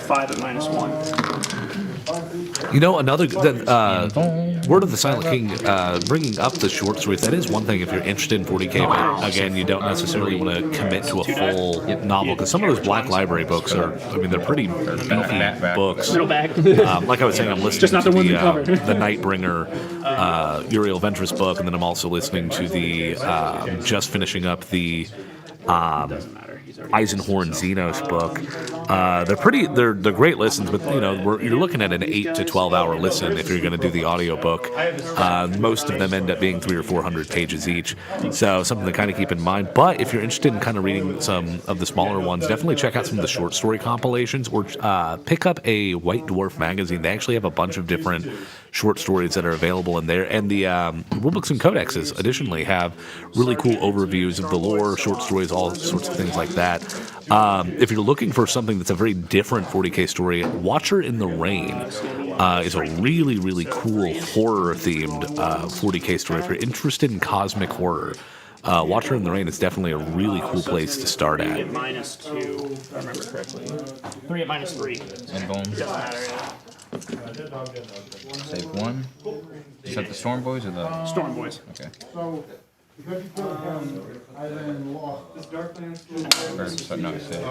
5 at minus 1. You know, another Word of the Silent King, bringing up the short swords, that is one thing if you're interested in 40k, but again, you don't necessarily want to commit to a full novel, because some of those Black Library books are, I mean, they're pretty beefy books. Middle back. Like I was saying, I'm listening Just not to the ones we covered. the Nightbringer, Uriel Ventress book, and then I'm also listening to the, just finishing up the Eisenhorn Xenos book. They're great listens, but you know, you're looking at an 8 to 12 hour listen if you're going to do the audiobook. Most of them end up being 300 or 400 pages each, so something to kind of keep in mind. But if you're interested in kind of reading some of the smaller ones, definitely check out some of the short story compilations, or pick up a White Dwarf magazine. They actually have a bunch of different short stories that are available in there. And the rulebooks and codexes, additionally, have really cool overviews of the lore, short stories, all sorts of things like that. If you're looking for something that's a very different 40K story, Watcher in the Rain is a really, really cool horror-themed 40K story. If you're interested in cosmic horror, Watcher in the Rain is definitely a really cool place to start at. -2, if I remember correctly. 3 at -3. And boom. Doesn't matter, yeah. Save 1. Is that the Storm Boys or the Storm Boys. Okay. Or, so no, save.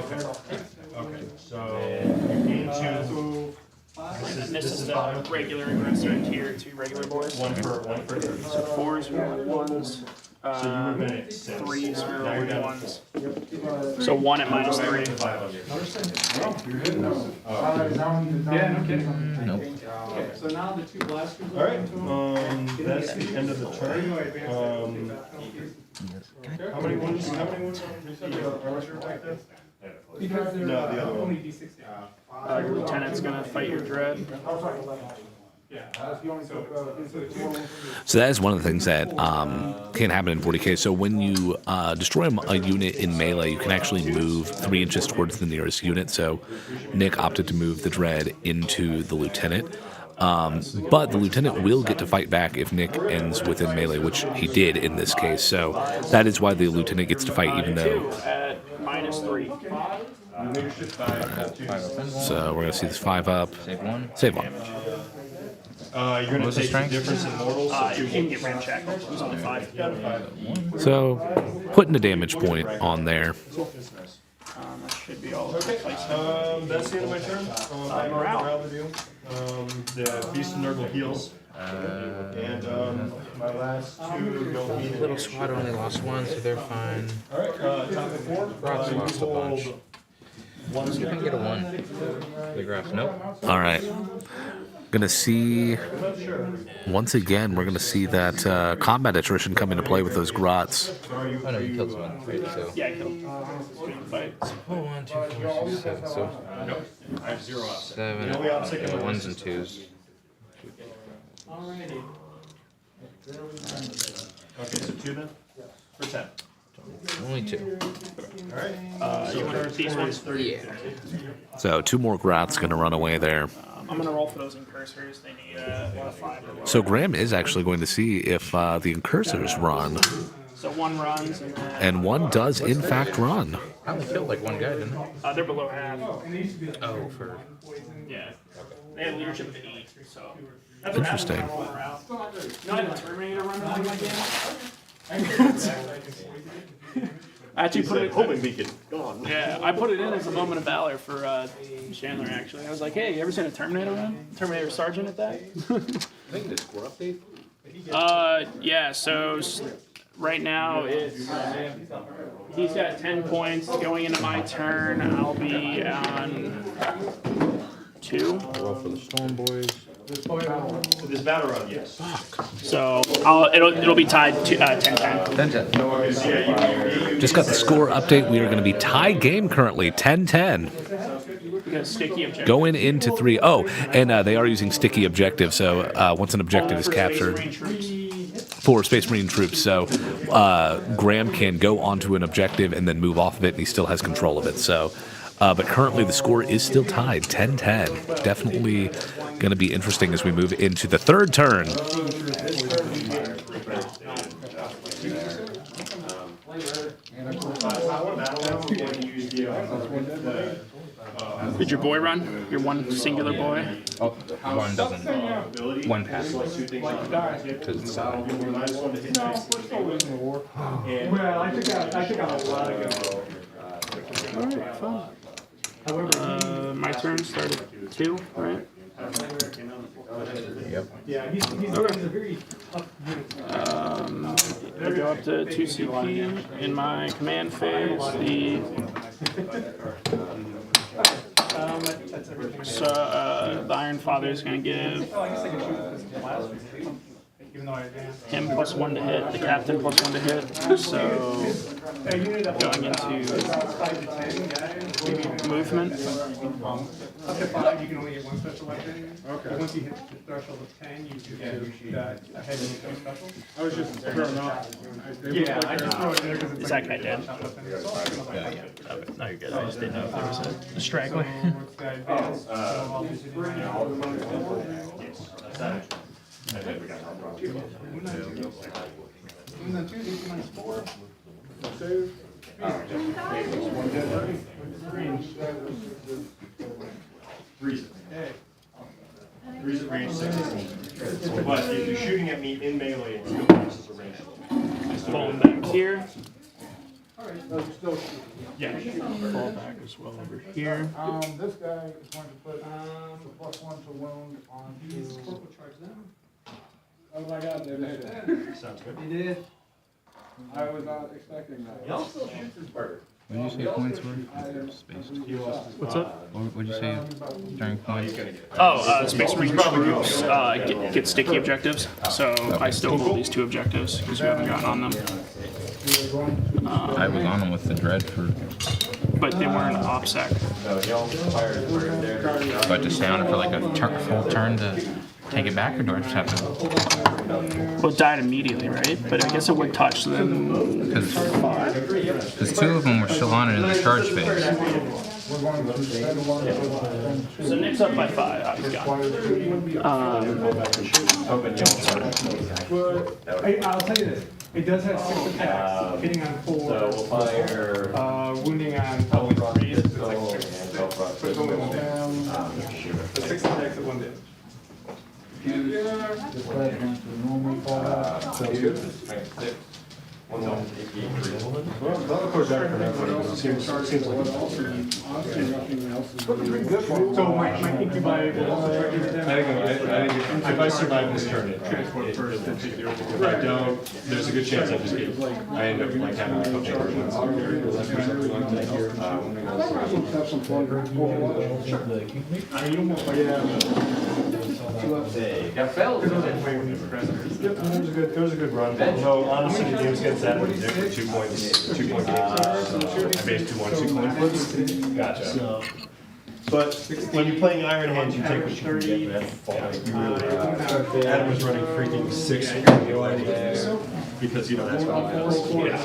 Okay, so you gain 2. And this is the regular aggressor and here, 2 regular boys. One for 30. So 4s, we roll 1s. So you were gonna at 6. 3s, we Now you're roll down 1s. So 1 at -3. 5 of you. Yeah, no kidding. Nope. So now the 2 blasters. All right, that's the end of the turn. How many wounds? Because they're No, the other one. only D6. Your lieutenant's gonna fight your dread. So that is one of the things that can happen in 40K. So when you destroy a unit in melee, you can actually move 3 inches towards the nearest unit. So Nick opted to move the Dread into the Lieutenant. But the Lieutenant will get to fight back if Nick ends within melee, which he did in this case. So that is why the Lieutenant gets to fight, even though... At -3. So we're going to see this 5 up. Save 1. Save 1. You're gonna What's the take the strength? difference in mortals. You can get ram check. It was on the 5. So putting a damage point on there. That should be all. Okay, that's the end of my turn. Morale. The Beast and Nurgle heals. And my last 2 go in. Little squad only lost 1, so they're fine. Alright, top of 4. Grots lost a bunch. You can get a 1. The Grots, nope. All right. Gonna see, once again, we're gonna see that combat attrition come into play with those grots. Oh no, you killed someone. Right, so. Yeah, I killed. Fight. Oh, 1, 2, 4, 6, 7. So No, I have 0 offset. 7. The only offset can be 1s and 2s. Okay, so 2 then? For 10. Only 2. Alright. You want to these ones? Yeah. So 2 more grots gonna run away there. I'm gonna roll for those incursors. They need a 5 or lower. So Graham is actually going to see if the incursors run, So 1 runs and then and 1 does in fact run. I only killed like 1 guy, didn't I? they're below half. Oh, for. Yeah. They have leadership of 8, so. That's Interesting. No, I had a Terminator running on my game. I actually put it. Homing beacon, gone. Yeah, I put it in as a moment of valor for Chandler. Actually, I was like, "Hey, you ever seen a Terminator run? Terminator Sergeant at that?" Yeah. So right now it's he's got 10 points. Going into my turn, I'll be on 2. Roll for the Storm Boys. This battle run, yes. So it'll be tied to 10-10. Just got the score update. We are going to be tie game currently, 10-10. Because sticky objective. Going into 3. Oh, and they are using sticky objective. So once an objective is captured for Space Marine troops, so Graham can go onto an objective and then move off of it, and he still has control of it. So. But currently the score is still tied, 10-10. Definitely going to be interesting as we move into the 3rd turn. Did your boy run? Your one singular boy? Oh, 1 doesn't. 1 passes. Because it's Well, I think I was a lot ago. Alright, fine. My turn started at 2, right? Yep. Yeah, he's a very tough unit. I go up to 2 CP in my command phase. The Iron Father is going to give even though I advanced. him +1 to hit, the captain +1 to hit. So going into movement. Up to 5, you can only get 1 special weapon. Okay. But once you hit the threshold of 10, you can get that ahead of the special. I was just throwing off. Yeah, I just throw it there because it's Is that guy dead? Okay, no, you're good. I just didn't know if there was a straggler. Three's at range 6. But if you're shooting at me in melee, it still counts as a range. Falling back here. Yeah. Fall back as well over here. This guy is going to put the +1 to wound onto. Oh my God, they did it. Sounds good. He did. I was not expecting that. Y'all still shoot this bird. What did you say points were? Space. What's up? What did you say during points? Oh, Space Marine groups get sticky objectives. So I still hold these 2 objectives because we haven't gotten on them. I was on them with the dread for. But they weren't OPSEC. So y'all fired the bird there. So I just stay on it for like a full turn to take it back, or do I just have to? Well, it died immediately, right? But I guess it would touch them. Because 2 of them were still on it in the charge phase. So Nick's up by 5. I was gone. I'll tell you this. It does have 6 attacks, hitting on 4. So we'll fire. Wounding on probably 3. It's like 6. But it's only 1 the 6 attacks at 1 damage. Well, of course, that seems like So my incubi will also try to do that. I think if I survive this turn, it transport first. If I don't, there's a good chance I just get. I end up like having a couple versions. Got felled. It was a good run. No, honestly, the game's getting that with 2 points, 2 point games. I based 2 coin flips. Gotcha. But when you're playing Iron Hands, you take what you can get, man. You really, Adam was running freaking 6 because you know that's what he does. Yeah.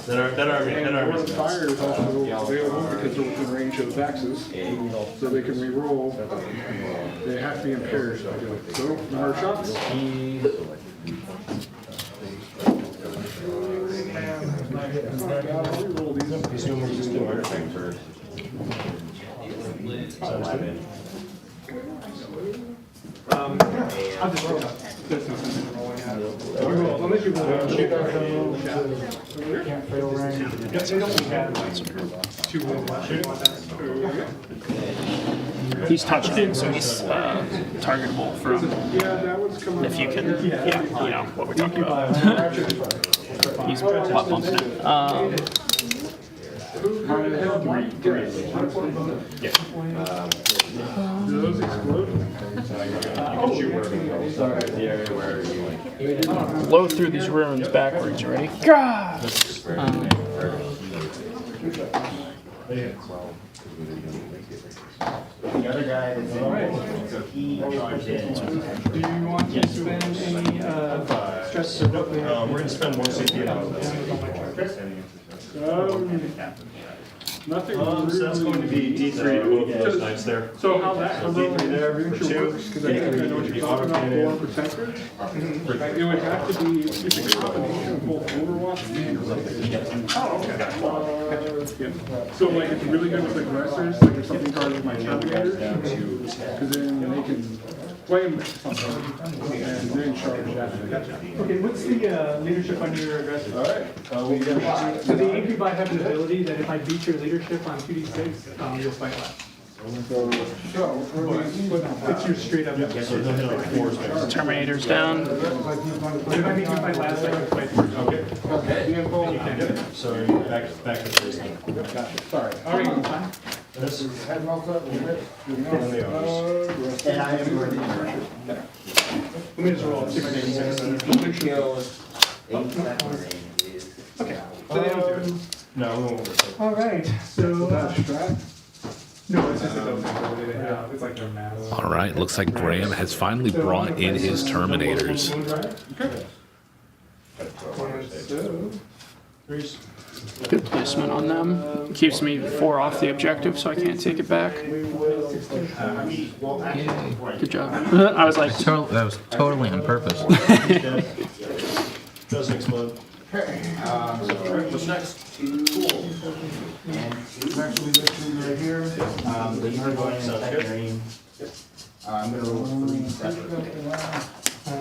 That army Fire is also available because they're within range of axes, so they can re-roll. They have to be impaired. So, number of shots. He's doing more just doing everything first. I'll just roll up. There's no sense in rolling out. Unless you roll out. Can't fail range. They don't have 2 He's touched in, so he's targetable from. Yeah, that was coming. If you can, yeah, you know what we're talking about. He's butt bumping it. Do those explode? Blow through these ruins backwards, you ready? God! The other guy is in, so he charged in. Do you want to spend any stress? We're going to spend 1 CP on this. Nothing. So that's going to be D3 to both of those knights there. So how that D3 there for 2. because I know what you're talking about for protector. It would have to be it's a combination of both Overwatch and yeah. So like it's really good with aggressors, like if something targets my Terminator, because then they can flame something and then charge after. Okay, what's the leadership under your aggressor? All right. So the incubi have an ability that if I beat your leadership on 2d6, you'll fight less. It's your straight up. Terminator's down. If I beat you fight last, I can fight first. Okay. So back to this. Sorry. This is Head well up, and the others. And I am going to Let me just roll and see if I can get Okay. So they don't do it. No, we won't. All right. So Strat? no, it's just a building. Yeah, it's like their mass. All right, looks like Graham has finally brought in his Terminators. Good placement on them. Keeps me 4 off the objective, so I can't take it back. Good job. I was like, That was totally on purpose. Doesn't explode. What's next? Actually, listed right here. The you're going in the green. I'm gonna roll 3 separate. A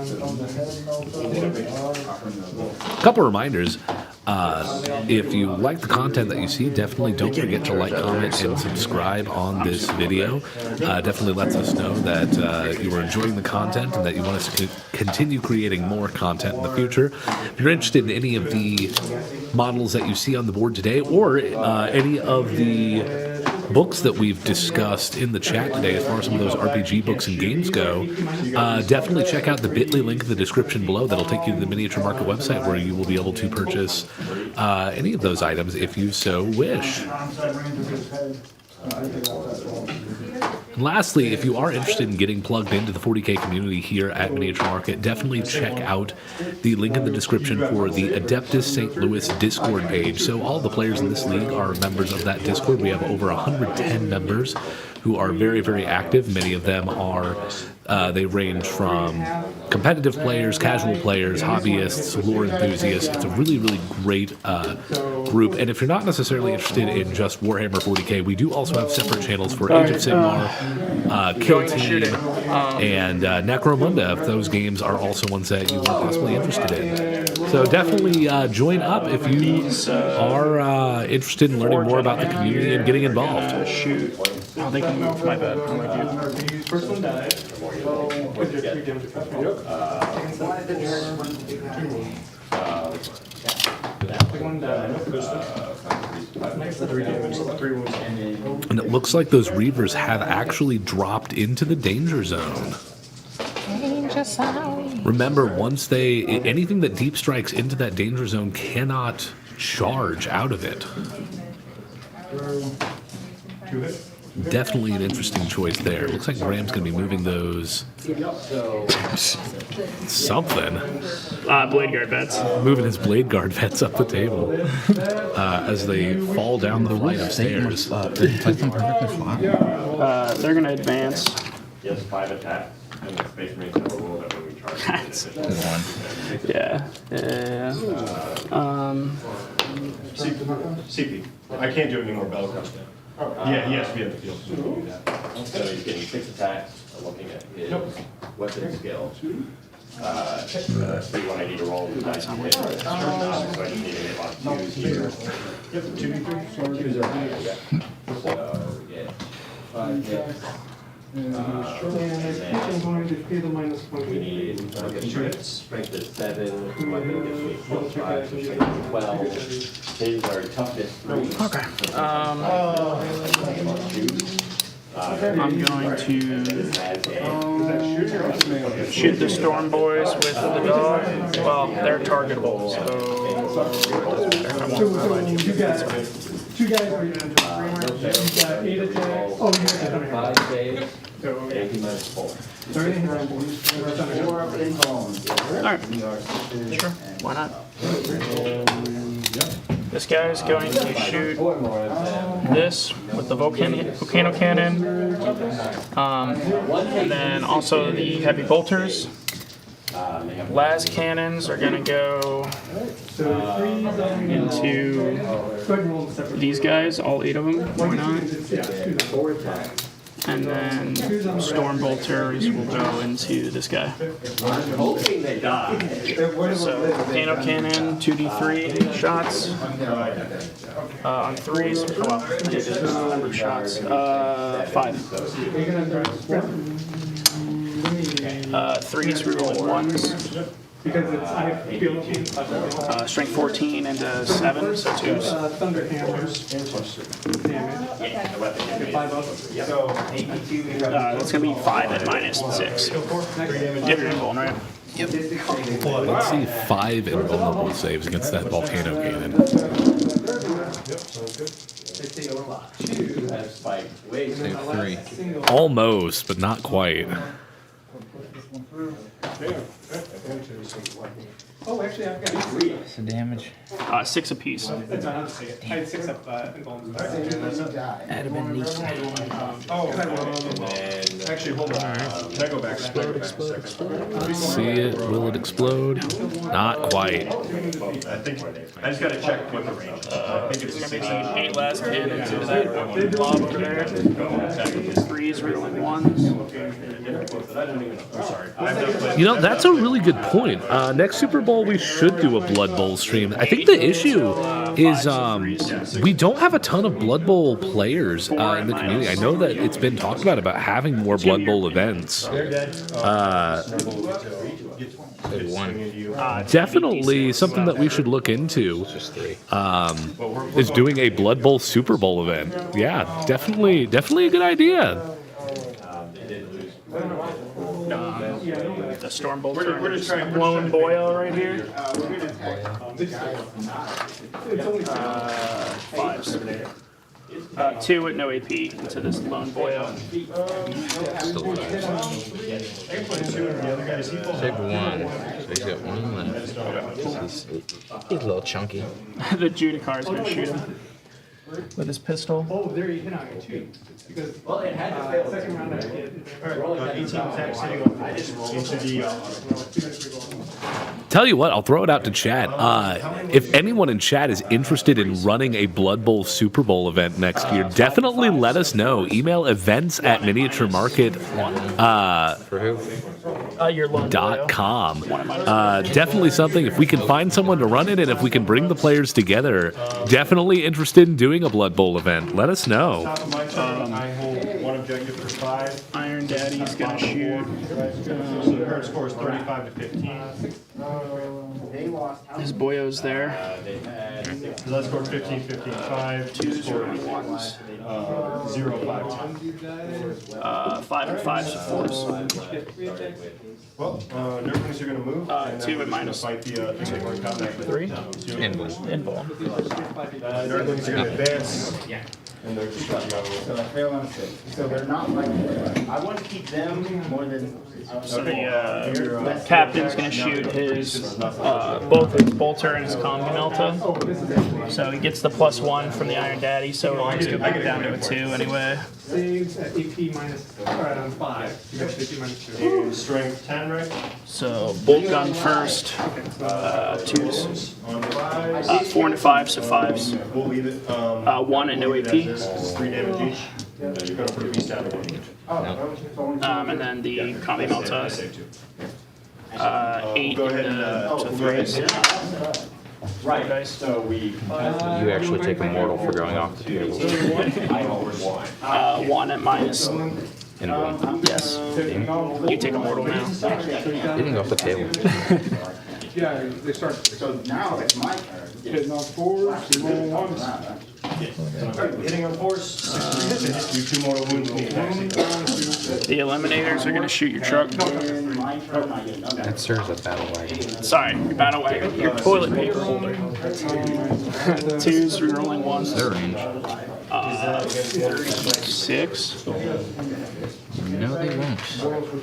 couple reminders. If you like the content that you see, definitely don't forget to like, comment, and subscribe on this video. Definitely lets us know that you are enjoying the content and that you want us to continue creating more content in the future. If you're interested in any of the models that you see on the board today, or any of the books that we've discussed in the chat today, as far as some of those RPG books and games go, definitely check out the bit.ly link in the description below. That'll take you to the Miniature Market website, where you will be able to purchase any of those items if you so wish. And lastly, if you are interested in getting plugged into the 40K community here at Miniature Market, definitely check out the link in the description for the Adeptus St. Louis Discord page. So all the players in this league are members of that Discord. We have over 110 members who are very, very active. Many of them are, they range from competitive players, casual players, hobbyists, lore enthusiasts. It's a really, really great group. And if you're not necessarily interested in just Warhammer 40K, we do also have separate channels for Age of Sigmar, Kill Team, and Necromunda, if those games are also ones that you are possibly interested in. So definitely join up if you are interested in learning more about the community and getting involved. shoot. Oh, they can move. My bad. I'm like you. First one died. And it looks like those Reavers have actually dropped into the danger zone. Remember, once anything that deep strikes into that danger zone cannot charge out of it. Definitely an interesting choice there. Looks like Graham's going to be moving those. Something. Blade Guard vets. Moving his Blade Guard vets up the table as they fall down the flight of stairs. Did Tyson perfectly fly? They're going to advance. Yes, 5 attacks. And the Space Marines have a rule that when we charge, Yeah. CP. I can't do any more battle cross now. Yeah, he has to be in the field. So he's getting 6 attacks. I'm looking at his weapon skill. See what I need to roll the dice to hit. So I just need to hit on 2s here. Yep, 2d3. 2s are high. So we get 5 hits. We need strength is 7, weapon gives me +5, so strength is 12. His are toughness 3. Okay. I'm going to shoot the Storm Boys with the dog. Well, they're targetable, so Two guys are going to you got 8 attacks. Oh, you got 5 saves. And he minus 4. Alright. Sure. Why not? This guy is going to shoot this with the volcano cannon. And then also the heavy bolters. Las cannons are going to go into these guys, all 8 of them. Why not? And then storm bolters will go into this guy. I'm hoping they die. So volcano cannon, 2d3 shots on 3s. Well, number of shots. 5. 3s reroll 1s. Because it's, I have field change. Strength 14 into 7, so 2s. Thunder hammers. Damage. That's going to be 5 at -6. If you're invuln, right? Let's see 5 invulnerable saves against that volcano cannon. Save 3. Almost, but not quite. Oh, actually, I've got 3. What's the damage? 6 apiece. That's what I was saying. I had 6 up invuln. That'd have been neat. Actually, hold on. Can I go back? Let's see it. Will it explode? Not quite. I think, I just gotta check what the range is. I think it's It's going to be the 8 last cannons into that blob over there. 3s, reroll 1s. I'm sorry. You know, that's a really good point. Next Super Bowl, we should do a Blood Bowl stream. I think the issue is we don't have a ton of Blood Bowl players in the community. I know that it's been talked about having more Blood Bowl events. Definitely something that we should look into is doing a Blood Bowl Super Bowl event. Yeah, definitely a good idea. The Storm Bolter. We're just trying Lone Boyo right here. 5s. 2 with no AP into this Lone Boyo. Save 1. So he's got 1 left. He's a little chunky. The Judicar is going to shoot him with his pistol. Oh, there you hit on it too. Because, it had to fail. second round I did. 18 attacks hitting on into the, Tell you what, I'll throw it out to chat. If anyone in chat is interested in running a Blood Bowl Super Bowl event next year, definitely let us know. Email events@miniaturemarket. For who? Your Lone Boyo. .com. Definitely something. If we can find someone to run it and if we can bring the players together, definitely interested in doing a Blood Bowl event. Let us know. top of my turn, I hold 1 objective for 5. Iron Daddy's going to shoot. So the current score is 35 to 15. His Boyo's there. So that scored 15, 15, 5. 2s, reroll 1s. 0, 5, 10. 5 and 5s, so 4s. Well, Nerdlings are going to move. and 2 and we're gonna minus fight the thing we're in combat with. 3. Invuln. Invuln. Nerdlings are going to advance. And they're just going to go. So I fail on a 6. So they're not like, I want to keep them more than. So the captain's going to shoot his both his bolter and his combi melta. So he gets the +1 from the Iron Daddy. So he's going to go down to a 2 anyway. Saves at AP minus 5. You got AP minus 2. And strength 10, right? So bolt gun first. 2s. On 5. 4 and 5, so 5s. We'll leave it. 1 and no AP. This is 3 damage each. You're going to put a beast down to 1 damage. And then the combi melta. Save 2. 8 Go ahead into and 3s. Right, so we. You actually take a mortal for going off the table. I always want. 1 at minus. Invuln. Yes. You take a mortal now. Getting off the table. Yeah, they start. So now it's my turn. Hitting on 4s, reroll 1s. Hitting on force, 6 you 2 mortal wounds in the attack sequence. The eliminators are going to shoot your truck. In my turn, I get another. That serves a battle wagon. Sorry, your battle wagon. Your toilet paper holder. 2s, rerolling 1s. Their range. 36. No, they won't.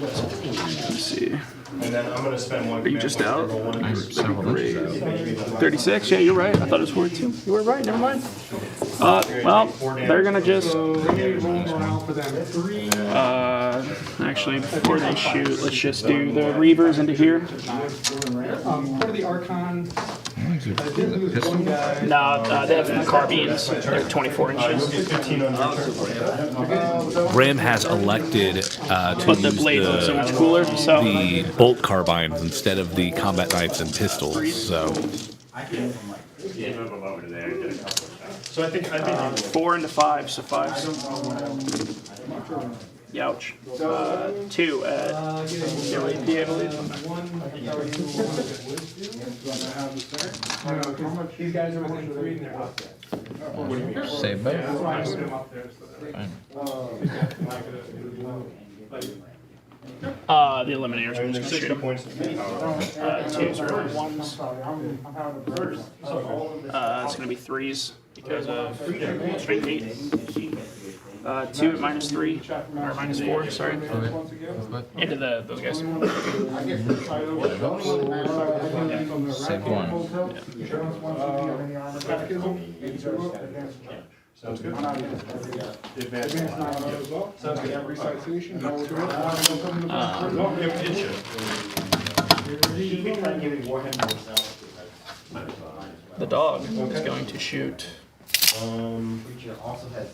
Let's see. And then I'm going to spend 1. Are you just out? I'm several bunches out. 36? Yeah, you're right. I thought it was 42. You were right. Never mind. Well, they're going to just... actually, before they shoot, let's just do the Reavers into here. Part of the Archon. No, they have carbines. They're 24 inches. 15 on your turn. Graham has elected to But the use blades look so much cooler, so... the bolt carbines instead of the combat knives and pistols. So So I think 4 into 5, so 5s. Youch. 2 at LAP, I believe. These guys are within 3 and they're up there. Save both. That's why I moved them up there. The eliminators are just gonna shoot 'em. 2s are 1s. It's gonna be 3s because of strength 8. 2 at -3 or -4. Sorry. Into those guys. Save 1. Sounds good. Advanced knowledge as well. Sounds good. Recitation, how we're doing. The dog is going to shoot.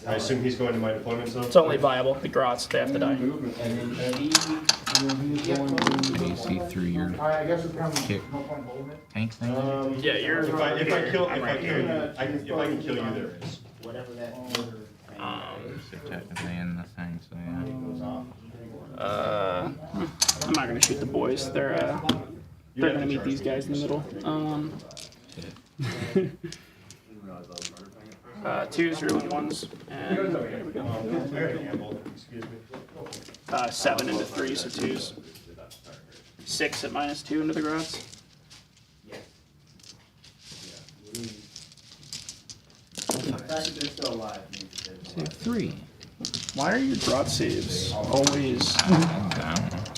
I assume he's going to my deployment zone? It's only viable. The grots, they have to die. Can you see through your kick tank thing? Yeah, you're. If I kill you, I can kill you, there is. Whatever that They're technically in the thing, so I'm not gonna shoot the boys. They're gonna meet these guys in the middle. 2s are 1s, and 7 into 3, so 2s. 6 at -2 into the grots. Save 3. Why are your drop saves always? I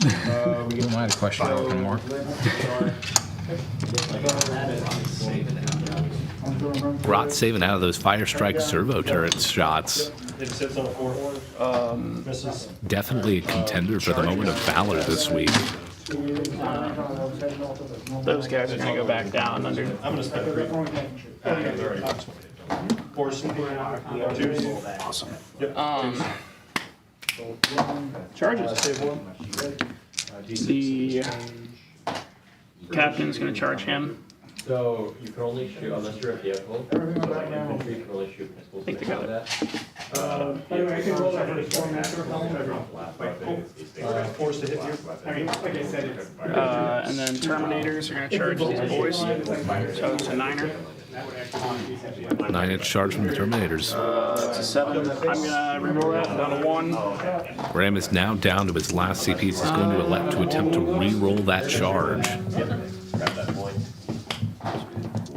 don't know. We might have question open more. Grot saving out of those Fire Strike servo turret shots. It sits on a 4. Misses. Definitely a contender for the moment of valor this week. Those guys are gonna go back down under. I'm gonna spend 3. It's already 4s. 2s. Awesome. Yep. Charges. The captain's gonna charge him. So you can only shoot unless you're a vehicle. So like infantry can only shoot pistols. I think they got it. Anyway, I can roll that first one. Forced to hit you. I mean, like I said, it's. And then Terminators are gonna charge these boys. So it's a 9er. 9-inch charge from the Terminators. It's a 7. I'm gonna reroll that down to 1. Graham is now down to his last CPs. He's going to elect to attempt to re-roll that charge. Grab that point.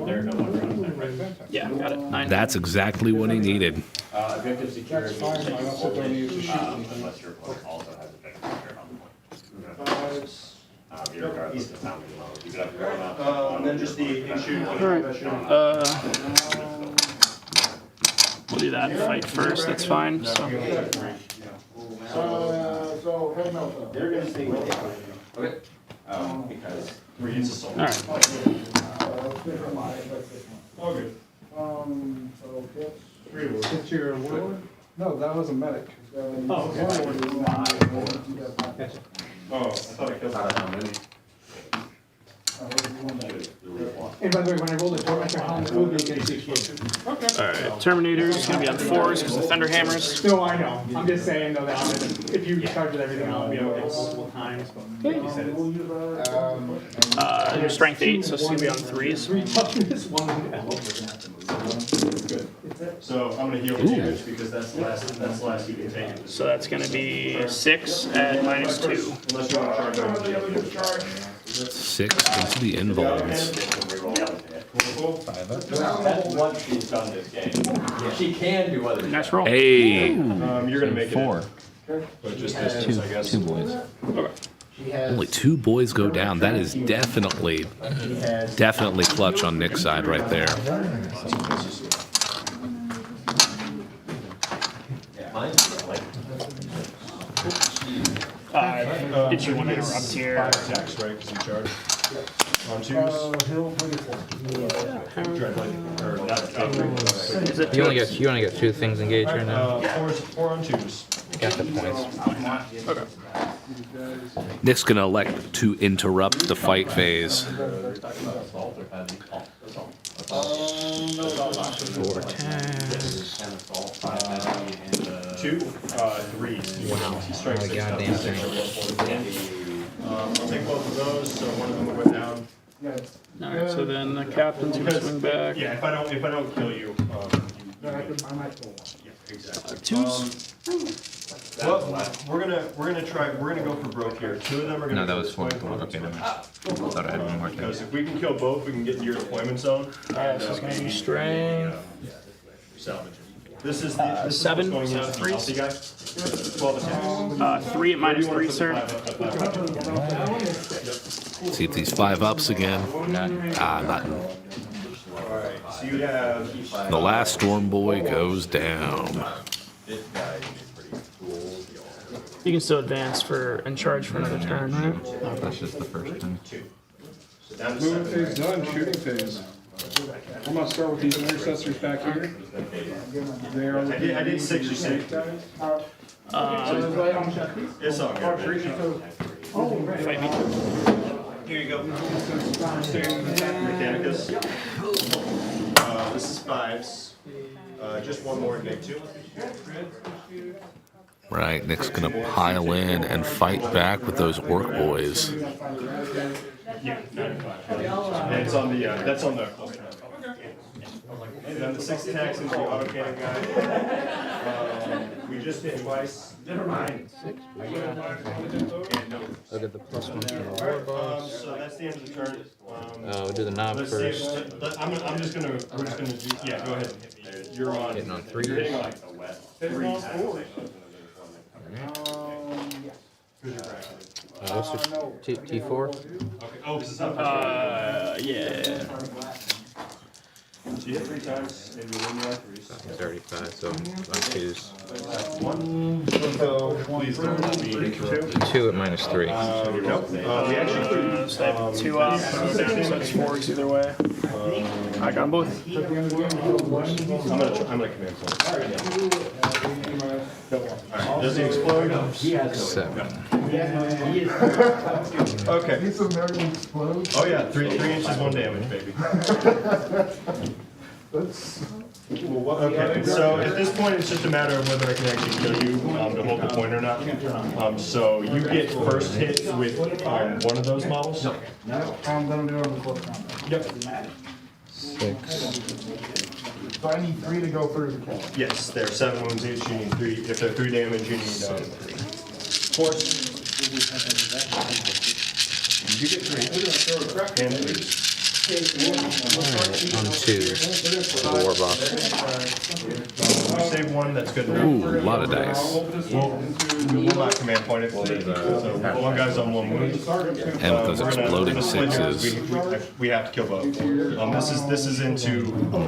There, no one around there, right? Yeah, got it. 9. That's exactly what he needed. Objective security. Fine, I also don't need to shoot Unless your opponent also has objective security on the point. Regardless of how many levels you got to go out. And then just the shoot. We'll do that fight first. That's fine. So. So, head melt. They're gonna stay with it. Okay. Because 3 hits a soul. All right. All good. So it's your warlord? No, that was a medic. Oh, okay. Oh, I thought I killed that. And by the way, when I roll the tormentor helmet, it will be against each one. Okay. Alright, Terminator's gonna be on 4s because of Thunder Hammers. No, I know. I'm just saying though that if you charge with everything, I'll be okay multiple times. But like you said, it's Your strength 8, so she'll be on 3s. 3 toughness, 1 Good. So I'm gonna heal damage because that's the last you can take. So that's gonna be 6 at -2. Unless you want to charge. 6 into the involves. that's what she's done this game. She can do other Nice roll. Hey! You're gonna make it. 4. But just distance, I guess. 2 boys. Only 2 boys go down. That is definitely clutch on Nick's side right there. Did you want to interrupt here? Attacks, right? Because you charge. On 2s. Is it You only get 2 things engaged right now. 4 on 2s. Got the points. Okay. Nick's going to elect to interrupt the fight phase. 4 attacks. 2 2, 3. Wow. Strike Oh, 6 goddamn down, 6 thing. or 1 I'll take both of those, so one of them will go down. Alright, so then the captain's gonna swing back. Yeah, if I don't kill you, you yeah, exactly. Twos. Well, we're gonna go for broke here. 2 of them are gonna. No, that was one. Okay, never mind. I thought I had one more thing. Because if we can kill both, we can get into your deployment zone. Alright, so it's gonna be strength. Salvage. This is the 7, going so into the 3. healthy guy. 12 attacks. 3 at -3, sir. See if these 5-ups again. Nothing. Alright, so you have. The last Storm Boy goes down. This guy is pretty cool. You can still advance for and charge for another turn, right? Oh, that's just the first thing. So down to Movement 7. phase done, shooting phase. I'm gonna start with these intercessors back here. They are. I did 6, you said. It's all good. Fight me. Here you go. Mechanicus. This is 5s. Just one more and make 2. Right, Nick's gonna pile in and fight back with those Ork boys. Yeah, 95. And it's on the, that's on the. And then the 6 attacks into the autocannon guy. We just hit twice. Never mind. 6. Look at the +1 from the war boss. So that's the end of the turn. Oh, do the knob Let's first. see, I'm just gonna, we're just gonna do, yeah, go ahead and hit me. You're on. Hitting on 3s. You're hitting on like the wet. 3s. What's your T4? Okay, oh, this is up. Yeah. So you hit 3 times and you win your 3s. It's already 5, so on 2s. 1. Please don't let me. 2 at -3. Nope. We actually. So I have 2 up, so it's 4s either way. I got them both. I'm gonna command point. Alright, does he explode? 7. Okay. Oh yeah, 3 inches, 1 damage, baby. Okay, so at this point, it's just a matter of whether I can actually kill you to hold the point or not. So you get first hit with one of those models. Yep. 6. So I need 3 to go through the count. Yes, they're 7 wounds each. You need 3. If they're 3 damage, you need 3. Force. You get 3. And 3. Alright, on 2. The war boss. Save 1, that's good enough. Ooh, a lot of dice. We will not command point it. So 1 guy's on 1 wound. And with those exploding 6s, We have to kill both. This is into.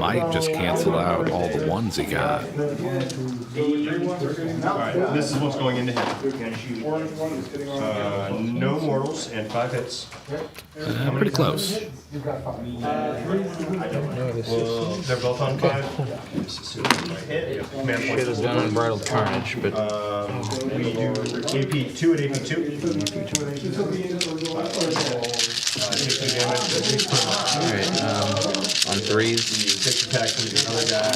might just cancel out all the 1s he got. Alright, this is what's going into him. No mortals and 5 hits. Pretty close. They're both on 5. Command point. Should have done Unbridled Carnage, but We do AP 2 at AP 2. 2 damage. alright, on 3s. 6 attacks into the other guy.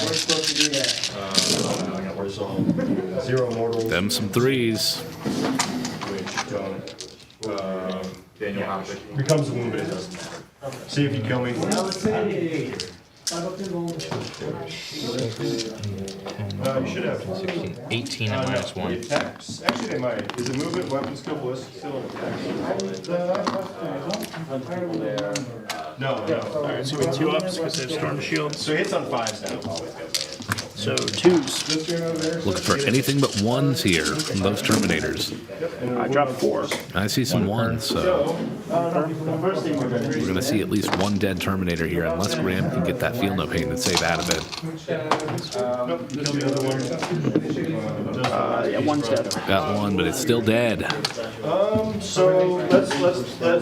0 mortals. Them some 3s. Which don't. Daniel Hopper. Becomes a wound, but it doesn't matter. See if you kill me. You should have. 16, 18 at No, -1. the attacks. Actually, they might. Is it movement, weapon skill, ballistic still an attack? No. Alright, so we have 2 ups because they have storm shields. So he hits on 5s now. So 2s. Looking for anything but 1s here from those Terminators. I dropped 4. I see some 1s, so we're going to see at least 1 dead Terminator here, unless Graham can get that feel no pain and save out of it. Nope, kill the other one. Yeah, 1's dead. Got 1, but it's still dead. So let's.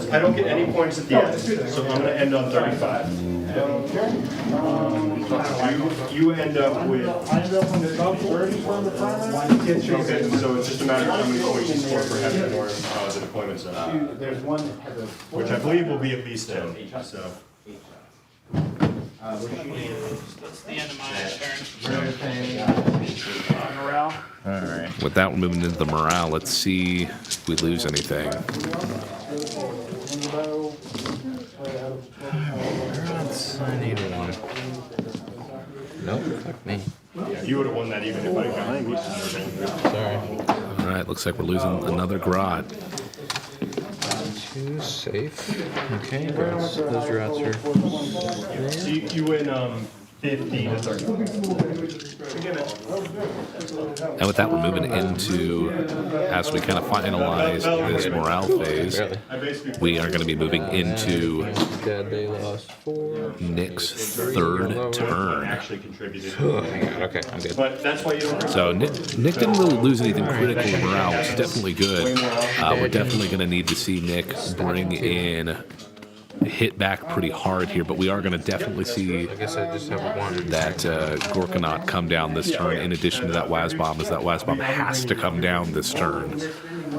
I don't get any points at the end, so I'm gonna end on 35. You end up with. Okay, so it's just a matter of how many points you score for having ignored the deployment zone. There's one. Which I believe will be at least 10. So. We're shooting. That's the end of my turn. Everything. Morale. Alright. With that, we're moving into the morale. Let's see if we lose anything. I need one. Nope, fuck me. You would have won that even if I got it. Sorry. All right, looks like we're losing another grot. Too safe. Okay, those rats are there. So you win 15 to 30. And with that, we're moving into, as we kind of finalize this morale phase, we are going to be moving into Dead, they lost 4. Nick's third turn. Actually contributed. Oh my god, okay, I'm good. But that's why you don't. So Nick didn't really lose anything critical in morale, which is definitely good. We're definitely going to need to see Nick bring in hit back pretty hard here, but we are going to definitely see I guess I just have one. that Gorkanaut come down this turn in addition to that Wazbomb, as that Wazbomb has to come down this turn.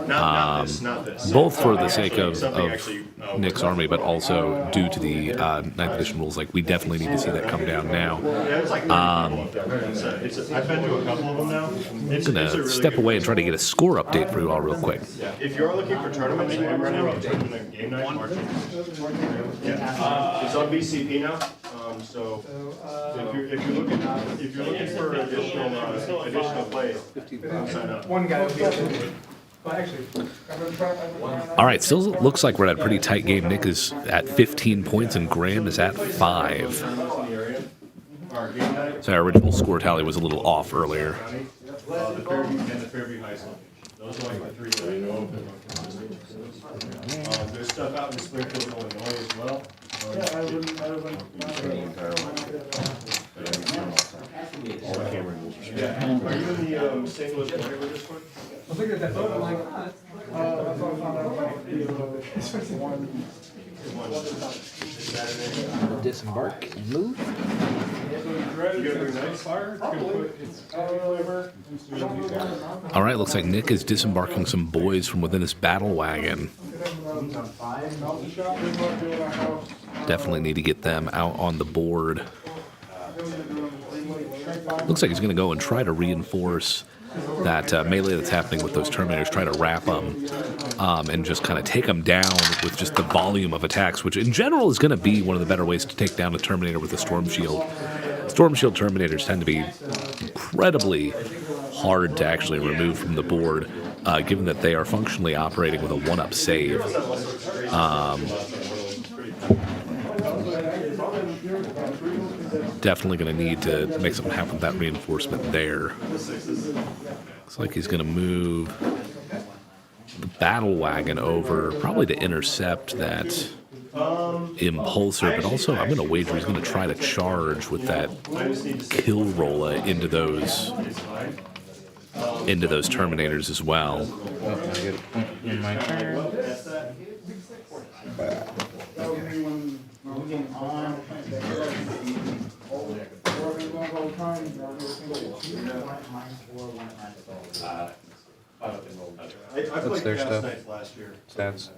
Not this. Both for the sake of Nick's army, but also due to the 9th edition rules. Like, we definitely need to see that come down now. I've been to a couple of them now. I'm going to step away and try to get a score update for you all real quick. If you're looking for tournaments, I am running a tournament game night March. Yeah, it's on BCP now. So if you're looking for additional play, sign up. One guy will be able to. Well, actually, All right, still looks like we're at a pretty tight game. Nick is at 15 points and Graham is at 5. So our original score tally was a little off earlier. The Fairview High School. Those are like the 3 that I know of. There's stuff out in Springfield, Illinois as well. Are you in the St. Louis area with this one? I was looking at that photo, I'm like, that's all I found out. Disembark and move. All right, looks like Nick is disembarking some boys from within his battle wagon. Definitely need to get them out on the board. Looks like he's going to go and try to reinforce that melee that's happening with those Terminators, try to wrap them and just kind of take them down with just the volume of attacks, which in general is going to be one of the better ways to take down a Terminator with a Storm Shield. Storm Shield Terminators tend to be incredibly hard to actually remove from the board, given that they are functionally operating with a 1-up save. Definitely going to need to make something happen with that reinforcement there. Looks like he's going to move the battle wagon over, probably to intercept that impulsor, but also I'm going to wager he's going to try to charge with that kill rolla into those Terminators as well. Oh, I get a point in my turn. What's their stuff? Stats.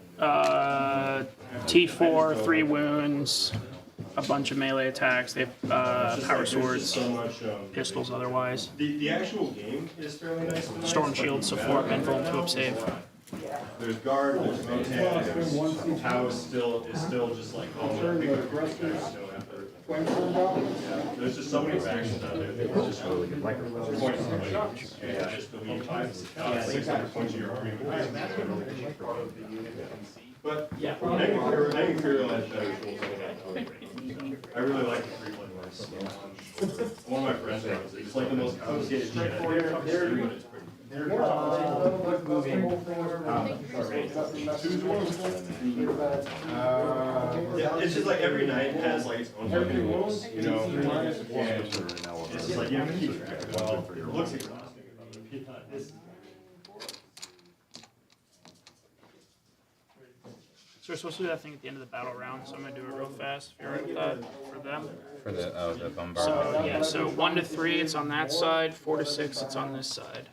T4, 3 wounds, a bunch of melee attacks. They have power swords, pistols otherwise. The actual game is fairly nice. Storm shield, so 4 pinfall and 2-up save. There's guard, there's maintain, there's Tau is still just like all the big effort. There's just so many factions out there. It's just really good. Like point somebody, and just believe 600 points of your army. But yeah, I really like the 3-1 ones. One of my friends knows it's like the most complicated shit. Yeah, it's just like every night has like its own fucking rules, you know. And it's just like you have to keep track of it all. It looks exhausting if I'm gonna be honest. So we're supposed to do that thing at the end of the battle round, so I'm going to do it real fast, if you're right with that, for them. For the bombard. So, yeah, so 1 to 3, it's on that side, 4 to 6, it's on this side.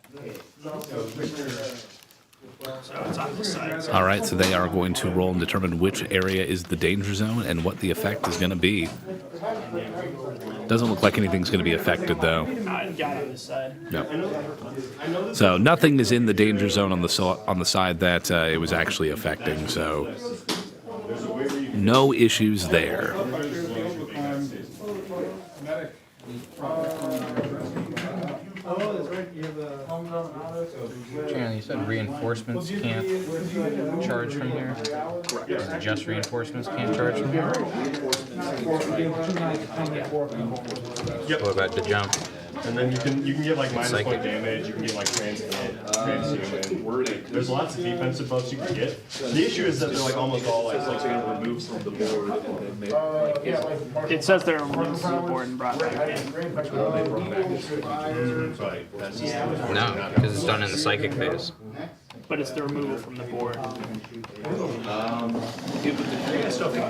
So it's on this side. So All right, so they are going to roll and determine which area is the danger zone and what the effect is going to be. Doesn't look like anything's going to be affected, though. I got on this side. No. So nothing is in the danger zone on the side that it was actually affecting. So no issues there. Chandler, you said reinforcements can't charge from here? Correct. Is it just reinforcements can't charge from here? Yep. What about the jump? And then you can get like minus Psychic. point damage, you can get like transhuman. There's lots of defensive buffs you can get. The issue is that they're like almost all like gonna remove from the board and then It says they're removed from the board and brought back in. No, because it's done in the psychic phase. But it's the removal from the board. I think I still have to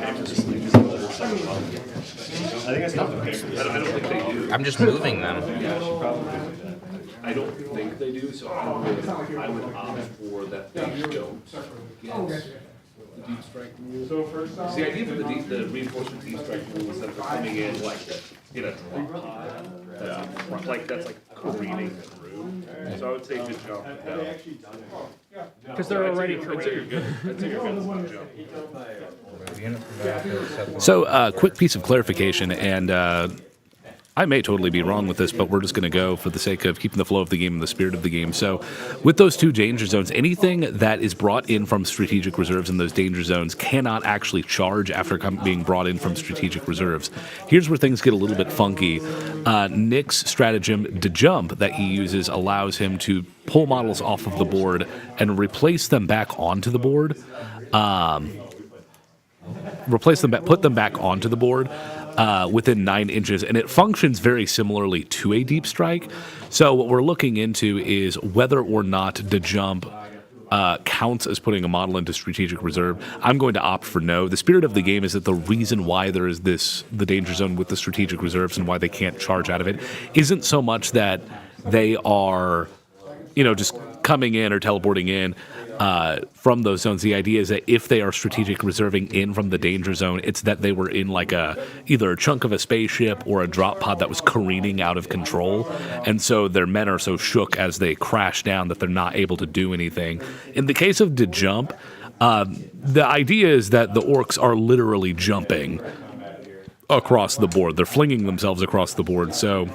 pay for this. I don't think they do. I'm just moving them. I don't think they do, so I would opt for that they don't get the deep strike rule. See, the idea for the reinforcement deep strike rule is that they're coming in like in a drop pod. That's like careening through. So I would say good jump. Because they're already I'd say you're good. I'd say you're good with jump. So, quick piece of clarification, and I may totally be wrong with this, but we're just going to go for the sake of keeping the flow of the game and the spirit of the game. So, with those two danger zones, anything that is brought in from strategic reserves in those danger zones cannot actually charge after being brought in from strategic reserves. Here's where things get a little bit funky. Nick's stratagem, to jump, that he uses allows him to pull models off of the board and replace them back onto the board. Put them back onto the board within 9 inches, and it functions very similarly to a deep strike. So what we're looking into is whether or not the jump counts as putting a model into strategic reserve. I'm going to opt for no. The spirit of the game is that the reason why there is the danger zone with the strategic reserves and why they can't charge out of it isn't so much that they are, just coming in or teleporting in from those zones. The idea is that if they are strategic reserving in from the danger zone, it's that they were in like either a chunk of a spaceship or a drop pod that was careening out of control, and so their men are so shook as they crash down that they're not able to do anything. In the case of the jump, the idea is that the orcs are literally jumping across the board. They're flinging themselves across the board, so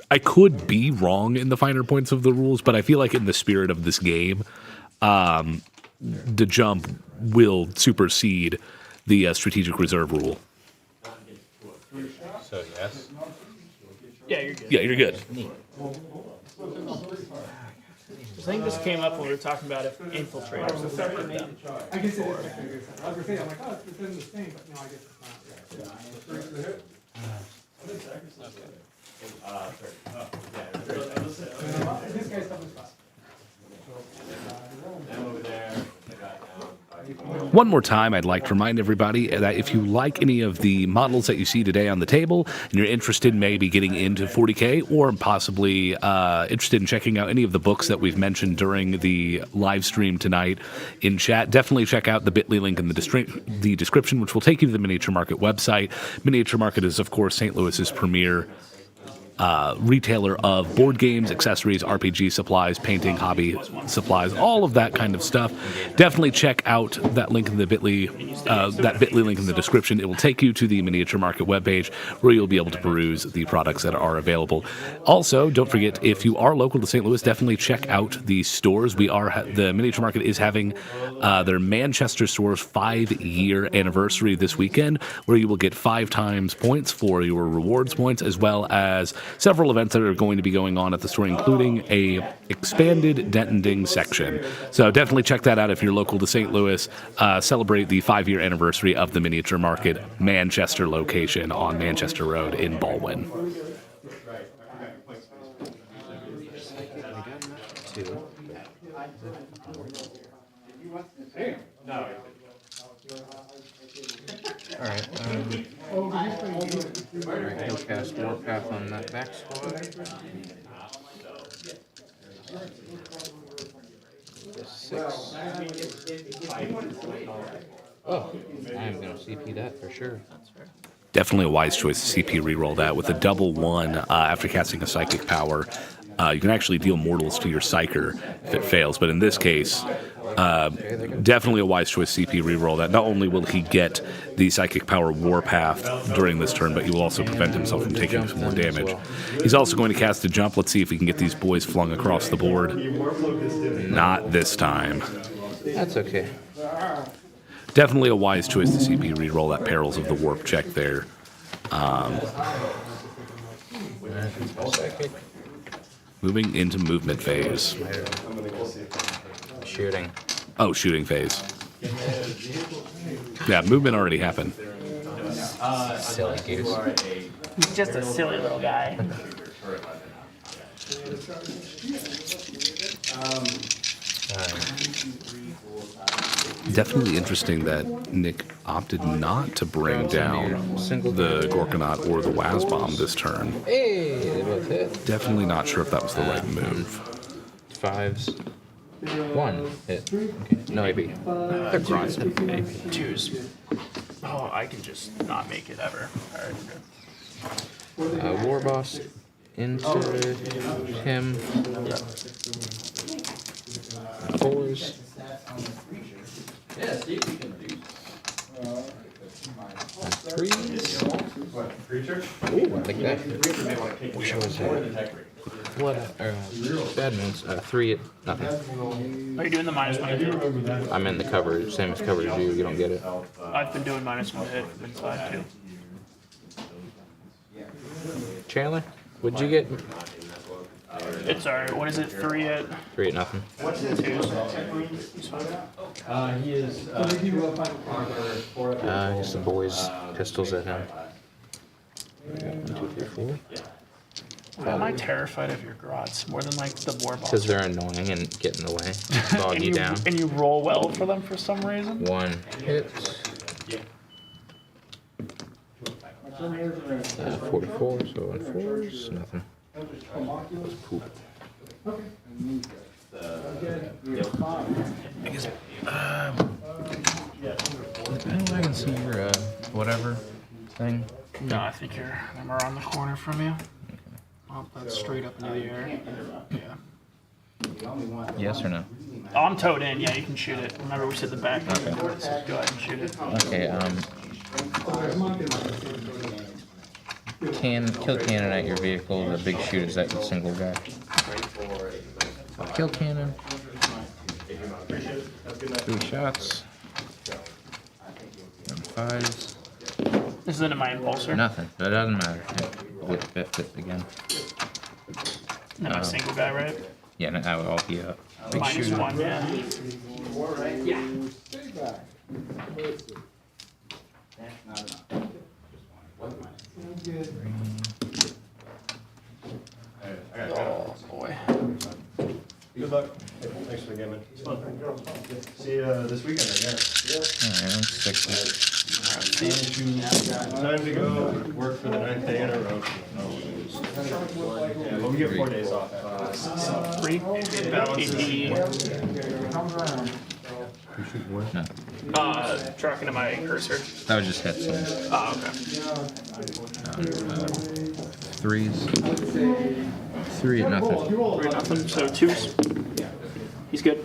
I could be wrong in the finer points of the rules, but I feel like in the spirit of this game, the jump will supersede the strategic reserve rule. So, yes? Yeah, you're good. Yeah, you're good. I think this came up when we were talking about if infiltrators affected them. I guess it is. I was gonna say, I'm like, oh, it's in the same, but no, I guess it's not. This guy's stuff is fine. One more time, I'd like to remind everybody that if you like any of the models that you see today on the table, and you're interested in maybe getting into 40K, or possibly interested in checking out any of the books that we've mentioned during the live stream tonight in chat, definitely check out the bit.ly link in the description, which will take you to the Miniature Market website. Miniature Market is, of course, St. Louis's premier retailer of board games, accessories, RPG supplies, painting, hobby supplies, all of that kind of stuff. Definitely check out that link in the bit.ly link in the description. It will take you to the Miniature Market webpage where you'll be able to peruse the products that are available. Also, don't forget, if you are local to St. Louis, definitely check out the stores. The Miniature Market is having their Manchester store's 5-year anniversary this weekend, where you will get 5 times points for your rewards points, as well as several events that are going to be going on at the store, including a expanded Dent and Ding section. So definitely check that out if you're local to St. Louis. Celebrate the 5-year anniversary of the Miniature Market Manchester location on Manchester Road in Baldwin. Alright, he'll cast Warpath on that back squad. 6. Oh, I'm gonna CP that for sure. Definitely a wise choice to CP reroll that with a double 1 after casting a psychic power. You can actually deal mortals to your psyker if it fails, but in this case, definitely a wise choice to CP reroll that. Not only will he get the psychic power warpath during this turn, but he will also prevent himself from taking some more damage. He's also going to cast a jump. Let's see if we can get these boys flung across the board. Not this time. That's okay. Definitely a wise choice to CP reroll that Perils of the Warp check there. Moving into movement phase. Shooting. Oh, shooting phase. Yeah, movement already happened. Silly goose. He's just a silly little guy. Definitely interesting that Nick opted not to bring down the Gorkanaut or the Wazbomb this turn. Hey, they both hit. Definitely not sure if that was the right move. 5s. 1 hit. Okay. No AP. They're gross. 2s. Oh, I can just not make it ever. Alright, good. War Boss into him. 4s. Yeah, see if you can do. 3s. Creature? Ooh, I like that. Wish I was Blood, bad moons. 3 at nothing. Are you doing the -1? I'm in the cover, same as cover as you. You don't get it. I've been doing -1 hit from inside too. Chandler, what'd you get? It's alright. What is it? 3 at 3 at nothing. 2s. He is, Just the boys' pistols at him. 1, 2, 3, 4. Why am I terrified of your grots more than like the war boss? Because they're annoying and get in the way. Bog and you down. And you roll well for them for some reason. 1 hit. 44, so on 4s, nothing. Poop. I guess. I can see your whatever thing. No, I think I'm around the corner from you. Oh, that's straight up into the air. Yeah. Yes or no? Oh, I'm towed in. Yeah, you can shoot it. Remember, we said the back. Okay. So go ahead and shoot it. Okay. Kill cannon at your vehicle. The big shoot is at your single guy. Kill cannon. 3 shots. 5s. This isn't my impulsor. Nothing. That doesn't matter. Whip again. And then my single guy, right? Yeah, and I would all be up. Big -1, yeah. Oh boy. Good luck. Thanks for the game, man. It's fun. See you this weekend, I guess. Alright, 6s. Time to go work for the 9th day in a row. Yeah, but we get 4 days off. 3 No. Tracking to my cursor. That was just hits. Oh, okay. 3s. 3 at nothing. 3 at nothing. So 2s. He's good.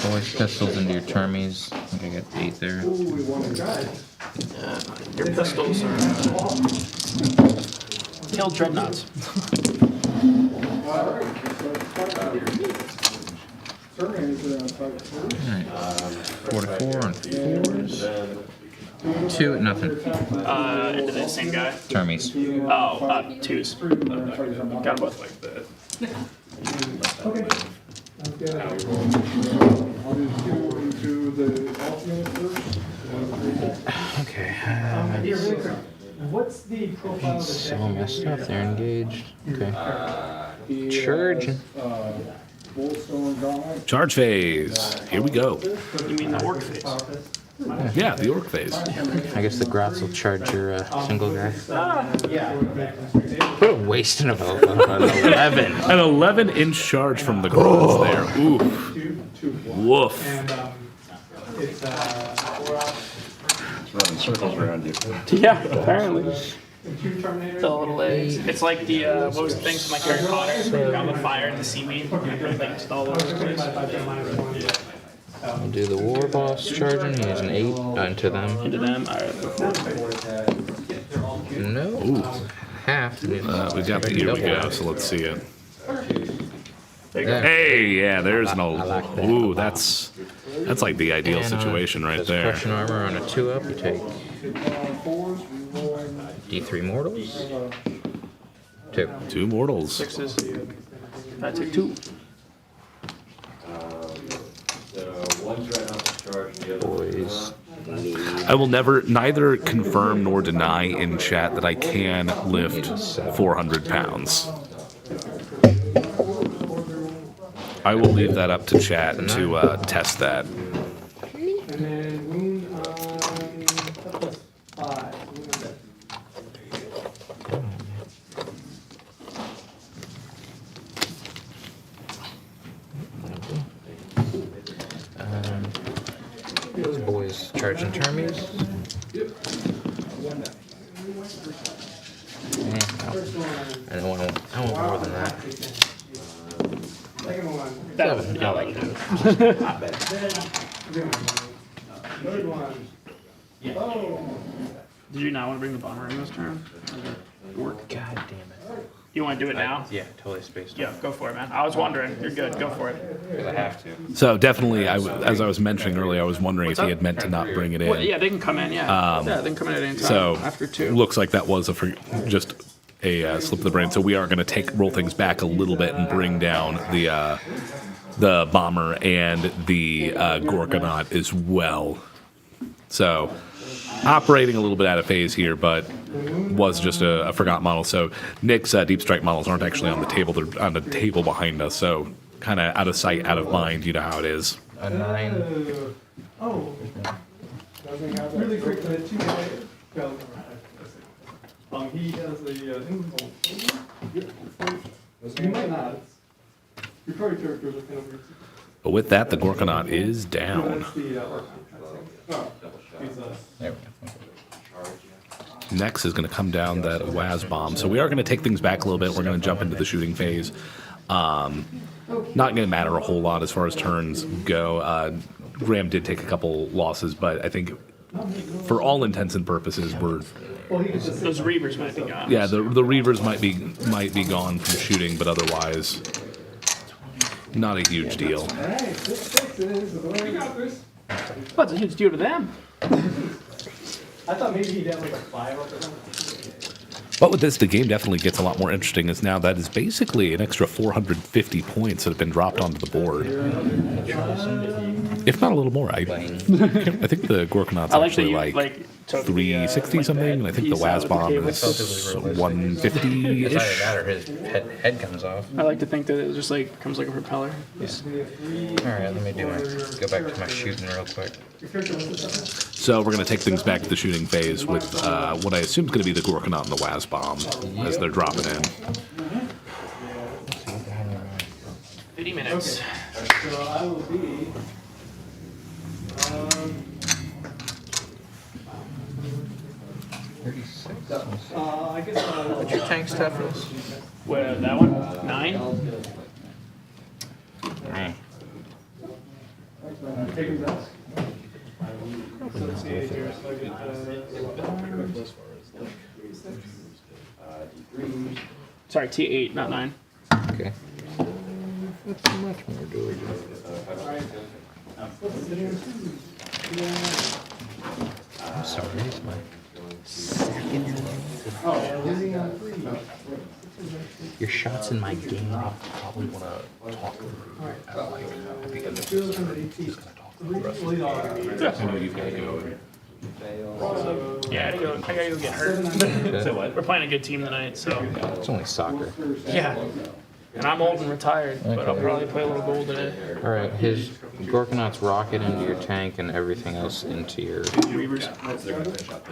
Boys pistols into your termies. I think I got 8 there. Your pistols are kill dreadnoughts. Alright. 44 on 4s. 2 at nothing. Into the same guy. Termies. Oh, 2s. Got both like that. Okay. What's the profile of the It's all messed up. They're engaged. Okay. Charge. Charge phase. Here we go. You mean the orc phase? Yeah, the orc phase. I guess the grots will charge your single guy. What a wasting of an 11. An 11-inch charge from the grots there. Oof. Woof. It's running circles around you. Yeah, apparently. two Terminators. The little legs. It's like the, what was the thing from like Harry Potter? Around the fire and the seaweed. Like, just all over the place. I'll do the war boss charging. He has an 8 into them. Into them. Alright. No. Ooh. Half. We got the here we go, so let's see it. There you go. Hey, yeah, there's no. I like that. Ooh, that's like the ideal situation right Does there. Crushing armor on a 2-up. You take D3 mortals. 2. 2 mortals. Sixes. I took 2. So one's right off the charge, the other Boys. I will neither confirm nor deny in chat that I can lift 400 pounds. I will leave that up to chat to test that. And then wound on +5. Those boys charging termies. I don't want more than that. Second one. That was, yeah, I like that. Third one. Oh. Did you not want to bring the bomber in this turn? God damn it. You want to do it now? Yeah, totally spaced. Yeah, go for it, man. I was wondering. You're good. Go for it. I have to. So definitely, as I was mentioning earlier, I was wondering if he had meant to not bring it in. Well, yeah, they can come in. Yeah, yeah, they can come in at any time. So after 2. looks like that was just a slip of the brain. So we are going to roll things back a little bit and bring down the bomber and the Gorgonaut as well. So operating a little bit out of phase here, but was just a forgot model. So Nick's deep strike models aren't actually on the table; they're on the table behind us. So kind of out of sight, out of mind. You know how it is. A 9. Oh. Really quick, the 2 he has a invisible. You might not. Your card characters are kind of weird. But with that, the Gorgonaut is down. That's the There we go. Next is going to come down that Waz bomb. So we are going to take things back a little bit. We're going to jump into the shooting phase. Not going to matter a whole lot as far as turns go. Graham did take a couple losses, but I think for all intents and purposes, we're. Those Reavers might be gone. Yeah, the Reavers might be gone from shooting, but otherwise, not a huge deal. What's a huge deal to them? I thought maybe he'd have like a 5 or something. But with this, the game definitely gets a lot more interesting, as now that is basically an extra 450 points that have been dropped onto the board. If not a little more. I think the Gorgonaut's I like actually that you, like 360 something, and I think the Waz bomb is 150-ish. Either that or his head comes off. I like to think that it just like comes like a propeller. Alright, let me go back to my shooting real quick. So we're going to take things back to the shooting phase with what I assume is going to be the Gorgonaut and the Waz bomb as they're dropping in. 50 minutes. So I will be. 36. I guess. What's your tank toughness? Where that one? 9. Hey. Taking that. So let's see here. So I get Sorry, T8, not 9. Okay. That's much more doable. I'm sorry, it's my second. Your shots in my game, I probably want to talk through. Yeah, I gotta go get hurt. So what? We're playing a good team tonight, so. It's only soccer. Yeah. And I'm old and retired, but I'll probably play a little gold today. Alright, his Gorkonauts rocket into your tank and everything else into your Reavers.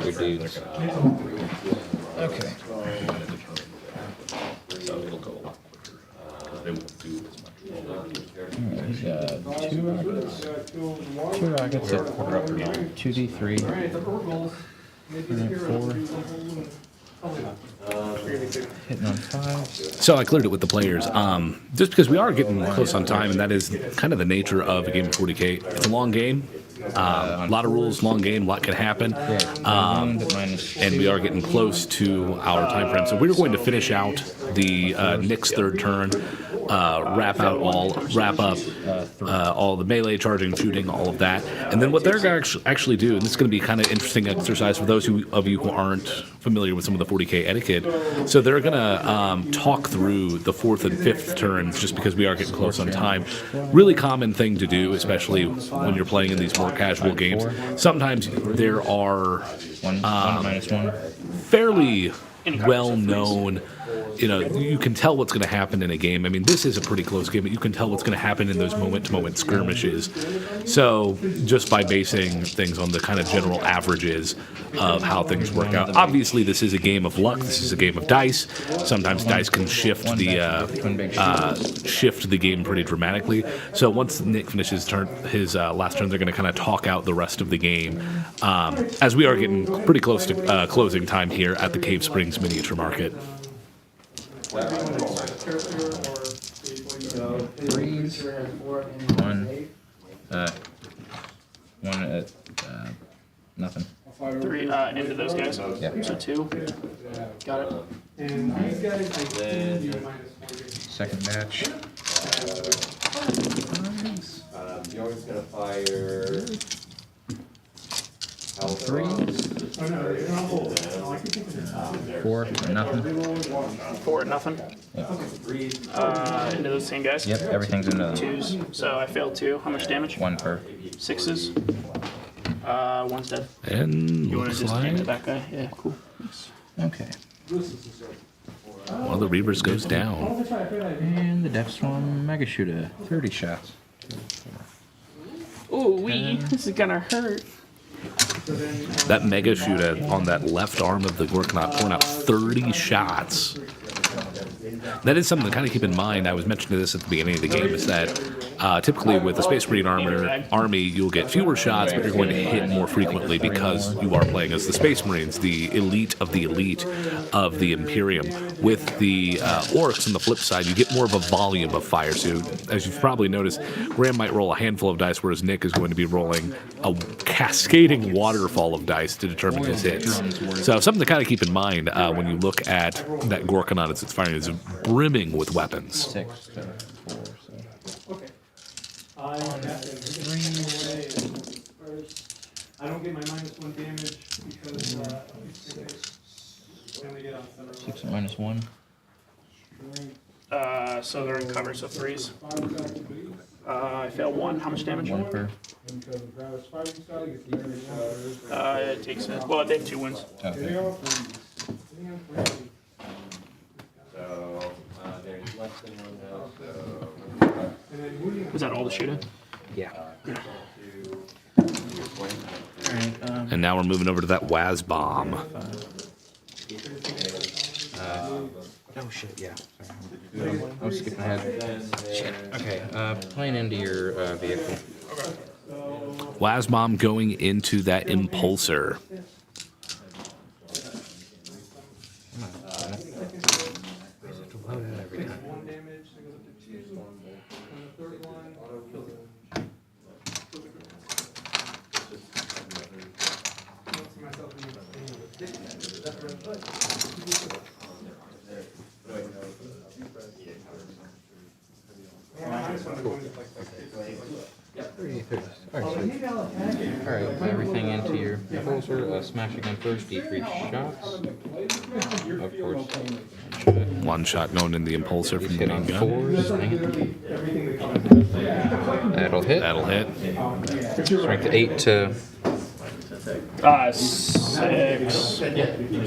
Your dudes. Okay. So it'll go a lot quicker. They won't do as much. He's got 2 rockets. 2 rockets at 2d3. And 4. Hitting on 5. So I cleared it with the players, just because we are getting close on time, and that is kind of the nature of a game of 40K. It's a long game, a lot of rules, long game, a lot can happen, and we are getting close to our time frame. So we're going to finish out the Nick's third turn, wrap up all the melee, charging, shooting, all of that, and then what they're going to actually do, and this is going to be kind of interesting exercise for those of you who aren't familiar with some of the 40K etiquette. So they're going to talk through the 4th and 5th turns, just because we are getting close on time. Really common thing to do, especially when you're playing in these more casual games. Sometimes there are fairly well-known, you can tell what's going to happen in a game. I mean, this is a pretty close game, but you can tell what's going to happen in those moment-to-moment skirmishes. So just by basing things on the kind of general averages of how things work out. Obviously, this is a game of luck. This is a game of dice. Sometimes dice can shift the game pretty dramatically. So once Nick finishes his last turn, they're going to kind of talk out the rest of the game. As we are getting pretty close to closing time here at the Cave Springs Miniature Market. 3s. 1 at nothing. 3 into those guys. Yeah. So 2. Got it. And these guys, I think you Second batch. You're always gonna fire. 3. 4 nothing. 4 nothing. Into those same guys. Yep, everything's into them. 2s. So I failed 2. How much damage? 1 per. 6s. 1's dead. And You want to looks just aim like at that guy? Yeah, cool. Thanks. Okay. one of the Reavers goes down. And the Death Storm Mega Shooter. 30 shots. Ooh, this is gonna hurt. That Mega Shooter on that left arm of the Gorkonaut pouring out 30 shots. That is something to kind of keep in mind. I was mentioning this at the beginning of the game, is that typically with the Space Marine army, you'll get fewer shots, but you're going to hit more frequently because you are playing as the Space Marines, the elite of the Imperium. With the Orks on the flip side, you get more of a volume of fire. So as you've probably noticed, Graham might roll a handful of dice, whereas Nick is going to be rolling a cascading waterfall of dice to determine his hits. So something to kind of keep in mind when you look at that Gorkonaut as it's firing, is brimming with weapons. 6 to 4, so. Okay. I don't get my -1 damage because I only get on center. 6 minus 1. So they're in cover, so 3s. I fail 1. How much damage? 1 per. It takes it. Well, they have 2 wins. Okay. So, there's less than 1 now, so. Was that all the shooting? Yeah. Alright, And now we're moving over to that Waz bomb. oh shit, yeah. Sorry. I was skipping ahead. Shit. Okay, plane into your vehicle. Waz bomb going into that impulsor. Alright, everything into your repulsor. Smash again first, D3 shots. Of course. 1 shot going in the impulsor from the main gun. 4s. That'll hit. That'll hit. Strength 8 to 6,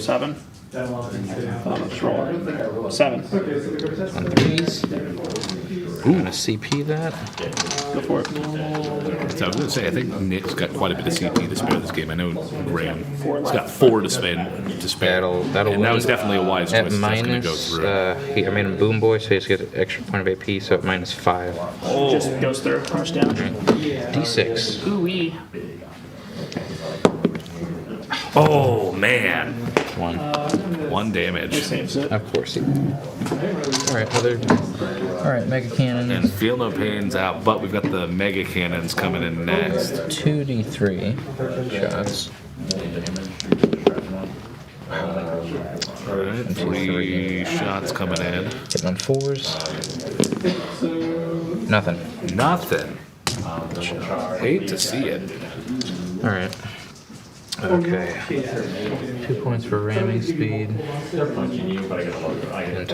7. That allows you to. Let's roll. 7. On threes. I'm gonna CP that. Go for it. So I was gonna say, I think Nick's got quite a bit of CP to spare this game. I know Graham's got 4 to spare. That'll and that win. was definitely a wise At choice. That's gonna go minus, through. I made him boom boy, so he has to get an extra point of AP, so at minus 5. Just goes through. How much damage? D6. Ooh-wee. Oh man, 1. 1 damage. Saves it. Of course he. Alright, Alright, Mega Cannon. And feel no pain's out, but we've got the mega cannons coming in next. 2d3 shots. Alright, 3 shots coming in. Hitting on 4s. Nothing. Nothing. Hate to see it. Alright. Okay. 2 points for ramming speed. Into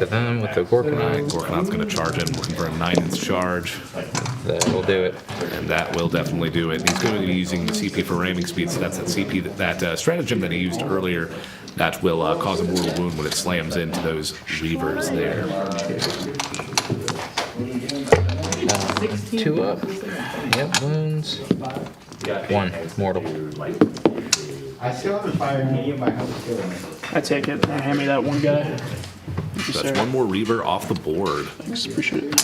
them with the Gorkanaut. Gorkanaut's going to charge in, looking for a 9-inch charge. That will do it. And that will definitely do it. He's going to be using the CP for ramming speed, so that's that CP, that stratagem that he used earlier that will cause a mortal wound when it slams into those reavers there. 2 up. Yep, wounds. 1 mortal. I still haven't fired any of my house killing it. I take it. Hand me that one guy. So that's 1 more reaver off the board. Thanks. Appreciate it.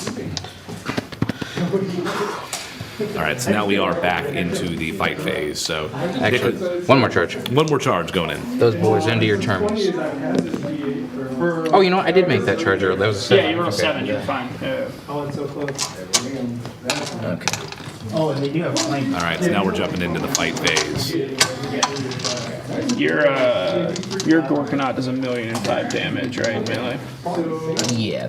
All right, so now we are back into the fight phase. So Actually, 1 more charge. 1 more charge going in. Those boys into your terminals. Oh, you know what? I did make that charge earlier. That was a 7. Yeah, you rolled a Okay. 7. You're fine. Yeah. Oh, it's so close. Okay. Oh, and they do have flank. All right, so now we're jumping into the fight phase. Your Gorkanaut does 1,000,005 damage, right? Melee. Yeah,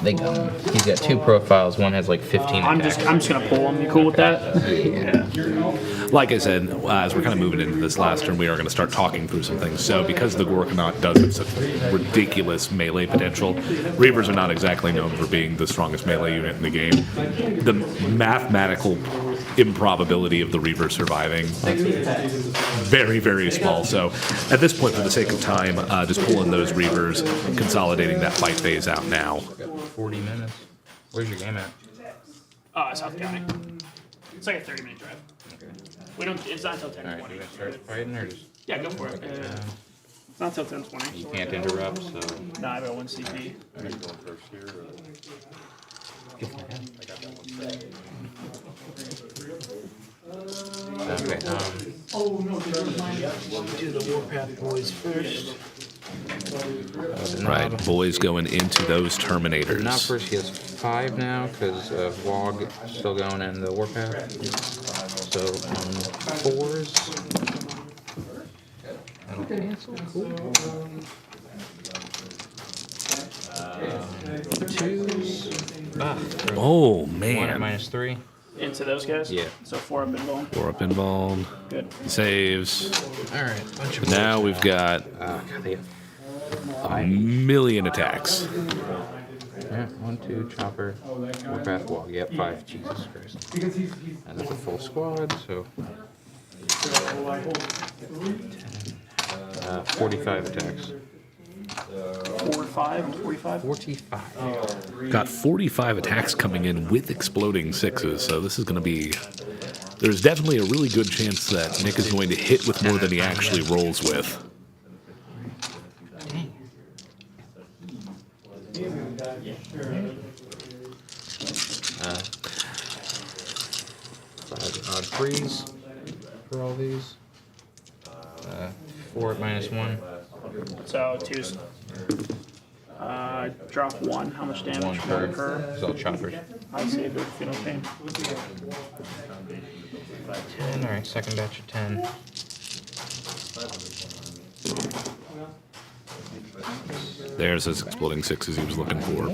they come. He's got 2 profiles. One has like 15 I'm attacks. just gonna pull him. You cool with that? Yeah. Like I said, as we're kind of moving into this last turn, we are going to start talking through some things. So because the Gorkanaut does have such ridiculous melee potential, Reavers are not exactly known for being the strongest melee unit in the game. The mathematical improbability of the Reaver surviving, very, very small. So at this point, for the sake of time, just pulling those Reavers, consolidating that fight phase out now. 40 minutes. Where's your game at? South County. It's like a 30-minute drive. We don't. It's not until 10:20. Alright, you gonna start fighting or just? Yeah, go for it. It's not until 10:20. You can't interrupt, so. No, I got 1 CP. Okay, Do the Warpath boys first. Right, boys going into those Terminators. Not first, he has 5 now because Wog still going in the Warpath. So on 4s. That'll cancel. Cool. 2s. Oh, 1 man. at minus 3. Into those guys? Yeah. So 4 up and bone. 4 up involved. Good. Saves. Alright, bunch of Now we've got God, they have 1,000,000 attacks. yeah, 1, 2, Chopper, Warpath, Wog. Yep, 5. Jesus Christ. And that's a full squad, so 45 attacks. 45? 45? 45. Got 45 attacks coming in with exploding 6s, so this is going to be... There's definitely a really good chance that Nick is going to hit with more than he actually rolls with. Five odd threes for all these. 4 at minus 1. So 2s. Drop 1. How much damage? 1 per. It's all choppers. I save it if you don't pain. 10. Alright, second batch of 10. There's his exploding 6s he was looking for.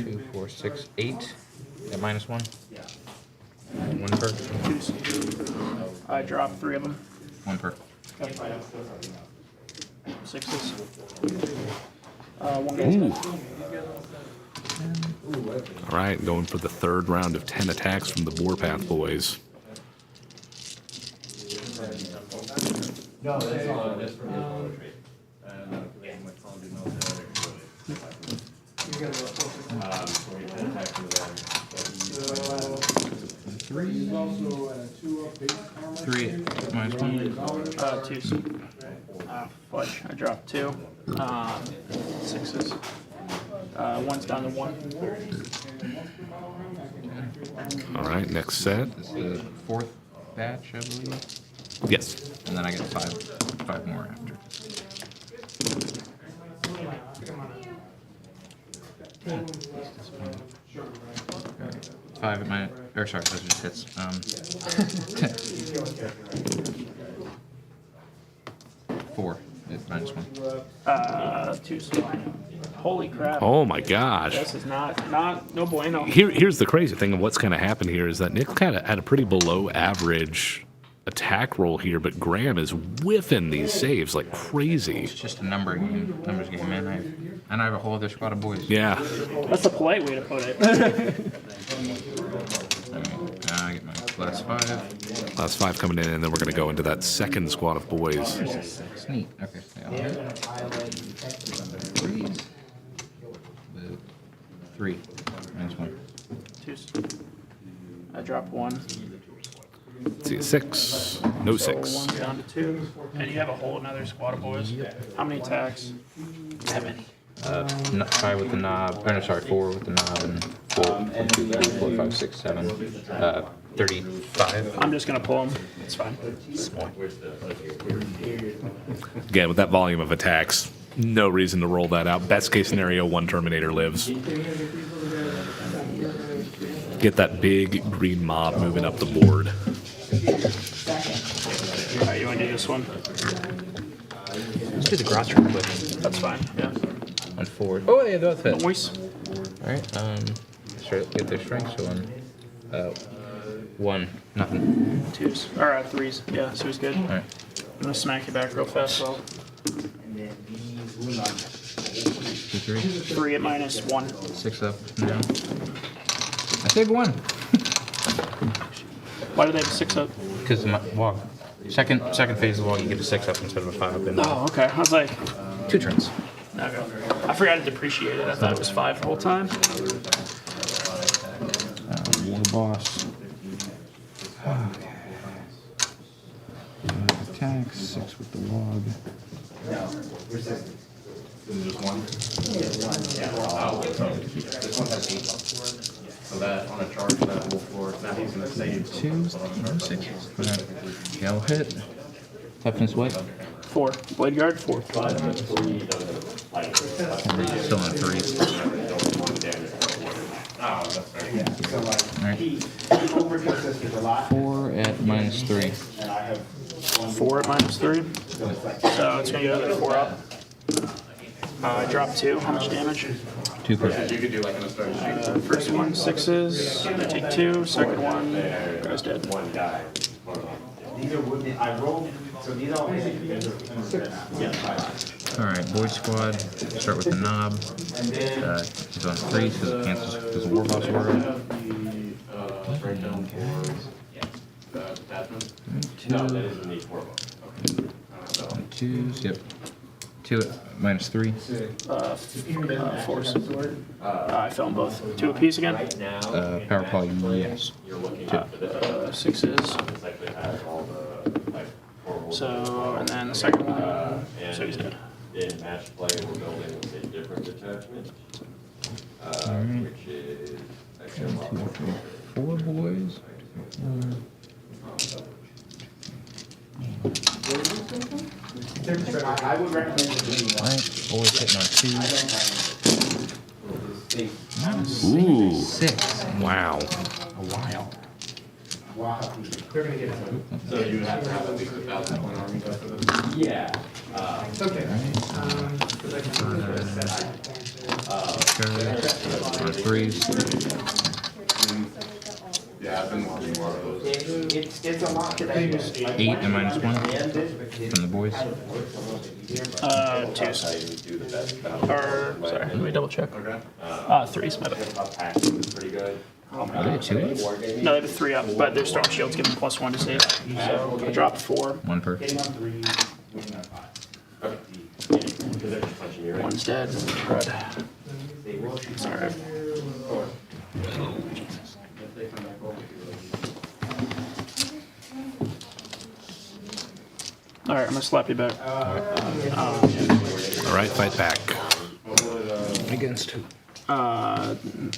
Two, 4, 6, 8 at minus 1. 1 per. 2s. I drop 3 of them. 1 per. 6s. One guy's Ooh. All right, going for the third round of 10 attacks from the Warpath boys. No, that's all, that's from your poetry. Three minus one. Twos. Fudge. I dropped 2. 6s. One's down to 1. All right, next set. This is the fourth batch, I believe. Yes. And then I get five more after. Five at my, or sorry, those are just hits. 4 at -1. 2s. Holy crap. Oh my gosh. This is not no bueno. Here's the crazy thing of what's going to happen here is that Nick kind of had a pretty below average attack roll here, but Graham is whiffing these saves like crazy. It's just a numbers game, man. And I have a whole other squad of boys. Yeah. That's the polite way to put it. I get my last 5. Last 5 coming in, and then we're going to go into that second squad of boys. Neat. Okay. Yeah. 3s. 3 -1. 2s. I dropped 1. Let's see, 6. No 6. So 1's down to 2. And you have a whole another squad of boys. How many attacks? 7. 5 with the knob. Or no, sorry, 4 with the knob and 4, 1, 2, 3, 4, 5, 6, 7. 35. I'm just gonna pull them. It's fine. Again, with that volume of attacks, no reason to roll that out. Best case scenario, 1 Terminator lives. Get that big green mob moving up the board. Alright, you wanna do this one? Let's do the gross real quick. That's fine. Yeah. On 4. Oh, yeah, that's it. Noise. Alright, get their strength, so on 1, nothing. 2s. Or 3s. Yeah, so he's good. Alright. I'm gonna smack you back real fast, so 2, 3. 3 at -1. 6 up, down. I saved 1. Why do they have a 6 up? Because my walk. Second phase of the walk, you get a 6 up instead of a 5 up in there. Oh, okay. I was like, 2 turns. okay. I forgot to depreciate it. I thought it was 5 the whole time. War boss. Attack, 6 with the log. Just 1? This one has 8. So that on a charge, that will floor. Now he's going to save 2, 6. Yeah, we'll hit. Toughness what? 4. Blade guard, 4. Still on 3. Alright. 4 at -3. 4 at -3. So it's gonna go to 4 up. I dropped 2. How much damage? 2 per. First one, 6s. I take 2. Second one, guy's dead. These are wooden, I rolled, so these are Alright, boy squad. Start with the knob. He's on 3, so it cancels because of war boss order. 2s, yep. 2 at -3. 4 support. I fell them both. 2 apiece again. Power play, yes. 6s. So, and then the second one. So he's dead. In match play, we're building with a different detachment, which is actually 1, 2, 3, 4 boys. I would recommend doing Alright, boys hitting on 2. Ooh. 6. Wow. A while. They're gonna get it. So you would have to have at least 1,000 point army for this? Yeah. It's okay. On 3s. Yeah, It's a lot today. 8 and -1 from the boys. 2s. Or, sorry, let me double check. 3s, my bad. Pretty good. Are they 2? No, they have a 3 up, but their storm shields give them +1 to save. So I dropped 4. 1 per. One's dead. Red. Sorry. Alright, I'm gonna slap you back. All right, fight back. Against who?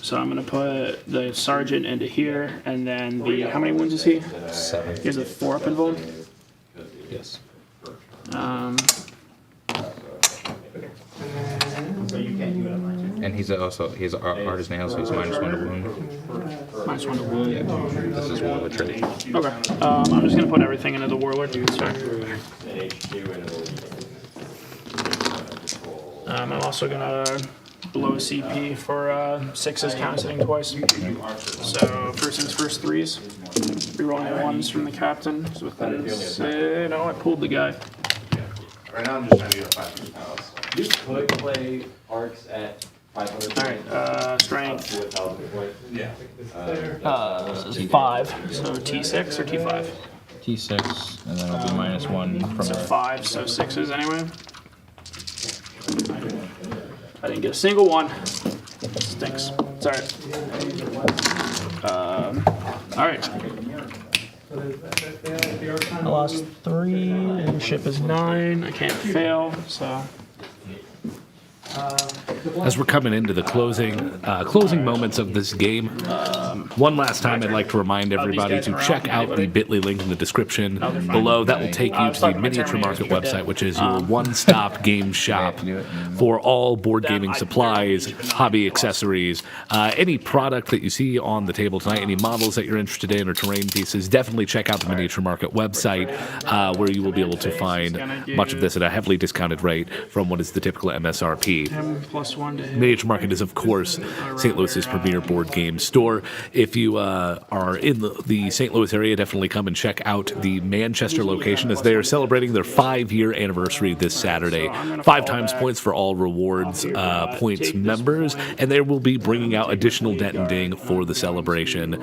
So I'm gonna put the sergeant into here, and then the, how many wounds is he? 7. He has a 4 up involved. Yes. And he's also artist nails, so he's -1 to wound. -1 to wound. Yeah. This is one of the trait. Okay. I'm just gonna put everything into the warlord. Sorry. I'm also gonna blow a CP for 6s counter-hitting twice. So first things first, 3s. Rerolling the 1s from the captain. So with that, no, I pulled the guy. Right now I'm just trying to get a 500 palace. You could play Orks at 500. Alright, strength. Yeah. 5. So T6 or T5? T6, and then it'll be -1 from So the 5, so 6s anyway. I didn't get a single one. Stinks. It's alright. Alright. I lost 3, and ship is 9. I can't fail, so. As we're coming into the closing moments of this game, one last time I'd like to remind everybody to check out the bit.ly link in the description below. That will take you to the Miniature Market website, which is your one-stop game shop for all board gaming supplies, hobby accessories, any product that you see on the table tonight, any models that you're interested in or terrain pieces. Definitely check out the Miniature Market website, where you will be able to find much of this at a heavily discounted rate from what is the typical MSRP. +1 to hit. Miniature Market is, of course, St. Louis's premier board game store. If you are in the St. Louis area, definitely come and check out the Manchester location, as they are celebrating their 5-year anniversary this Saturday. 5 times points for all rewards points members, and they will be bringing out additional Dent and Ding for the celebration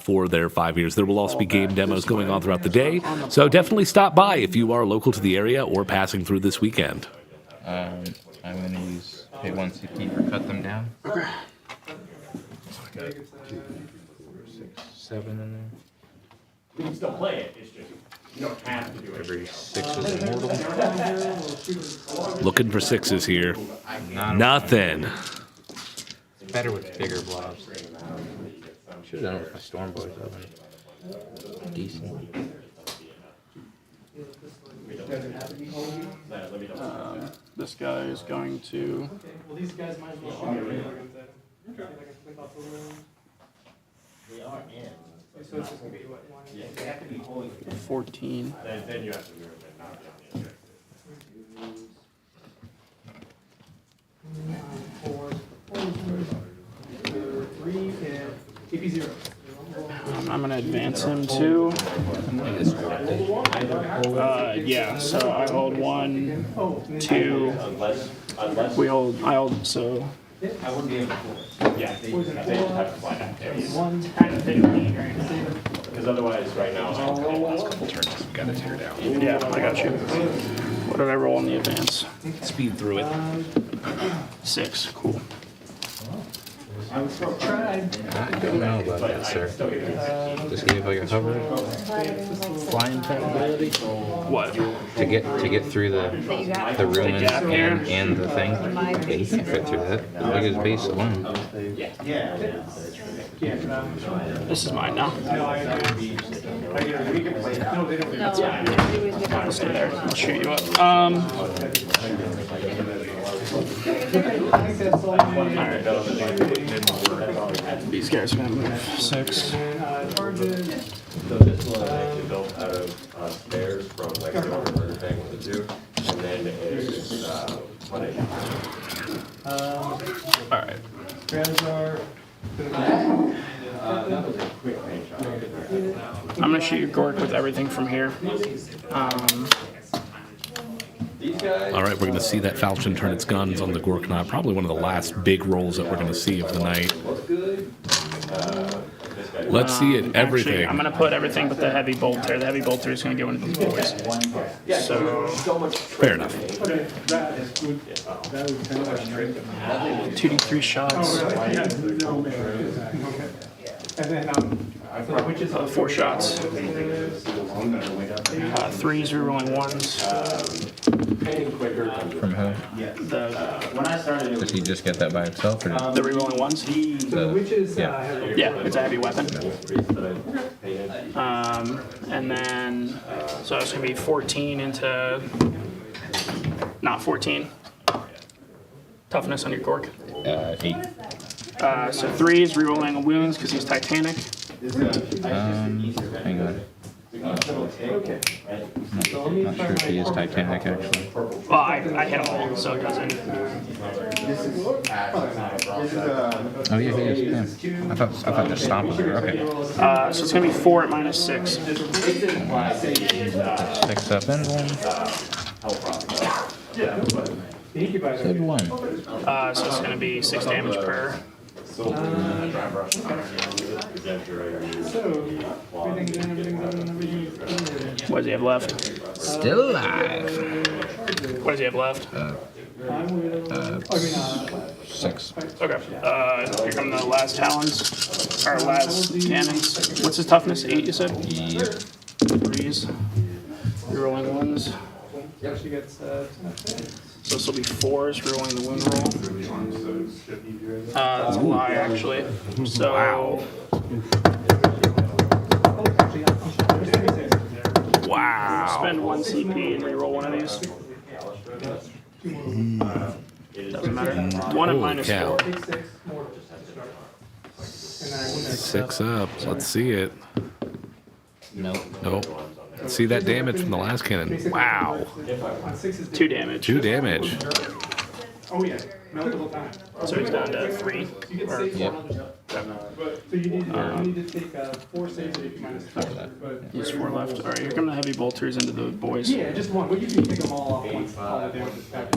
for their 5 years. There will also be game demos going on throughout the day, so definitely stop by if you are local to the area or passing through this weekend. I'm going to use pay 1 CP for cut them down. Okay. 2, 3, 4, 6, 7 in there. You can still play it, it's just, you don't have to do it. Every 6 is immortal. Looking for 6s here. Nothing. It's better with bigger blobs. Should have done it with my Storm Boys, though. Decent. This guy is going to. Well, these guys might as well. They are in. So it's just gonna be what, 1? Yeah, they have to be holding. 14. Then you have to move it, not be on the objective. 3 and AP0. I'm gonna advance him too. Yeah, so I hold 1, 2. We hold. I hold. So. I wouldn't be able to. Yeah, they have to fly back there. One's kind of 15 right now. Because otherwise, right now, Last couple turns, we got to tear down. Yeah, I got you. What did I roll on the advance? Speed through it. 6. Cool. I don't know about that, sir. Just gave like a hover flying type ability. What? To get through the ruins and the thing. Yeah, you can fit through that. Look at his base alone. This is mine now. Stay there. I'll shoot you up. Alright. These guys are gonna move 6. So this one actually built out of spares from like the order thing with the 2, and then it's what it. Alright. Transar. That was a quick paint job. shoot your Gork with everything from here. All right, we're going to see that Falchion turn its guns on the Gorkanaut. Probably one of the last big rolls that we're going to see of the night. Let's see it, everything. Actually, I'm going to put everything but the heavy bolter. The heavy bolter is going to go into these boys. So, fair enough. 2d3 shots. And then, which is 4 shots. 3s, rerolling 1s. From who? When I started, Does he just get that by himself, or The rerolling 1s. which is, Yeah, it's a heavy weapon. And then, so it's going to be 14 into, not 14. Toughness on your Gork. 8? So 3s, rerolling wounds because he's Titanic. Hang on. Not sure if he is Titanic, actually. Well, I hit all, so it doesn't. Oh, yeah, he is. Yeah. I thought just stomping there. Okay. So it's going to be 4 at -6. 6 up and 1. Said 1. So it's going to be 6 damage per. What does he have left? Still alive. What does he have left? 6. Okay. Here come the last talons. Or last cannons. What's his toughness? 8, you said? Yep. 3s. Rerolling 1s. So this will be 4s, rerolling the wound roll. That's a lie, actually. So. Wow. Spend 1 CP and reroll one of these. Doesn't matter. 1 at Holy cow. -4. 6 up. Let's see it. Nope. Let's see that damage from the last cannon. Wow. 2 damage. 2 damage. oh yeah, multiple times. So he's down to 3. Or, Yep. So you need to take 4 saves if you minus 4. There's 4 left. Alright, here come the heavy bolters into the boys. Yeah, just 1, but you can pick them all off once. All the damage is back.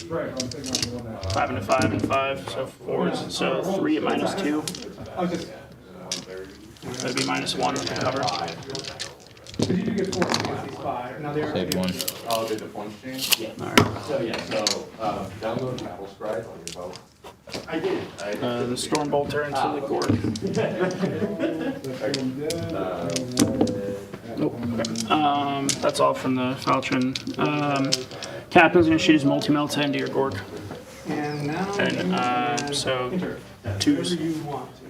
Right, I'm taking off the one that. 5 and a 5 and 5, so 4s. So 3 at -2. I'll just. That'd be -1 to cover. Because you do get 4 against these 5. Now they are. Saved 1. Oh, did the points change? Yeah. Alright. So, yeah, download Battle Scribe on your phone. I did. The storm bolter into the Gork. Nope. Okay. That's all from the Falchion. Captain's gonna shoot his multi-melta into your Gork. And now. And so Enter. 2s. Whatever you want to.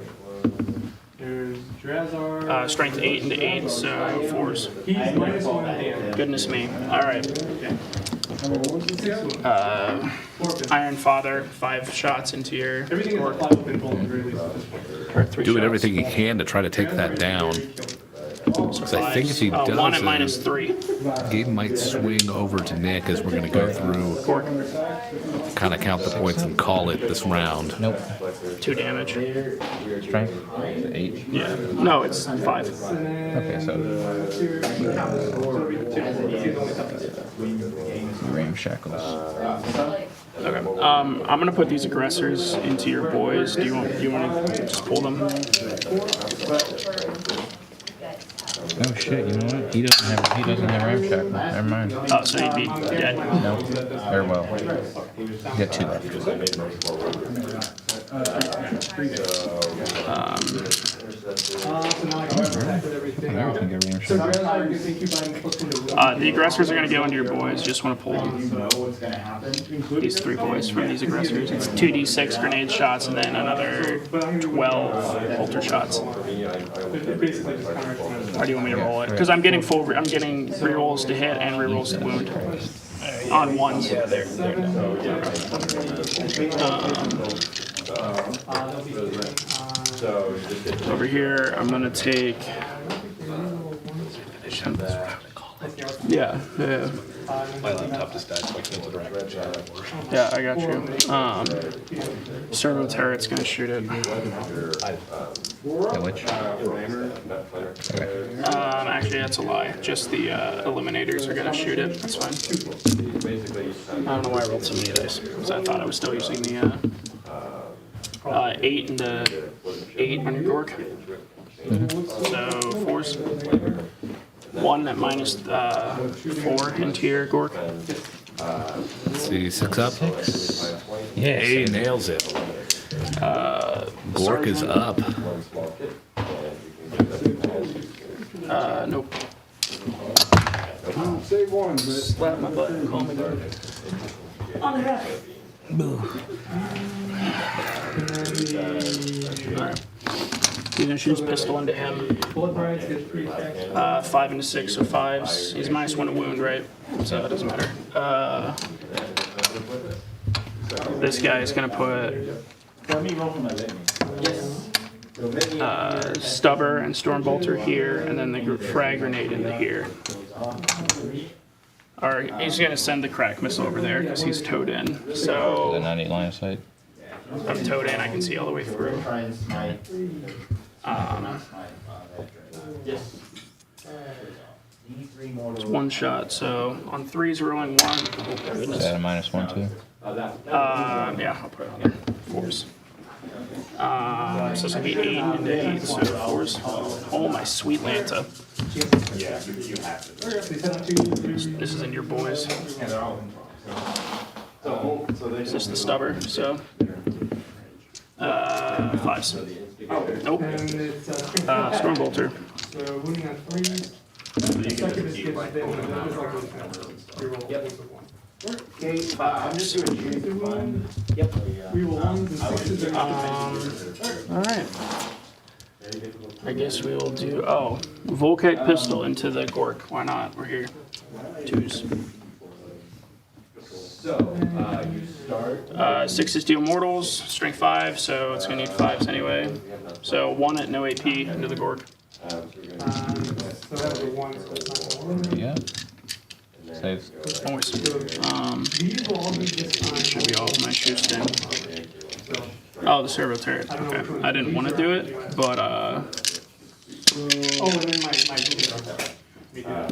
There's Drazar. Strength 8 into 8, so 4s. He's -1 damage. Goodness me. Alright. Iron Father, 5 shots into your Everything is Gork. applied within bullet release at this point. Or 3 Doing shots. everything he can to try to take that down. Because I think if he 1 at does, -3. Gabe might swing over to Nick as we're going to go through, Gork. kind of count the points and call it this round. Nope. 2 damage. Strength? 8. Yeah. No, it's 5. Okay, so ramshackles. Okay. I'm gonna put these aggressors into your boys. Do you want to just pull them? Oh shit! You know what? He doesn't have ramshackle. Never mind. Oh, so he'd be dead. No. Very well. Get 2 left. So now I can attack with everything. Now we can get So ramshackle. Drazar, you think you buy plus 1 to will. The aggressors are gonna go into your boys. Just want to pull them. what's gonna happen. These 3 boys from these aggressors. It's 2d6 grenade shots and then another 12 bolter shots. It basically just counter. How do you want me to roll it? Because I'm getting rerolls to hit and rerolls to wound on 1s. Yeah, there. Over here, I'm gonna take. Yeah, yeah. My laptop just died, so I can't interact with chat anymore. Yeah, I got you. Servo turret's gonna shoot it. Which? Actually, that's a lie. Just the eliminators are gonna shoot it. That's fine. I don't know why I rolled so many dice, because I thought I was still using the 8 and the 8 on your Gork. So 4s. 1 at minus 4 into your Gork. Let's see, 6 up. Yeah, he nails it. Gork is up. Nope. Save one, but Slap my butt. Call me good. On the half. Alright. He's gonna shoot his pistol into him. 5 into 6, so 5s. He's minus 1 to wound, right? So it doesn't matter. This guy is gonna put Stubber and Stormbolter here, and then the frag grenade into here. Or he's gonna send the crack missile over there because he's towed in. So The 90 line of sight. I'm towed in. I can see all the way through. It's one shot. So on 3s, rolling 1. Oh, Is goodness. that a -1 too? Yeah, I'll put it on there. 4s. So it's gonna be 8 into 8, so 4s. Oh my sweet Lanta. This is in your boys. It's just the stubber, so 5s. Nope. Stormbolter. So wounding on 3s. Second is gives them Okay, I'm just doing Yep. We will ones and 6s are Alright. I guess we will do, Volkite pistol into the Gork. Why not? We're here. 2s. So, you start. 6 is deal mortals, strength 5, so it's gonna need 5s anyway. So 1 at no AP into the Gork. so that was a 1, so it's not going to Yeah. Saves. Always. These will all be this time. Should be all of my shoes then. Oh, the servo turret. Okay. I didn't want to do it, but Oh, and then my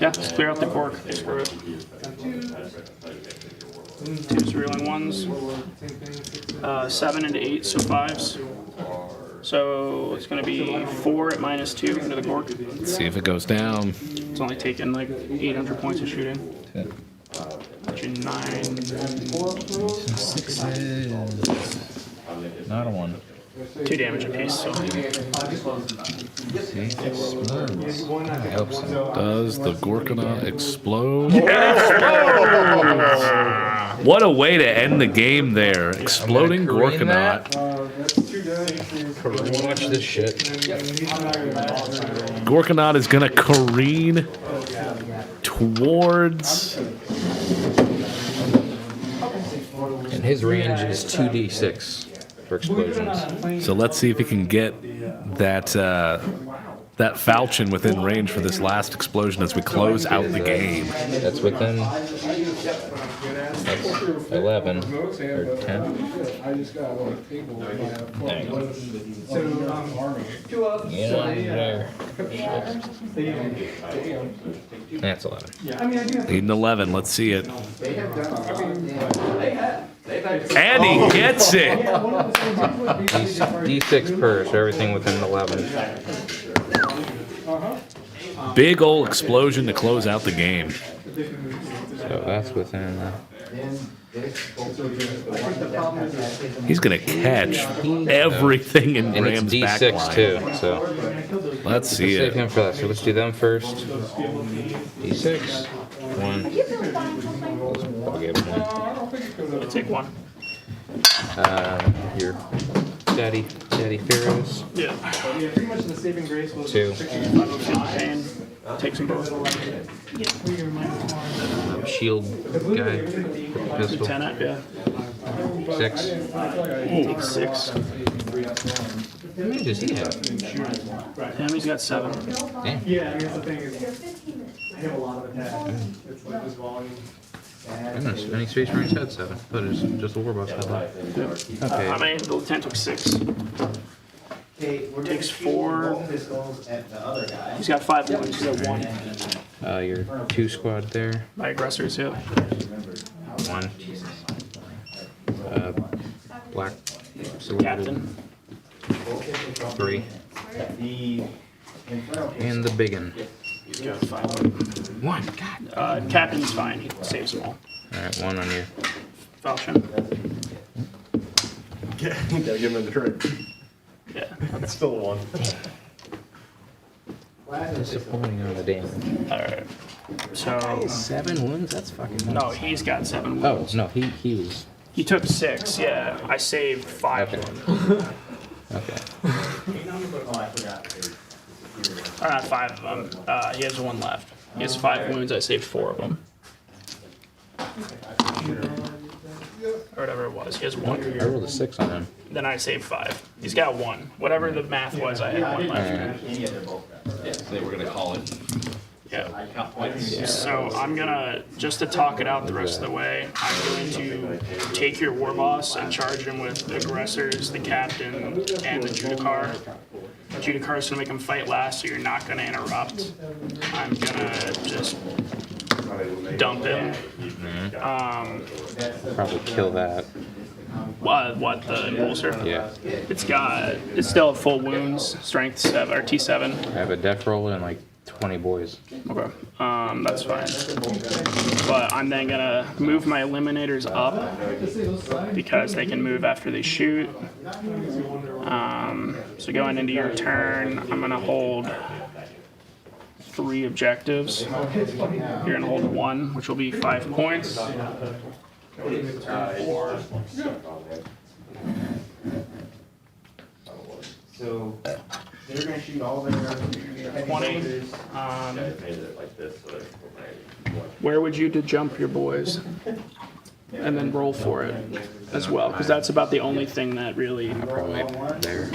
yeah, just clear out the Gork. Screw it. 2s reeling 1s. 7 into 8, so 5s. So it's going to be 4 at -2 into the Gork. Let's see if it goes down. It's only taken like 800 points of shooting. Yeah. Which is 9. 6s. Not a 1. 2 damage apiece. So. See, explodes. I hope so. Does the Gorkanaut explode? What a way to end the game there. Exploding Gorkanaut. Watch this shit. Gorkanaut is going to careen towards... And his range is 2d6 for explosions. So let's see if he can get that that falchion within range for this last explosion as we close out the game. That's within. That's 11 or 10. I just got a table. There you go. So, 2 up. Yeah, there. That's 11. I mean, I do have 8 and 11, let's see it. And he gets it! D6 per, so everything within 11. Big ol' explosion to close out the game. So that's within. He's gonna catch everything in And it's Graham's D6 backline. too, so. Let's see Save it. him for that. So let's do them first. D6. 1. I'll give him 1. I'll take 1. Your Daddy Pharaohs. Yeah. Yeah, pretty much the saving grace was 2. Pain. Take some both. Shield guy. Pistol. Lieutenant, yeah. 6. Take 6. How many does he have? Him, he's got 7. Damn. Yeah, I mean, that's the thing is, have a lot of attacks. It's like this volume. Goodness, any Space Marines had 7. But it's just the Warboss had that. How Okay. many? The lieutenant took 6. Okay, we're Takes shoot 4. both pistols at the other guy. He's got 5 wounds. He's got 1. Your 2 squad there. My aggressors, yeah. 1. Black Sword. Captain. 3. The And the biggin. He's got 5. 1. God. Captain's fine. He saves them all. Alright, 1 on you. Falchion. Gotta give him the trick. Yeah. It's still a 1. Disappointing on the damage. Alright. So. 7 wounds? That's fucking No, nuts. he's got 7 Oh, wounds. no, he was. He took 6, yeah. I saved 5 of them. Okay. Oh, I forgot. Or not 5 of them. He has 1 left. He has 5 wounds. I saved 4 of them. Or whatever it was. He has 1. I rolled a 6 on him. Then I saved 5. He's got 1. Whatever the math was, I had 1 left. Yeah, they're both. They were gonna call it. Yeah. So I'm gonna, just to talk it out the rest of the way, I'm going to take your war boss and charge him with the aggressors, the captain, and the Judicar. Judicar's gonna make him fight last, so you're not gonna interrupt. I'm gonna just dump him. Probably kill that. What, the impulsor? Yeah. It's still at full wounds, strength 7 or T7. I have a death roll and like 20 boys. Okay, that's fine. But I'm then gonna move my eliminators up because they can move after they shoot. So going into your turn, I'm gonna hold 3 objectives. You're gonna hold 1, which will be 5 points. So they're gonna shoot all their 20. Where would you jump your boys? And then roll for it as well, because that's about the only thing that really. Probably there.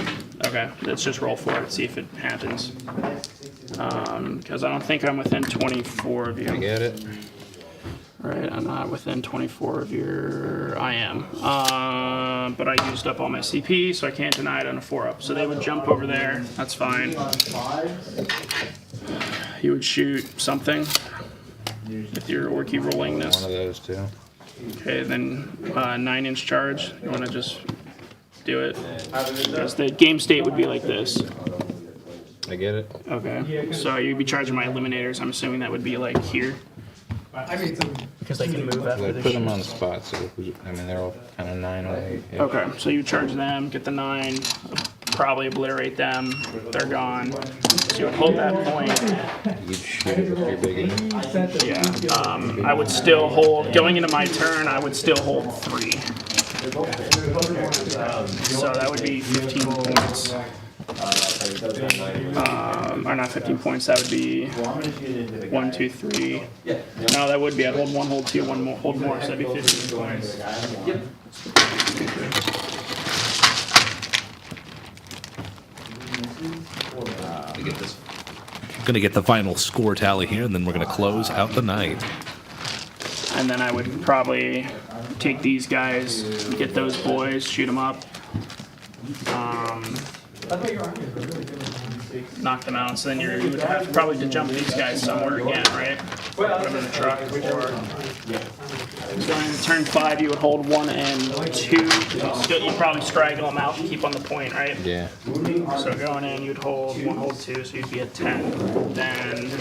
Okay, let's just roll for it, see if it happens. Because I don't think I'm within 24 of I you. get it. Right, I'm not within 24 of your. I am. But I used up all my CP, so I can't deny it on a 4-up. So they would jump over there. That's fine. You would shoot something with your Orky rollingness. One of those two. Okay, then 9-inch charge. You want to just do it? Because the game state would be like this. I get it. Okay, so you'd be charging my eliminators. I'm assuming that would be like here. Because they can move after I they put them shoot. on the spot, so I mean they're all kind of 9 away. Yeah. Okay, so you charge them, get the 9, probably obliterate them. They're gone. So you would hold that point. You'd shoot it with your big one. Yeah. I would still hold. Going into my turn, I would still hold 3. So that would be 15 points. Or not 15 points, that would be 1, 2, 3. No, that would be, I'd hold 1, hold 2, 1 more, hold more, so that'd be 15 points. Going to get the final score tally here, and then we're going to close out the night. And then I would probably take these guys, get those boys, shoot them up. Knock them out, so then you would have probably to jump these guys somewhere again, right? Put them in the truck, so in turn 5 you would hold 1 and 2. You'd probably straggle them out and keep on the point, right? Yeah. So going in, you'd hold 1, hold 2, so you'd be at 10. Then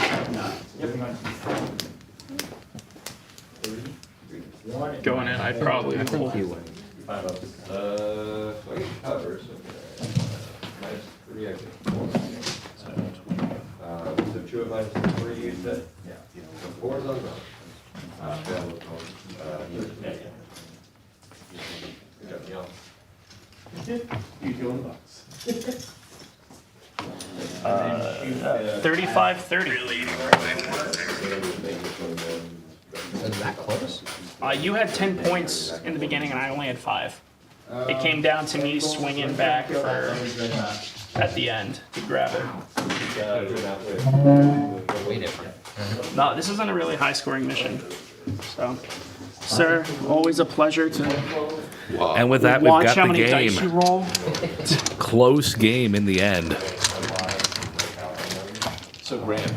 going in, I'd probably hold. You win. So 2 of minus 3, you said? Yeah. 4 is on the. You go in the box. 35-30. Is that close? You had 10 points in the beginning, and I only had 5. It came down to me swinging back for at the end to grab it. Way different. No, this isn't a really high-scoring mission. So, sir, always a pleasure to And with that, we've watch got how the many game. dice you roll. Close game in the end. So Graham.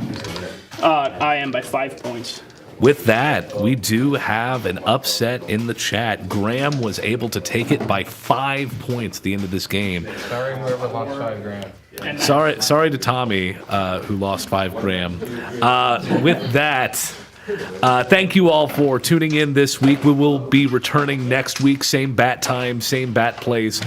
I am by 5 points. With that, we do have an upset in the chat. Graham was able to take it by 5 points at the end of this game. Sorry, whoever lost 5 grand. Sorry to Tommy, who lost 5 grand. With that, thank you all for tuning in this week. We will be returning next week, same bat time, same bat place.